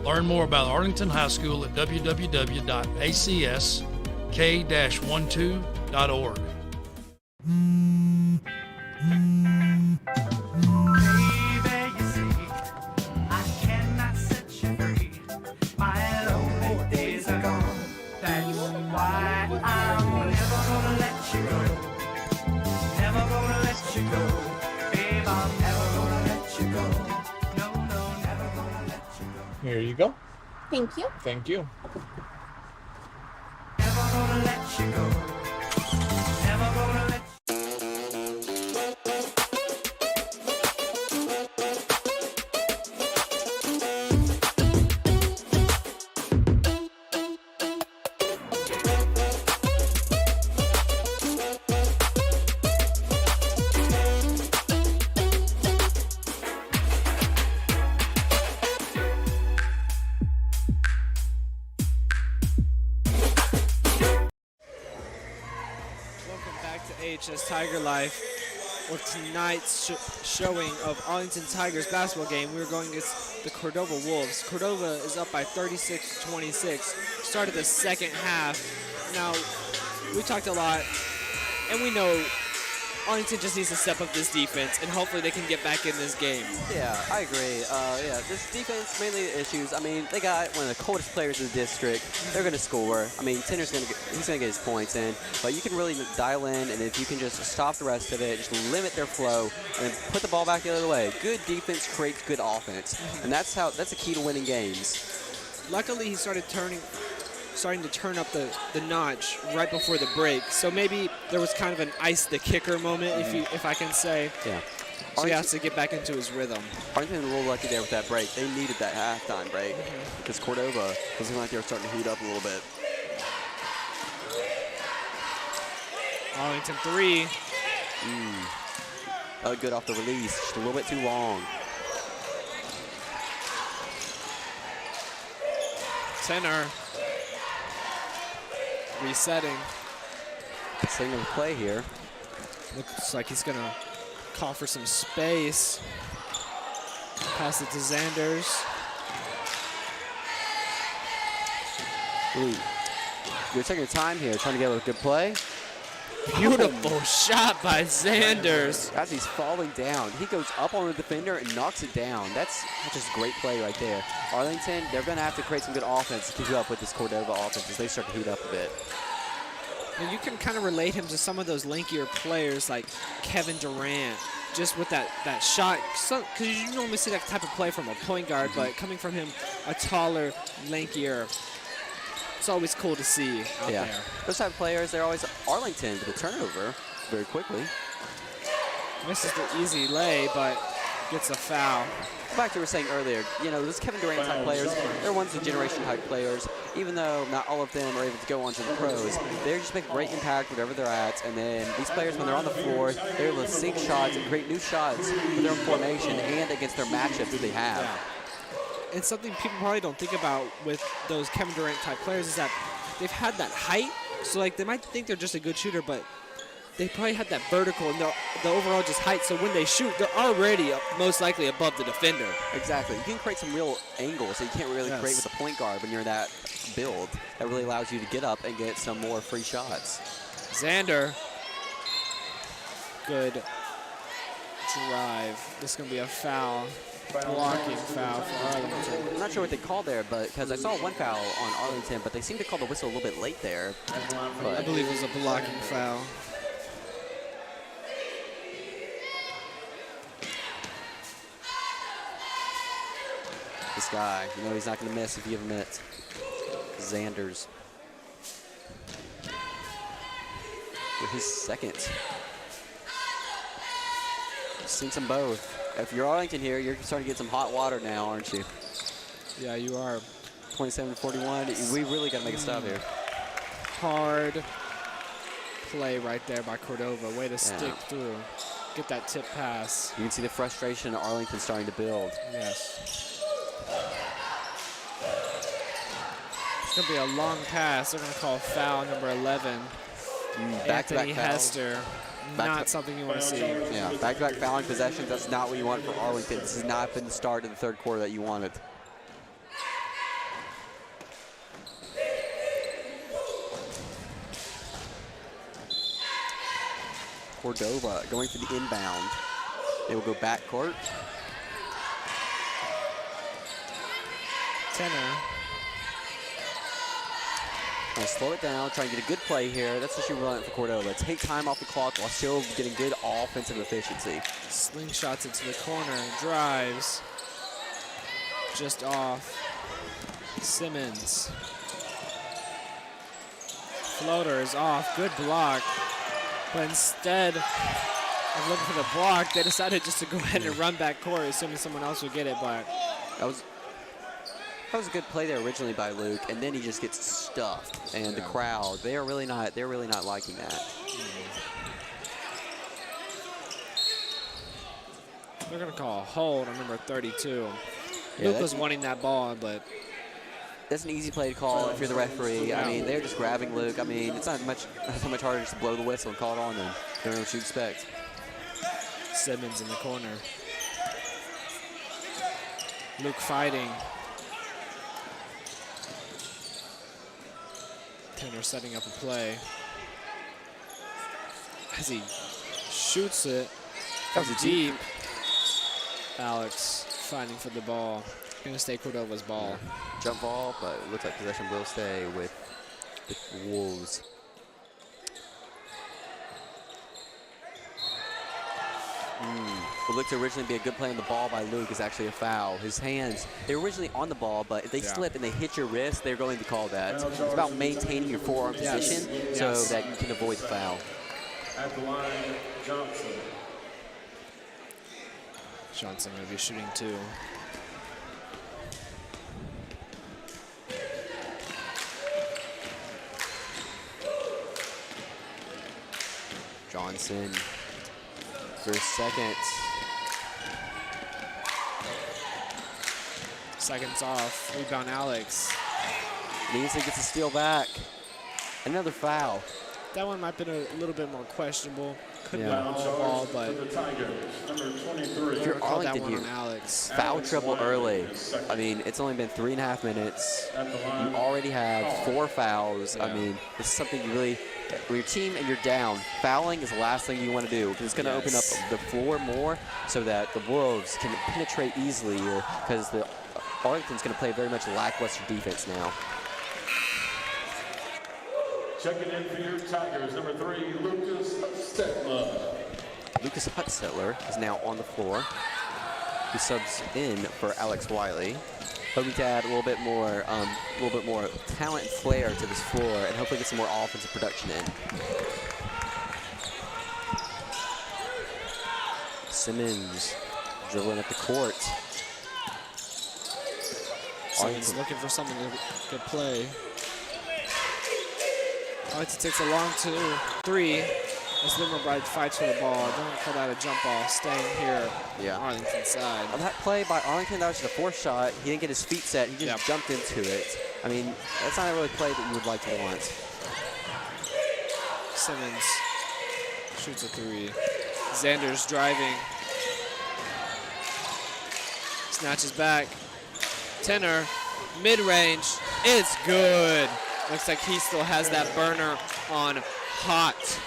Learn more about Arlington High School at www.acsk-12.org. Here you go. Thank you. Thank you. AHS Tiger Life with tonight's showing of Arlington Tigers basketball game. We're going against the Cordova Wolves. Cordova is up by 36-26. Started the second half. Now, we talked a lot, and we know Arlington just needs to step up this defense, and hopefully they can get back in this game. Yeah, I agree. Yeah, this defense, mainly the issues. I mean, they got one of the coldest players in the district. They're going to score. I mean, Tinner's going to get his points in, but you can really dial in, and if you can just stop the rest of it, just limit their flow, and then put the ball back the other way. Good defense creates good offense, and that's the key to winning games. Luckily, he starting to turn up the notch right before the break. So maybe there was kind of an ice the kicker moment, if I can say. Yeah. So he has to get back into his rhythm. Arlington a little lucky there with that break. They needed that halftime break because Cordova was looking like they were starting to heat up a little bit. Arlington 3. Good off the release, just a little bit too long. Tenor resetting. Single play here. Looks like he's going to call for some space. Pass it to Zanders. Ooh. You're taking your time here, trying to get a good play. Beautiful shot by Zanders. As he's falling down, he goes up on the defender and knocks it down. That's just great play right there. Arlington, they're going to have to create some good offense to keep up with this Cordova offense as they start to heat up a bit. And you can kind of relate him to some of those lankier players like Kevin Durant, just with that shot. Because you normally see that type of play from a point guard, but coming from him, a taller, lankier, it's always cool to see out there. Those type of players, they're always Arlington with a turnover very quickly. Misses the easy lay, but gets a foul. Back to what we were saying earlier, you know, those Kevin Durant type players, they're ones of generation type players. Even though not all of them are able to go on to the pros, they just make a great impact wherever they're at. And then these players, when they're on the floor, they're able to sink shots and create new shots for their own formation and against their matchups that they have. Yeah. And something people probably don't think about with those Kevin Durant type players is that they've had that height. So like they might think they're just a good shooter, but they probably had that vertical and the overall just height. So when they shoot, they're already most likely above the defender. Exactly. You can create some real angles that you can't really create with a point guard when you're in that build. That really allows you to get up and get some more free shots. Xander. Good drive. This is going to be a foul. Blocking foul for Arlington. I'm not sure what they called there, but because I saw one foul on Arlington, but they seemed to call the whistle a little bit late there. I believe it was a blocking foul. This guy, you know he's not going to miss if you give him it. Xanders. For his second. Sinks them both. If you're Arlington here, you're starting to get some hot water now, aren't you? Yeah, you are. 27-41. We really got to make a stop here. Hard play right there by Cordova. Way to stick through. Get that tip pass. You can see the frustration Arlington starting to build. Yes. It's going to be a long pass. They're going to call foul number 11. Anthony Hester. Not something you want to see. Yeah, back-to-back fouling possessions. That's not what you want for Arlington. This has not been the start of the third quarter that you wanted. Cordova going for the inbound. They will go back court. Tenor. I'll slow it down, try and get a good play here. That's what you want for Cordova. Take time off the clock while still getting good offensive efficiency. Slingshots into the corner, drives. Just off. Simmons. Floater is off, good block. But instead of looking for the block, they decided just to go ahead and run back court, assuming someone else would get it, but that was a good play there originally by Luke, and then he just gets stuffed. And the crowd, they're really not liking that. They're gonna call a hold on number 32. Yeah, Luke was wanting that ball, but that's an easy play to call if you're the referee. I mean, they're just grabbing Luke. I mean, it's not much harder just to blow the whistle and call it on them. Don't know what you expect. Simmons in the corner. Luke fighting. Tenor setting up a play. As he shoots it from deep. Alex fighting for the ball. Gonna stay Cordova's ball. Jump ball, but it looks like possession will stay with the Wolves. What looked to originally be a good play on the ball by Luke is actually a foul. His hands, they were originally on the ball, but if they slip and they hit your wrist, they're going to call that. It's about maintaining your forearm position so that you can avoid the foul. At the line, Johnson. Johnson going to be shooting two. Johnson for a second. Seconds off. Rebound Alex. Neesley gets a steal back. Another foul. That one might have been a little bit more questionable. Couldn't have been on the ball, but if you're Arlington that one here, on Alex. Foul trouble early. I mean, it's only been 3.5 minutes. You already have 4 fouls. I mean, this is something you really, when your team and you're down, fouling is the last thing you want to do because it's going to open up the floor more so that the Wolves can penetrate easily here because the Arlington's going to play very much lackluster defense now. Checking in for your Tigers, number 3, Lucas Stetler. Lucas Hutztettler is now on the floor. He subs in for Alex Wiley. Hoping to add a little bit more talent and flair to this floor and hopefully get some more offensive production in. Simmons dribbling up the court. Simmons looking for someone to good play. Arlington takes a long 2-3 as Luke McBride fights for the ball. Don't call that a jump ball, staying here on Arlington's side. That play by Arlington, that was just a forced shot. He didn't get his feet set. He just jumped into it. I mean, that's not a really play that you would like to want. Simmons shoots a 3. Xander's driving. Snatches back. Tenor, mid-range. It's good. Looks like he still has that burner on hot.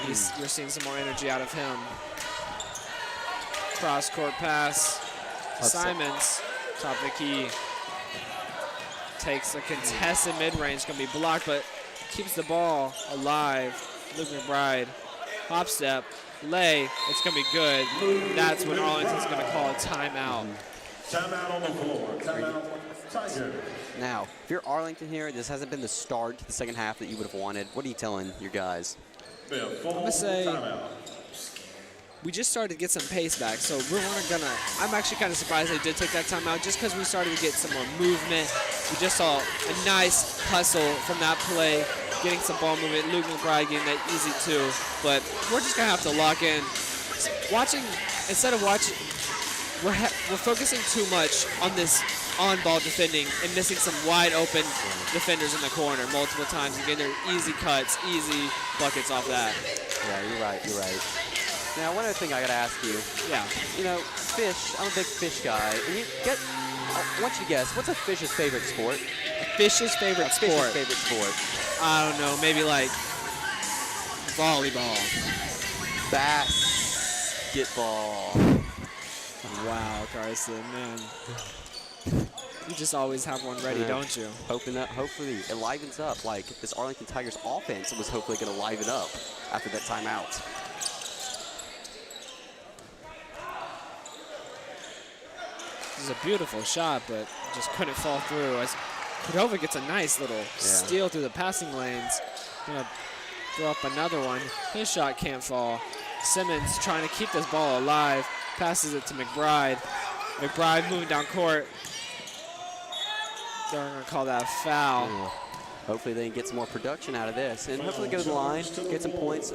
You're seeing some more energy out of him. Cross-court pass. Simons, top of the key. Takes a contested mid-range, gonna be blocked, but keeps the ball alive. Luke McBride, hop step, lay, it's gonna be good. That's when Arlington's gonna call a timeout. Timeout on the floor, timeout, Tiger. Now, if you're Arlington here, this hasn't been the start to the second half that you would have wanted. What are you telling your guys? I'm gonna say we just started to get some pace back, so I'm actually kind of surprised they did take that timeout just because we started to get some more movement. We just saw a nice hustle from that play, getting some ball movement. Luke McBride getting that easy too, but we're just gonna have to lock in. Instead of watching, we're focusing too much on this on-ball defending and missing some wide-open defenders in the corner multiple times and getting their easy cuts, easy buckets off that. Yeah, you're right, you're right. Now, one other thing I gotta ask you. Yeah. You know, fish, I'm a big fish guy. And I want you to guess, what's a fish's favorite sport? A fish's favorite sport? Fish's favorite sport. I don't know, maybe like volleyball. Basketball. Wow, Carson, man. You just always have one ready, don't you? Hopefully it livens up. Like this Arlington Tigers offense was hopefully going to liven up after that timeout. This is a beautiful shot, but just couldn't fall through. As Cordova gets a nice little steal through the passing lanes. Gonna throw up another one. His shot can't fall. Simmons trying to keep this ball alive. Passes it to McBride. McBride moving down court. They're going to call that a foul. Yeah. Hopefully they can get some more production out of this and hopefully go to the line, get some points.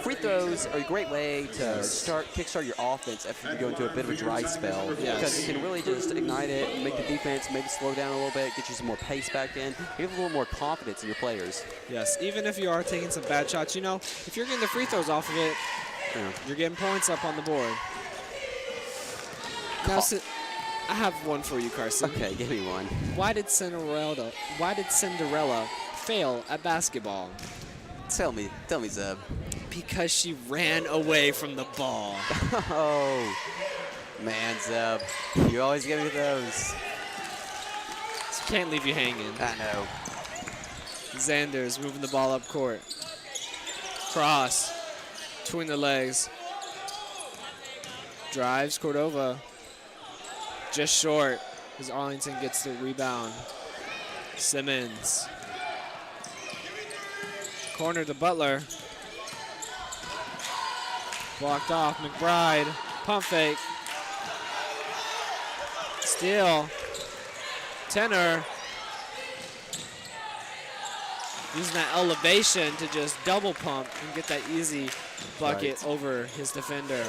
Free throws are a great way to kickstart your offense after you go into a bit of a dry spell. Because you can really just ignite it, make the defense maybe slow down a little bit, get you some more pace back in, give a little more confidence in your players. Yes, even if you are taking some bad shots, you know, if you're getting the free throws off of it, you're getting points up on the board. Now, I have one for you, Carson. Okay, give me one. Why did Cinderella fail at basketball? Tell me, Zeb. Because she ran away from the ball. Oh, man, Zeb. You always give me those. Can't leave you hanging. I know. Xander's moving the ball up court. Cross. Between the legs. Drives Cordova. Just short as Arlington gets the rebound. Simmons. Corner to Butler. Blocked off. McBride. Pump fake. Steal. Tenor. Using that elevation to just double pump and get that easy bucket over his defender.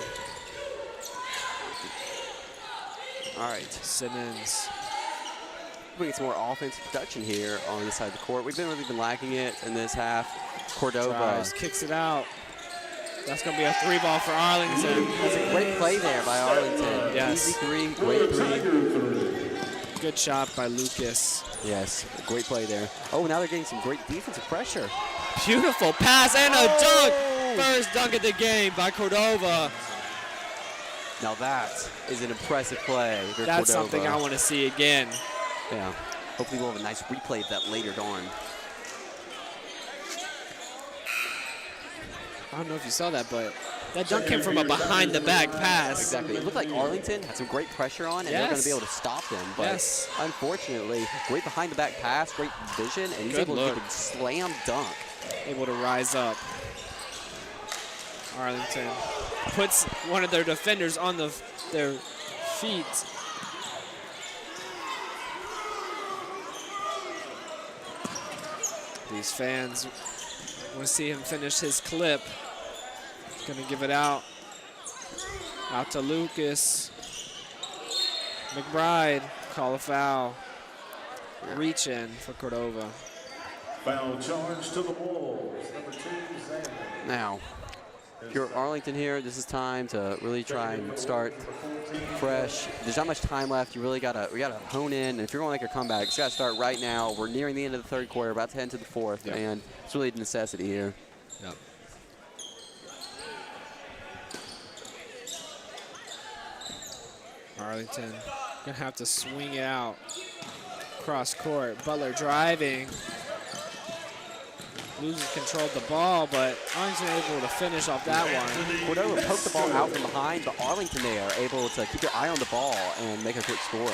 All right. Simmons. We get some more offensive production here on this side of the court. We've really been lacking it in this half. Cordova drives, kicks it out. That's going to be a 3-ball for Arlington. That's a great play there by Arlington. Yes. Easy 3, great 3. Good shot by Lucas. Yes, great play there. Oh, now they're getting some great defensive pressure. Beautiful pass and a dunk. First dunk of the game by Cordova. Now that is an impressive play. That's something I want to see again. Yeah. Hopefully we'll have a nice replay of that later on. I don't know if you saw that, but that dunk came from a behind-the-back pass. Exactly. It looked like Arlington had some great pressure on, and they're going to be able to stop them. But unfortunately, great behind-the-back pass, great vision, and he's able to get a slam dunk. Able to rise up. Arlington puts one of their defenders on their feet. These fans want to see him finish his clip. He's gonna give it out to Lucas. McBride, call a foul. Reach in for Cordova. Foul charge to the Wolves. Number 2, Zane. Now, if you're Arlington here, this is time to really try and start fresh. There's not much time left. We gotta hone in. And if you're going to make a comeback, it's got to start right now. We're nearing the end of the third quarter, about to head into the fourth, and it's really a necessity here. Yep. Arlington gonna have to swing it out cross court. Butler driving. Loses control of the ball, but Arlington able to finish off that one. Cordova poked the ball out from behind, but Arlington there able to keep their eye on the ball and make a quick score.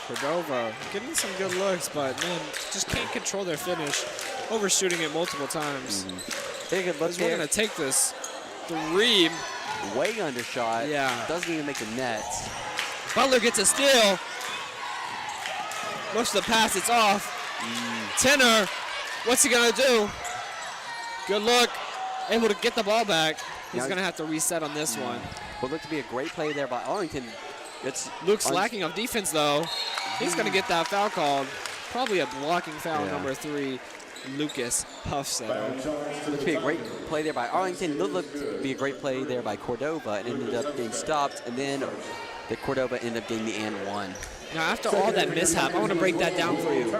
Cordova getting some good looks, but man, just can't control their finish. Overshooting it multiple times. Take a look We're gonna take this three. Way undershot. Yeah. Doesn't even make the net. Butler gets a steal. Looks the pass, it's off. Tenor, what's he gonna do? Good look, able to get the ball back. He's gonna have to reset on this one. Well, looked to be a great play there by Arlington. Luke's lacking of defense though. He's gonna get that foul called. Probably a blocking foul, number 3, Lucas Huffsetter. Looked to be a great play there by Arlington. Looked to be a great play there by Cordova, and ended up getting stopped, and then the Cordova ended up getting the and one. Now, after all that mishap, I want to break that down for you.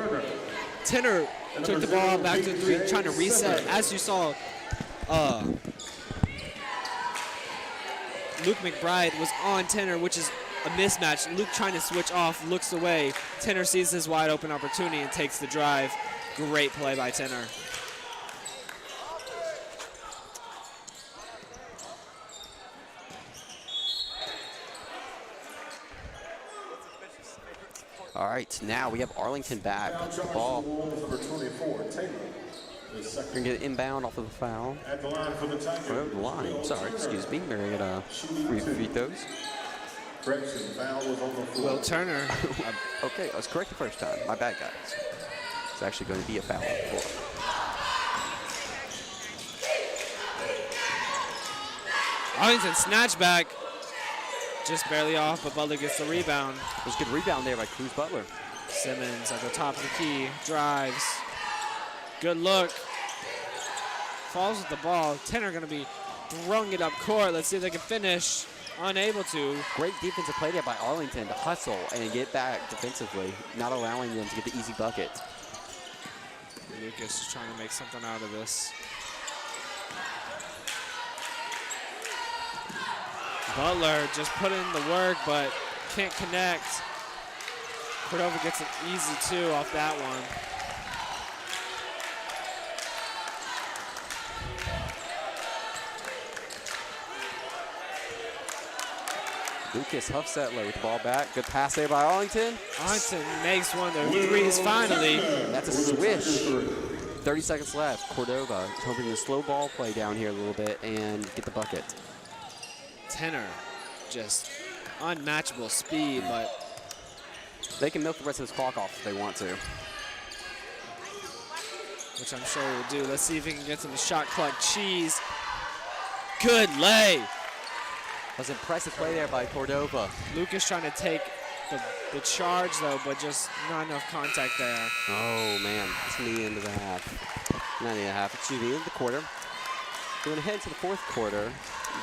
Tenor took the ball back to 3, trying to reset. As you saw, Luke McBride was on Tenor, which is a mismatch. Luke trying to switch off, looks away. Tenor sees his wide open opportunity and takes the drive. Great play by Tenor. All right, now we have Arlington back. The ball. Number 24, Taylor. We're going to get inbound off of the foul. At the line for the Tigers. Oh, the line. Sorry, excuse me. We're going to get free throws. Correction, foul was on the floor. Will Turner. Okay, I was correct the first time. My bad, guys. It's actually going to be a foul on the floor. Arlington snatch back. Just barely off, but Butler gets the rebound. It was a good rebound there by Cruz Butler. Simmons at the top of the key, drives. Good look. Falls with the ball. Tenor going to be throwing it up court. Let's see if they can finish. Unable to. Great defensive play there by Arlington to hustle and get back defensively, not allowing them to get the easy bucket. Lucas is trying to make something out of this. Butler just put in the work, but can't connect. Cordova gets an easy 2 off that one. Lucas Huffsettler with the ball back. Good pass there by Arlington. Arlington makes one of their threes finally. That's a swish. 30 seconds left. Cordova is hoping to slow ball play down here a little bit and get the bucket. Tenor, just unmatchable speed, but they can milk the rest of this clock off if they want to. Which I'm sure he will do. Let's see if he can get some shot clock cheese. Good lay. That was an impressive play there by Cordova. Lucas trying to take the charge though, but just not enough contact there. Oh man, it's gonna be the end of the half. Not the end of the half, excuse me, the end of the quarter. We're gonna head to the fourth quarter.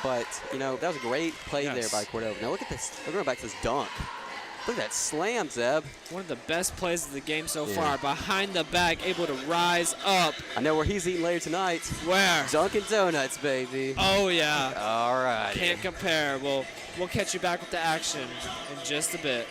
But, you know, that was a great play there by Cordova. Now look at this. We're going back to this dunk. Look at that slam, Zeb. One of the best plays of the game so far. Behind the back, able to rise up. I know where he's eating later tonight. Where? Dunkin' Donuts, baby. Oh, yeah. All right. Can't compare. We'll catch you back with the action in just a bit.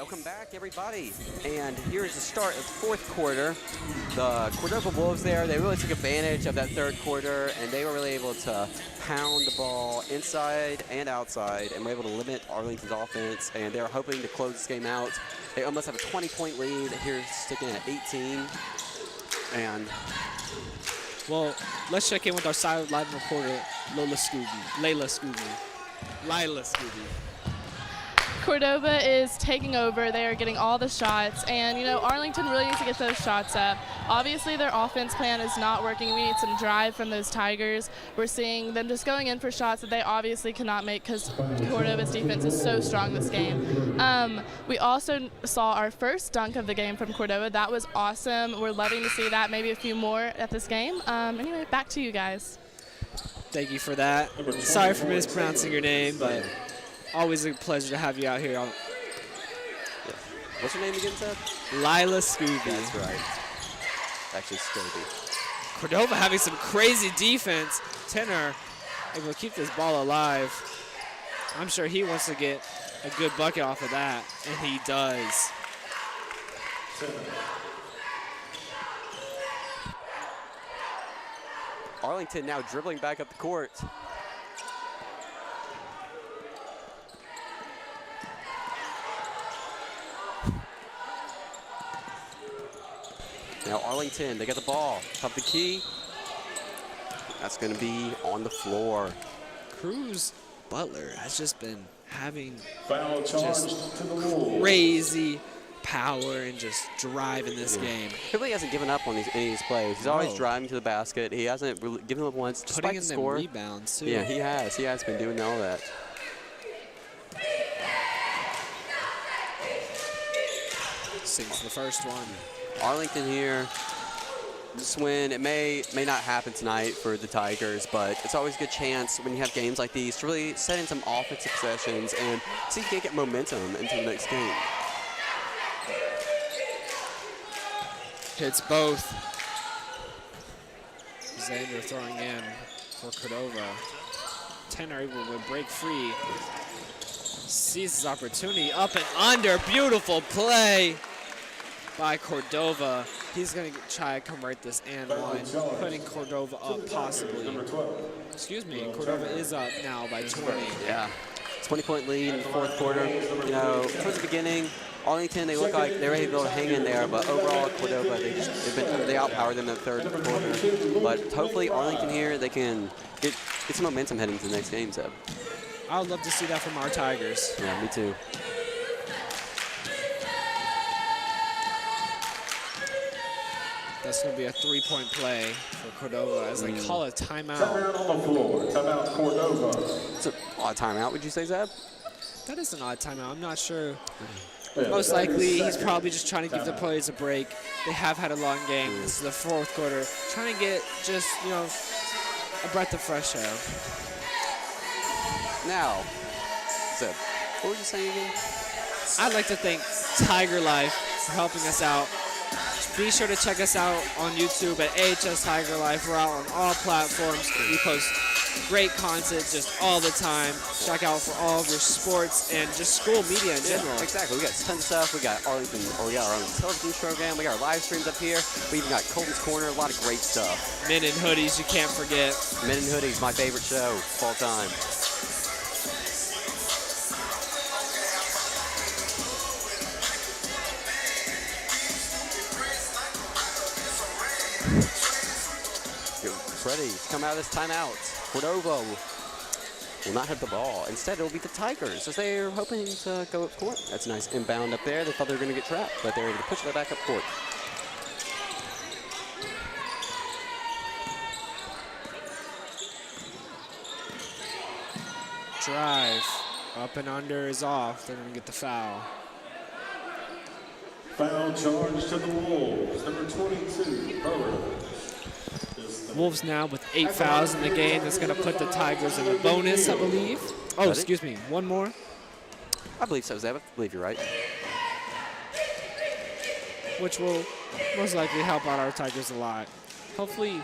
Welcome back, everybody. And here's the start of the fourth quarter. The Cordova Wolves there, they really took advantage of that third quarter, and they were really able to pound the ball inside and outside, and were able to limit Arlington's offense, and they're hoping to close this game out. They almost have a 20-point lead. Here's sticking at 18. And well, let's check in with our sideline reporter, Layla Scooby. Cordova is taking over. They are getting all the shots, and you know, Arlington really needs to get those shots up. Obviously their offense plan is not working. We need some drive from those Tigers. We're seeing them just going in for shots that they obviously cannot make because Cordova's defense is so strong this game. We also saw our first dunk of the game from Cordova. That was awesome. We're loving to see that, maybe a few more at this game. Anyway, back to you guys. Thank you for that. Sorry for mispronouncing your name, but always a pleasure to have you out here. What's your name again, Seth? Layla Scooby. That's right. Actually, Scooby. Cordova having some crazy defense. Tenor able to keep this ball alive. I'm sure he wants to get a good bucket off of that, and he does. Arlington now dribbling back up the court. Now Arlington, they get the ball, top the key. That's going to be on the floor. Cruz Butler has just been having Foul charged just to the Wolves. crazy power and just drive in this game. He really hasn't given up on any of these plays. He's always driving to the basket. He hasn't really given up once, despite Putting the in score. them rebounds too. Yeah, he has. He has been doing all that. Sinks the first one. Arlington here. This win, it may not happen tonight for the Tigers, but it's always a good chance when you have games like these to really set in some offensive possessions and see if you can get momentum into the next game. Hits both. Xander throwing in for Cordova. Tenor able to break free. Sees his opportunity. Up and under. Beautiful play by Cordova. He's going to try to convert this and one, putting Cordova up possibly. Excuse me, Cordova is up now by 20. Yeah, 20-point lead in the fourth quarter. You know, towards the beginning, Arlington, they look like they were able to hang in there, but overall, Cordova, they outpowered them in the third quarter. But hopefully, Arlington here, they can get some momentum heading to the next game, Seb. I would love to see that from our Tigers. Yeah, me too. That's going to be a three-point play for Cordova as they call a timeout. Timeout on the floor. Timeout Cordova. It's an odd timeout, would you say, Zeb? That is an odd timeout. I'm not sure. Most likely, he's probably just trying to give the players a break. They have had a long game. This is the fourth quarter. Trying to get just, you know, a breath of fresh air. Now, Zeb, what were you saying again? I'd like to thank Tiger Life for helping us out. Be sure to check us out on YouTube at AHS Tiger Life. We're out on all platforms. We post great content just all the time. Check out for all of your sports and just school media in general. Exactly. We got tons of stuff. We got Arlington, or we got our own television program. We got our live streams up here. We even got Colton's Corner. A lot of great stuff. Men in Hoodies, you can't forget. Men in Hoodies, my favorite show of all time. Ready to come out of this timeout. Cordova will not have the ball. Instead, it will be the Tigers as they are hoping to go up court. That's a nice inbound up there. They thought they were going to get trapped, but they were able to push it back up court. Drive. Up and under is off. They're going to get the foul. Foul charge to the Wolves. Number 22, Burrow. Wolves now with 8 fouls in the game. That's going to put the Tigers in a bonus, I believe. Oh, excuse me. One more? I believe so, Zeb. I believe you're right. Which will most likely help out our Tigers a lot. Hopefully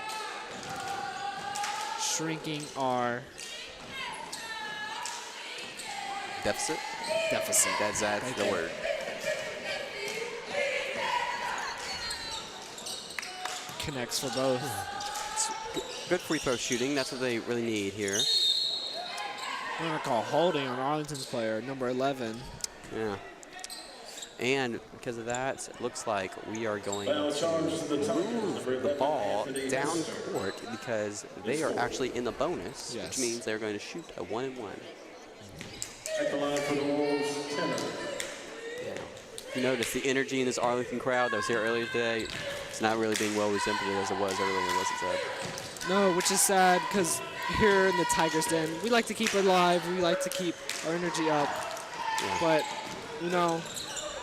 shrinking our deficit. Deficit. That's the word. connects for both. Good free throw shooting. That's what they really need here. We're going to call holding on Arlington's player, number 11. Yeah. And because of that, it looks like we are going to move the ball down court because they are actually in the bonus, which means they're going to shoot a 1-and-1. At the line for the Wolves, Tenor. Yeah. You notice the energy in this Arlington crowd that was here earlier today. It's not really being well represented as it was earlier, as it said. No, which is sad because here in the Tigers Den, we like to keep it alive. We like to keep our energy up. Yeah. But, you know,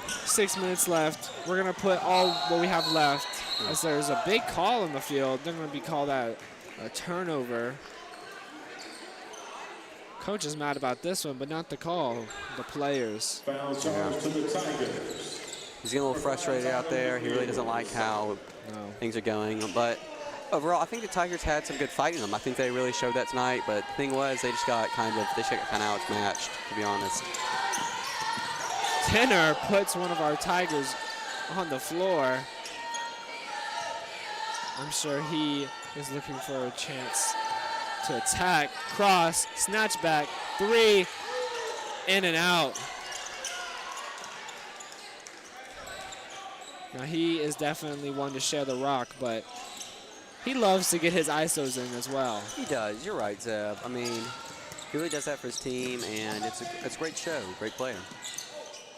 6 minutes left. We're going to put all what we have left. As there's a big call on the field. They're going to be called a turnover. Coach is mad about this one, but not the call. The players. Foul charge to the Tigers. He's getting a little frustrated out there. He really doesn't like how things are going. But overall, I think the Tigers had some good fight in them. I think they really showed that tonight. But the thing was, they just got kind of outmatched, to be honest. Tenor puts one of our Tigers on the floor. I'm sure he is looking for a chance to attack. Cross, snatch back, 3, in and out. Now he is definitely one to share the rock, but he loves to get his ISOs in as well. He does. You're right, Zeb. I mean, he really does that for his team, and it's a great show, great player.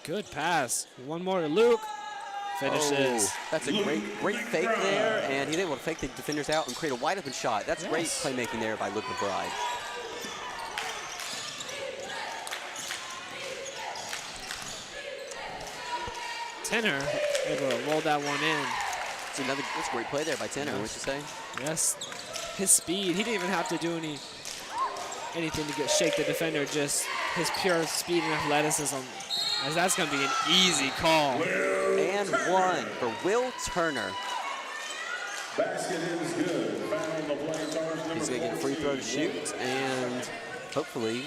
Good pass. One more to Luke. Finishes. Oh, that's a great fake there, and he's able to fake the defenders out and create a wide open shot. That's great playmaking there by Luke McBride. Tenor able to roll that one in. That's a great play there by Tenor. What'd you say? Yes. His speed. He didn't even have to do anything to shake the defender. Just his pure speed and athleticism. As that's going to be an easy call. And one for Will Turner. Basket is good. Foul on the play, charge number He's going to get a free throw to shoot, and hopefully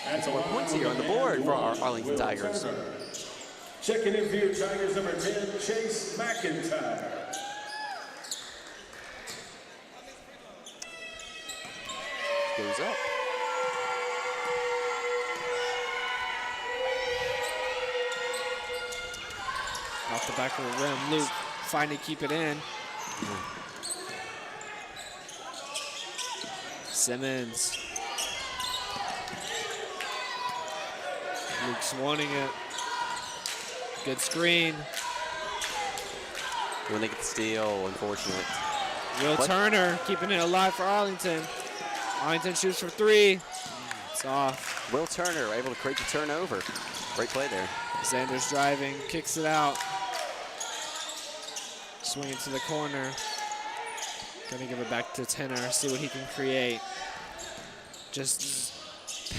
That's more points here on the board for our Arlington Tigers. Checking in for your Tigers, number 10, Chase McIntyre. Goes up. Off the back of the rim, Luke finally keep it in. Simmons. Luke's wanting it. Good screen. When they get the steal, unfortunate. Will Turner keeping it alive for Arlington. Arlington shoots for 3. It's off. Will Turner able to create the turnover. Great play there. Xander's driving, kicks it out. Swinging to the corner. Gonna give it back to Tenor, see what he can create. Just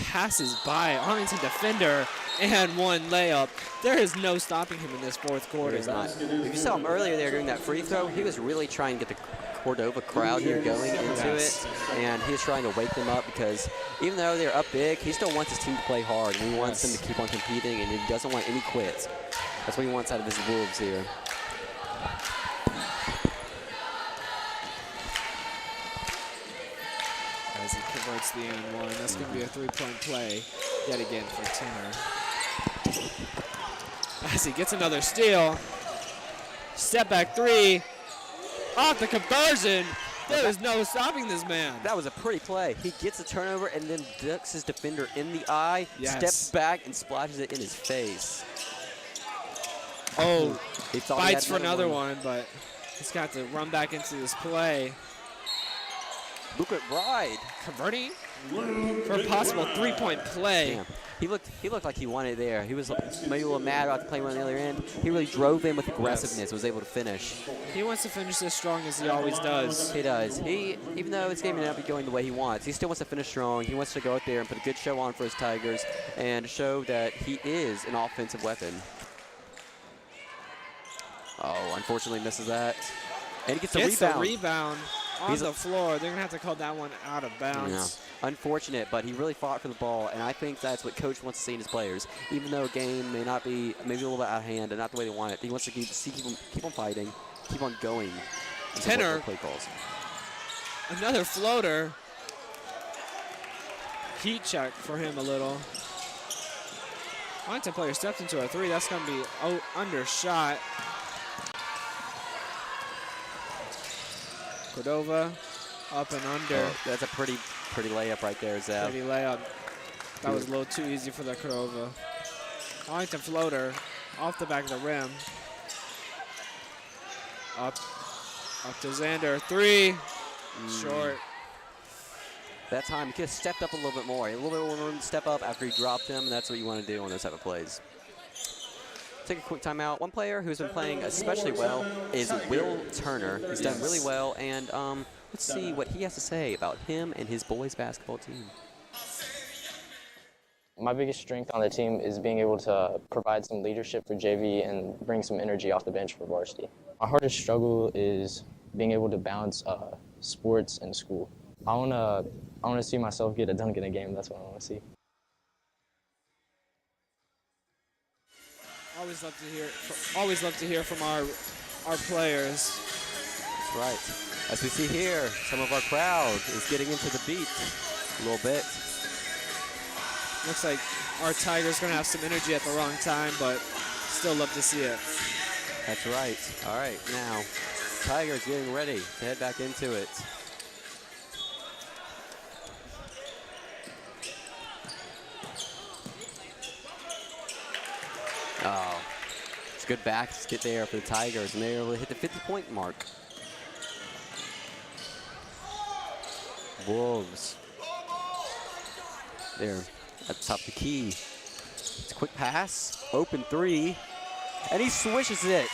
passes by Arlington defender and one layup. There is no stopping him in this fourth quarter. There's not. If you saw him earlier there doing that free throw, he was really trying to get the Cordova crowd here going into it, and he's trying to wake them up because even though they're up big, he still wants his team to play hard, and he wants them to keep on competing, and he doesn't want any quits. That's what he wants out of his Wolves here. As he converts the N1, that's going to be a 3-point play yet again for Tenor. As he gets another steal, step back 3, off the conversion. There is no stopping this man. That was a pretty play. He gets a turnover and then ducks his defender in the eye, steps back and splashes it in his face. Oh, he fights for another one, but he's got to run back into this play. Look at Bride converting for a possible 3-point play. Damn. He looked like he wanted it there. He was maybe a little mad about the play on the other end. He really drove in with aggressiveness, was able to finish. He wants to finish as strong as he always does. He does. Even though this game may not be going the way he wants, he still wants to finish strong. He wants to go out there and put a good show on for his Tigers and show that he is an offensive weapon. Oh, unfortunately misses that. And he gets a rebound on the floor. They're going to have to call that one out of bounds. Yeah. Unfortunate, but he really fought for the ball, and I think that's what Coach wants to see in his players. Even though a game may not be maybe a little bit out of hand and not the way they want it, he wants to keep on fighting, keep on going. Tenor. Play calls. Another floater. Heat check for him a little. Arlington player stepped into a 3. That's going to be undershot. Cordova up and under. Oh, that's a pretty layup right there, Zev. Pretty layup. That was a little too easy for the Cordova. Arlington floater off the back of the rim. Up to Xander. 3. Short. That time, he could have stepped up a little bit more. A little bit more room to step up after he dropped him. That's what you want to do on those type of plays. Take a quick timeout. One player who's been playing especially well is Will Turner. He's done really well, and let's see what he has to say about him and his boys basketball team. My biggest strength on the team is being able to provide some leadership for JV and bring some energy off the bench for varsity. My hardest struggle is being able to balance sports and school. I wanna see myself get a dunk in a game. That's what I want to see. Always love to hear from our players. That's right. As we see here, some of our crowd is getting into the beat a little bit. Looks like our Tigers going to have some energy at the wrong time, but still love to see it. That's right. All right, now Tigers getting ready to head back into it. Oh, it's a good basket there for the Tigers, and they're able to hit the 50-point mark. Wolves. There at the top of the key. It's a quick pass, open 3, and he swishes it.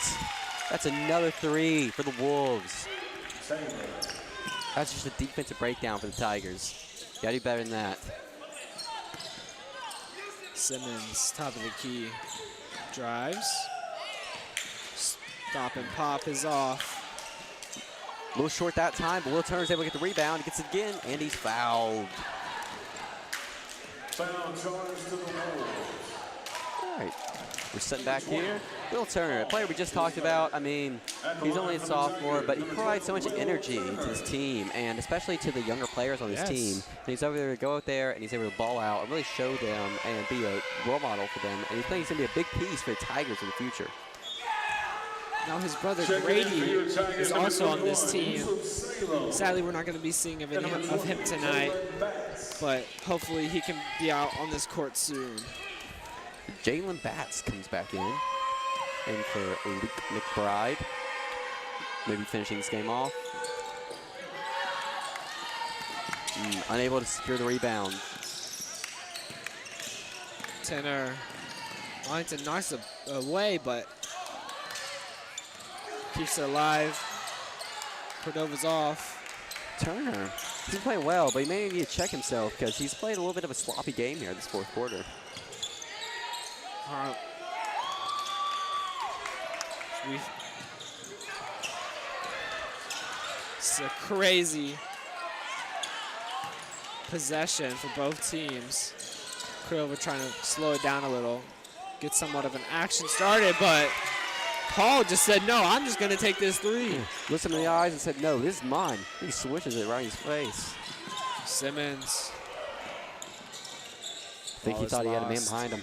That's another 3 for the Wolves. That's just a defensive breakdown for the Tigers. Gotta do better than that. Simmons, top of the key. Drives. Stop and pop is off. A little short that time, but Will Turner's able to get the rebound. He gets it again, and he's fouled. Foul charge to the Wolves. All right, we're sitting back here. Will Turner, a player we just talked about. I mean, he's only a sophomore, but he provides so much energy to his team, and especially to the younger players on his team. And he's over there to go out there, and he's able to ball out and really show them and be a role model for them. And he's going to be a big piece for the Tigers in the future. Now his brother Grady is also on this team. Sadly, we're not going to be seeing of him tonight, but hopefully he can be out on this court soon. Jalen Batts comes back in for Luke McBride. Maybe finishing this game off. Unable to secure the rebound. Tenor. Arlington knocks it away, but keeps it alive. Cordova's off. Turner, he's playing well, but he may need to check himself because he's played a little bit of a sloppy game here this fourth quarter. It's a crazy possession for both teams. Cordova trying to slow it down a little, get somewhat of an action started, but Paul just said, no, I'm just going to take this 3. Looked him in the eyes and said, no, this is mine. He swishes it right in his face. Simmons. I think he thought he had a man behind him.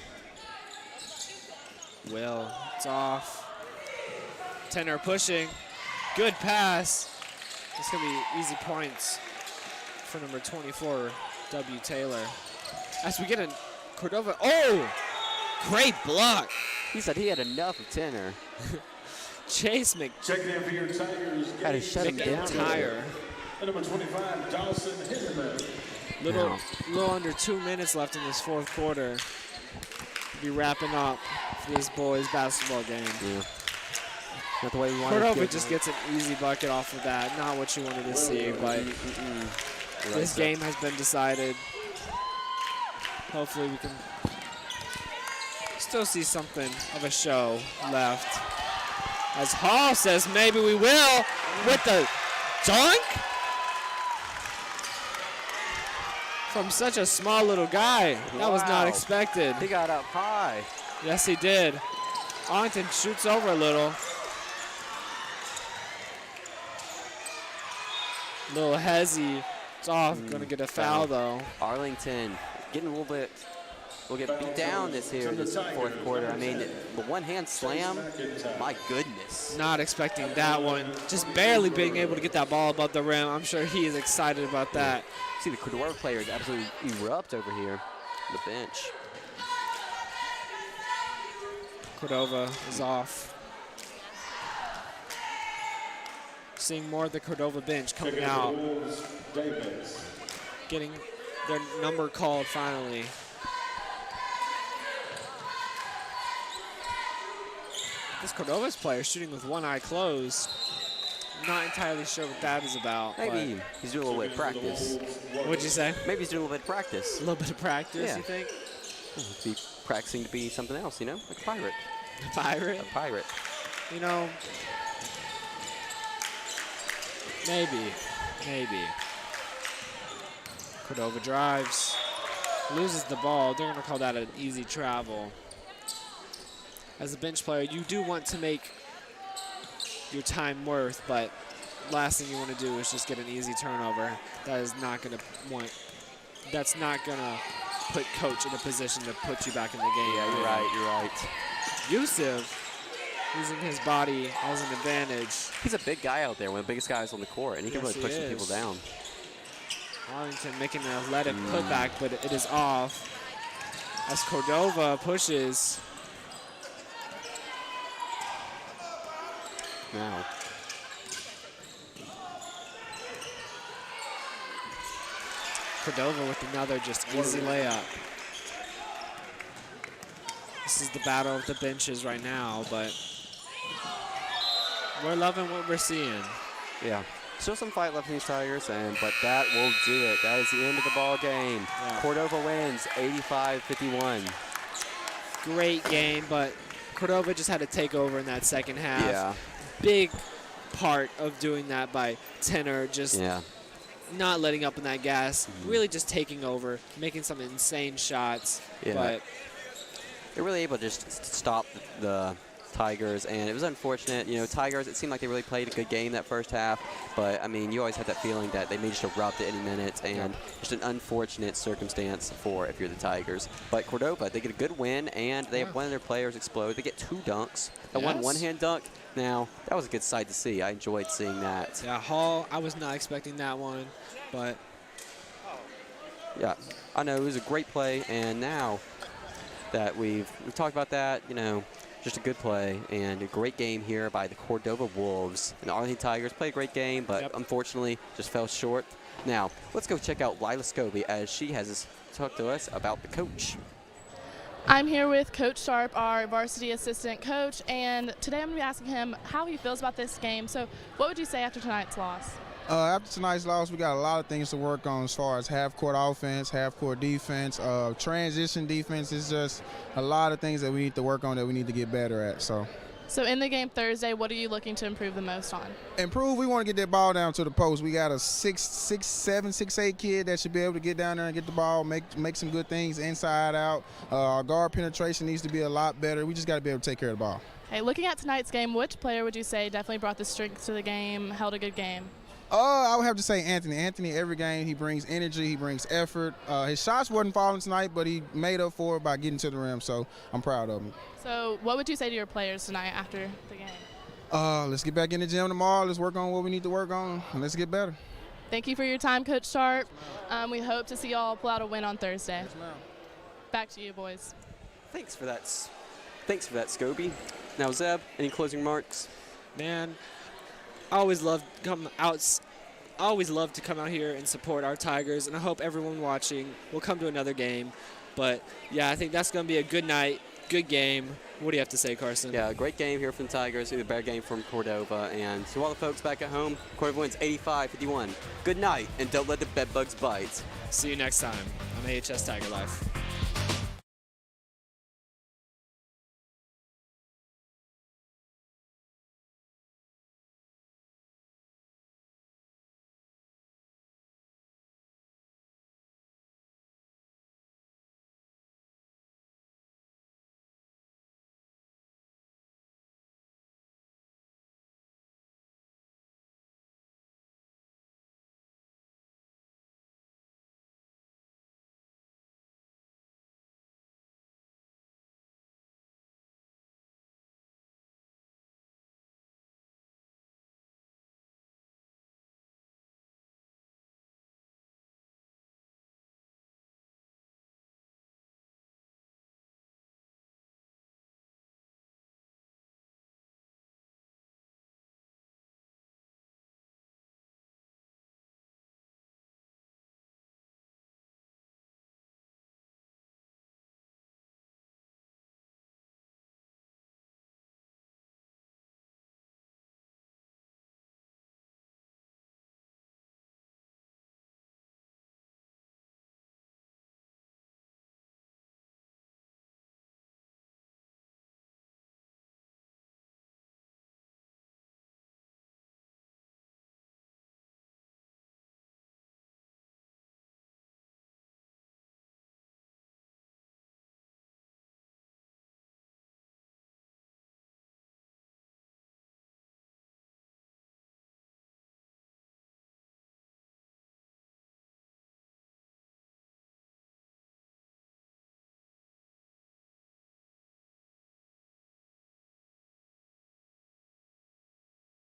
Will, it's off. Tenor pushing. Good pass. It's going to be easy points for number 24, W. Taylor. As we get a Cordova. Oh! Great block. He said he had enough of Tenor. Chase Checking in for your Tigers. Had to shut him down. Tire. And number 25, Dawson Hinman. Little under 2 minutes left in this fourth quarter. Be wrapping up for this boys basketball game. Yeah. Not the way we wanted. Cordova just gets an easy bucket off of that. Not what you wanted to see, but this game has been decided. Hopefully we can still see something of a show left. As Hall says, maybe we will with the dunk from such a small little guy. That was not expected. He got up high. Yes, he did. Arlington shoots over a little. Little hezzy. It's off. Going to get a foul, though. Arlington getting a little bit will get beat down this fourth quarter. I mean, the one-hand slam, my goodness. Not expecting that one. Just barely being able to get that ball above the rim. I'm sure he is excited about that. See the Cordova players absolutely erupt over here on the bench. Cordova is off. Seeing more of the Cordova bench coming out. Getting their number called finally. This Cordova's player shooting with one eye closed. Not entirely sure what that is about. Maybe he's doing a little bit of practice. What'd you say? Maybe he's doing a little bit of practice. A little bit of practice, you think? Be practicing to be something else, you know, like a pirate. A pirate? A pirate. You know, maybe. Cordova drives, loses the ball. They're going to call that an easy travel. As a bench player, you do want to make your time worth, but last thing you want to do is just get an easy turnover. That is not going to that's not going to put coach in a position to put you back in the game. Yeah, you're right. Yusuf using his body as an advantage. He's a big guy out there, one of the biggest guys on the court, and he can really push some people down. Arlington making an athletic putback, but it is off. As Cordova pushes. Now. Cordova with another just easy layup. This is the battle of the benches right now, but we're loving what we're seeing. Yeah. Still some fight left in these Tigers, but that will do it. That is the end of the ball game. Yeah. Cordova wins 85-51. Great game, but Cordova just had to take over in that second half. Yeah. Big part of doing that by Tenor, just not letting up on that gas, really just taking over, making some insane shots. Yeah. But they're really able to just stop the Tigers, and it was unfortunate. You know, Tigers, it seemed like they really played a good game that first half, but I mean, you always had that feeling that they may just erupt at any minute, and just an unfortunate circumstance if you're the Tigers. But Cordova, they get a good win, and they have one of their players explode. They get 2 dunks. That one-hand dunk. Now, that was a good sight to see. I enjoyed seeing that. Yeah, Hall, I was not expecting that one, but yeah, I know it was a great play, and now that we've talked about that, you know, just a good play and a great game here by the Cordova Wolves. And the Arlington Tigers played a great game, but unfortunately just fell short. Now, let's go check out Lila Scobie as she has talked to us about the coach. I'm here with Coach Sharp, our varsity assistant coach, and today I'm going to be asking him how he feels about this game. So what would you say after tonight's loss? After tonight's loss, we got a lot of things to work on as far as half-court offense, half-court defense, transition defense. It's just a lot of things that we need to work on that we need to get better at. So in the game Thursday, what are you looking to improve the most on? Improve, we want to get that ball down to the post. We got a 6'7", 6'8" kid that should be able to get down there and get the ball, make some good things inside out. Our guard penetration needs to be a lot better. We just got to be able to take care of the ball. Hey, looking at tonight's game, which player would you say definitely brought the strength to the game, held a good game? I would have to say Anthony. Anthony, every game, he brings energy, he brings effort. His shots wasn't falling tonight, but he made up for it by getting to the rim, so I'm proud of him. So what would you say to your players tonight after the game? Let's get back in the gym tomorrow. Let's work on what we need to work on, and let's get better. Thank you for your time, Coach Sharp. We hope to see y'all pull out a win on Thursday. Yes, ma'am. Back to you, boys. Thanks for that, Scobie. Now, Zeb, any closing remarks? Man, I always love to come out here and support our Tigers, and I hope everyone watching will come to another game. But yeah, I think that's going to be a good night, good game. What do you have to say, Carson? Yeah, a great game here from the Tigers, a better game from Cordova. And to all the folks back at home, Cordova wins 85-51. Good night, and don't let the bedbugs bite. See you next time on AHS Tiger Life.